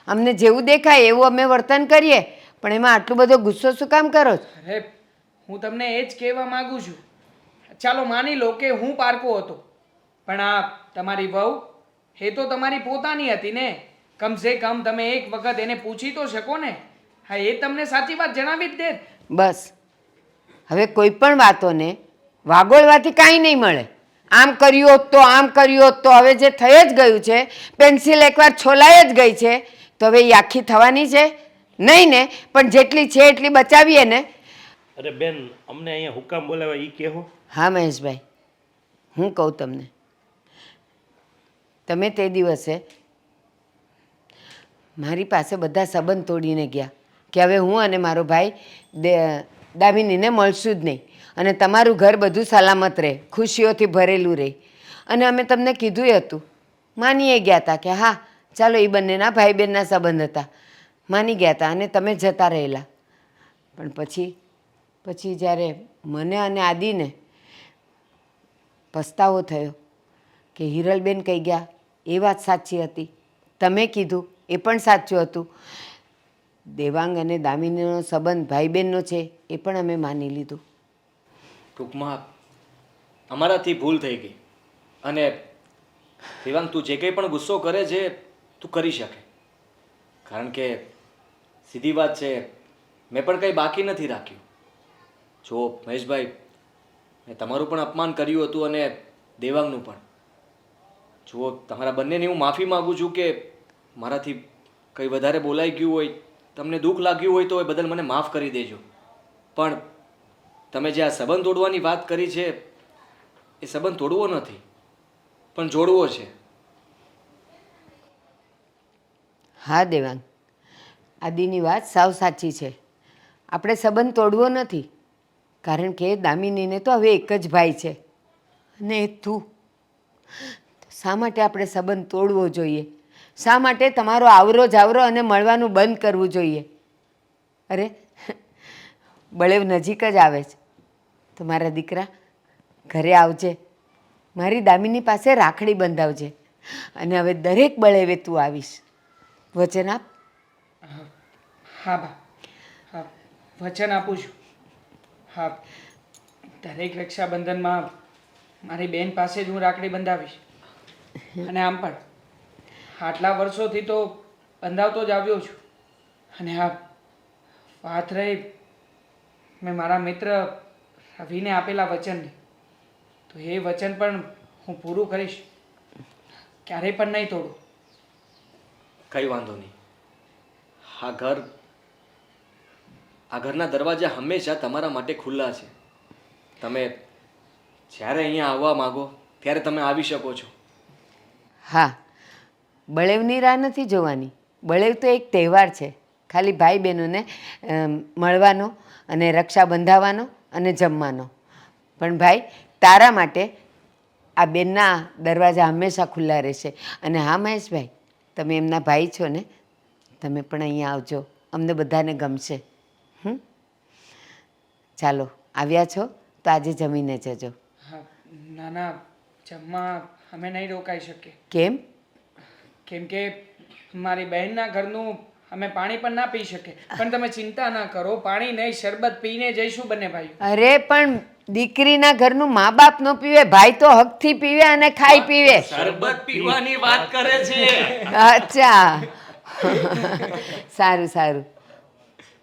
અમને જેવું દેખાય એવું અમે વર્તન કરીએ. પણ એમાં આટલો બધો ગુસ્સો શું કામ કરો છો? અરે હું તમને એ જ કહેવા માંગુ છું. ચાલો માની લો કે હું પારકો હતો, પણ આ તમારી વહુ એ તો તમારી પોતાની હતી ને. કમસે કમ તમે એક વખત એને પૂછી તો શકો ને. હા, એ તમને સાચી વાત જણાવી જ દે. બસ, હવે કોઈ પણ વાતોને વાગોળવાથી કાંઈ નહીં મળે. આમ કર્યું હોત તો આમ કર્યું હોત તો, હવે જે થઈ જ ગયું છે, પેન્સિલ એકવાર છોલાઈ જ ગઈ છે તો હવે એ આખી થવાની છે નહીં ને. પણ જેટલી છે એટલી બચાવીએ ને. અરે બેન, અમને અહીંયા હુકામ બોલાવ્યા એ કહેવો. હા મહેશભાઈ, હું કહું તમને, તમે તે દિવસે મારી પાસે બધા સંબંધ તોડીને ગયા, કે હવે હું અને મારો ભાઈ દામિનીને મળશું જ નહીં અને તમારું ઘર બધું સલામત રહે, ખુશીઓથી ભરેલું રહે. અને અમે તમને કીધું હતું, માનીએ ગયા હતા કે હા ચાલો એ બંનેના ભાઈ બહેનના સંબંધ હતા, માની ગયા હતા અને તમે જતા રહેલા. પણ પછી જ્યારે મને અને આદિને પસ્તાવો થયો કે હિરલબેન કહી ગયા એ વાત સાચી હતી, તમે કીધું એ પણ સાચું હતું, દેવાંગ અને દામિનીનો સંબંધ ભાઈ બહેનનો છે એ પણ અમે માની લીધું. ટૂંકમાં અમારાથી ભૂલ થઈ ગઈ. અને દેવાંગ, તું જે કંઈ પણ ગુસ્સો કરે છે તું કરી શકે, કારણ કે સીધી વાત છે, મેં પણ કંઈ બાકી નથી રાખ્યું. જો મહેશભાઈ, મેં તમારું પણ અપમાન કર્યું હતું અને દેવાંગનું પણ. જુઓ, તમારા બંનેની હું માફી માગું છું કે મારાથી કંઈ વધારે બોલાઈ ગયું હોય, તમને દુઃખ લાગ્યું હોય તો એ બદલ મને માફ કરી દેજો. પણ તમે જે આ સંબંધ તોડવાની વાત કરી છે એ સંબંધ તોડવો નથી પણ જોડવો છે. હા દેવાંગ, આદિની વાત સાવ સાચી છે. આપણે સંબંધ તોડવો નથી, કારણ કે દામિનીને તો હવે એક જ ભાઈ છે અને એ તું. શા માટે આપણે સંબંધ તોડવો જોઈએ? શા માટે તમારો આવરો જાવરો અને મળવાનું બંધ કરવું જોઈએ? અરે બળેવ નજીક જ આવે છે તો મારા દીકરા ઘરે આવજે, મારી દામિની પાસે રાખડી બંધાવજે અને હવે દરેક બળેવે તું આવીશ. વચન આપ. હા બા, હા વચન આપું છું. હા, દરેક રક્ષાબંધનમાં મારી બેન પાસે જ હું રાખડી બંધાવીશ. અને આમ પણ આટલા વર્ષોથી તો બંધાવતો જ આવ્યો છું. અને હા, વાત રહી મેં મારા મિત્ર રવિને આપેલા વચનની, તો એ વચન પણ હું પૂરું કરીશ, ક્યારેય પણ નહીં તોડું. કંઈ વાંધો નહીં. આ ઘરના દરવાજા હંમેશા તમારા માટે ખુલ્લા છે. તમે જ્યારે અહીંયા આવવા માગો ત્યારે તમે આવી શકો છો. હા, બળેવની રાહ નથી જોવાની. બળેવ તો એક તહેવાર છે, ખાલી ભાઈ બહેનોને મળવાનો અને રક્ષા બંધાવવાનો અને જમવાનો. પણ ભાઈ, તારા માટે આ બેનના દરવાજા હંમેશા ખુલ્લા રહેશે. અને હા મહેશભાઈ, તમે એમના ભાઈ છો ને, તમે પણ અહીંયા આવજો, અમને બધાને ગમશે. ચાલો, આવ્યા છો તો આજે જમીને જજો. હા, ના ના, જમવા અમે નહીં રોકાઈ શકીએ. કેમ? કેમ કે મારી બહેનના ઘરનું અમે પાણી પણ ના પી શકીએ. પણ તમે ચિંતા ના કરો, પાણી નહીં શરબત પીને જઈશું બંને ભાઈ. અરે પણ દીકરીના ઘરનું મા બાપ ન પીવે, ભાઈ તો હકથી પીવે અને ખાઈ પીવે. શરબત પીવાની વાત કરે છે. અચ્છા સારું સારું.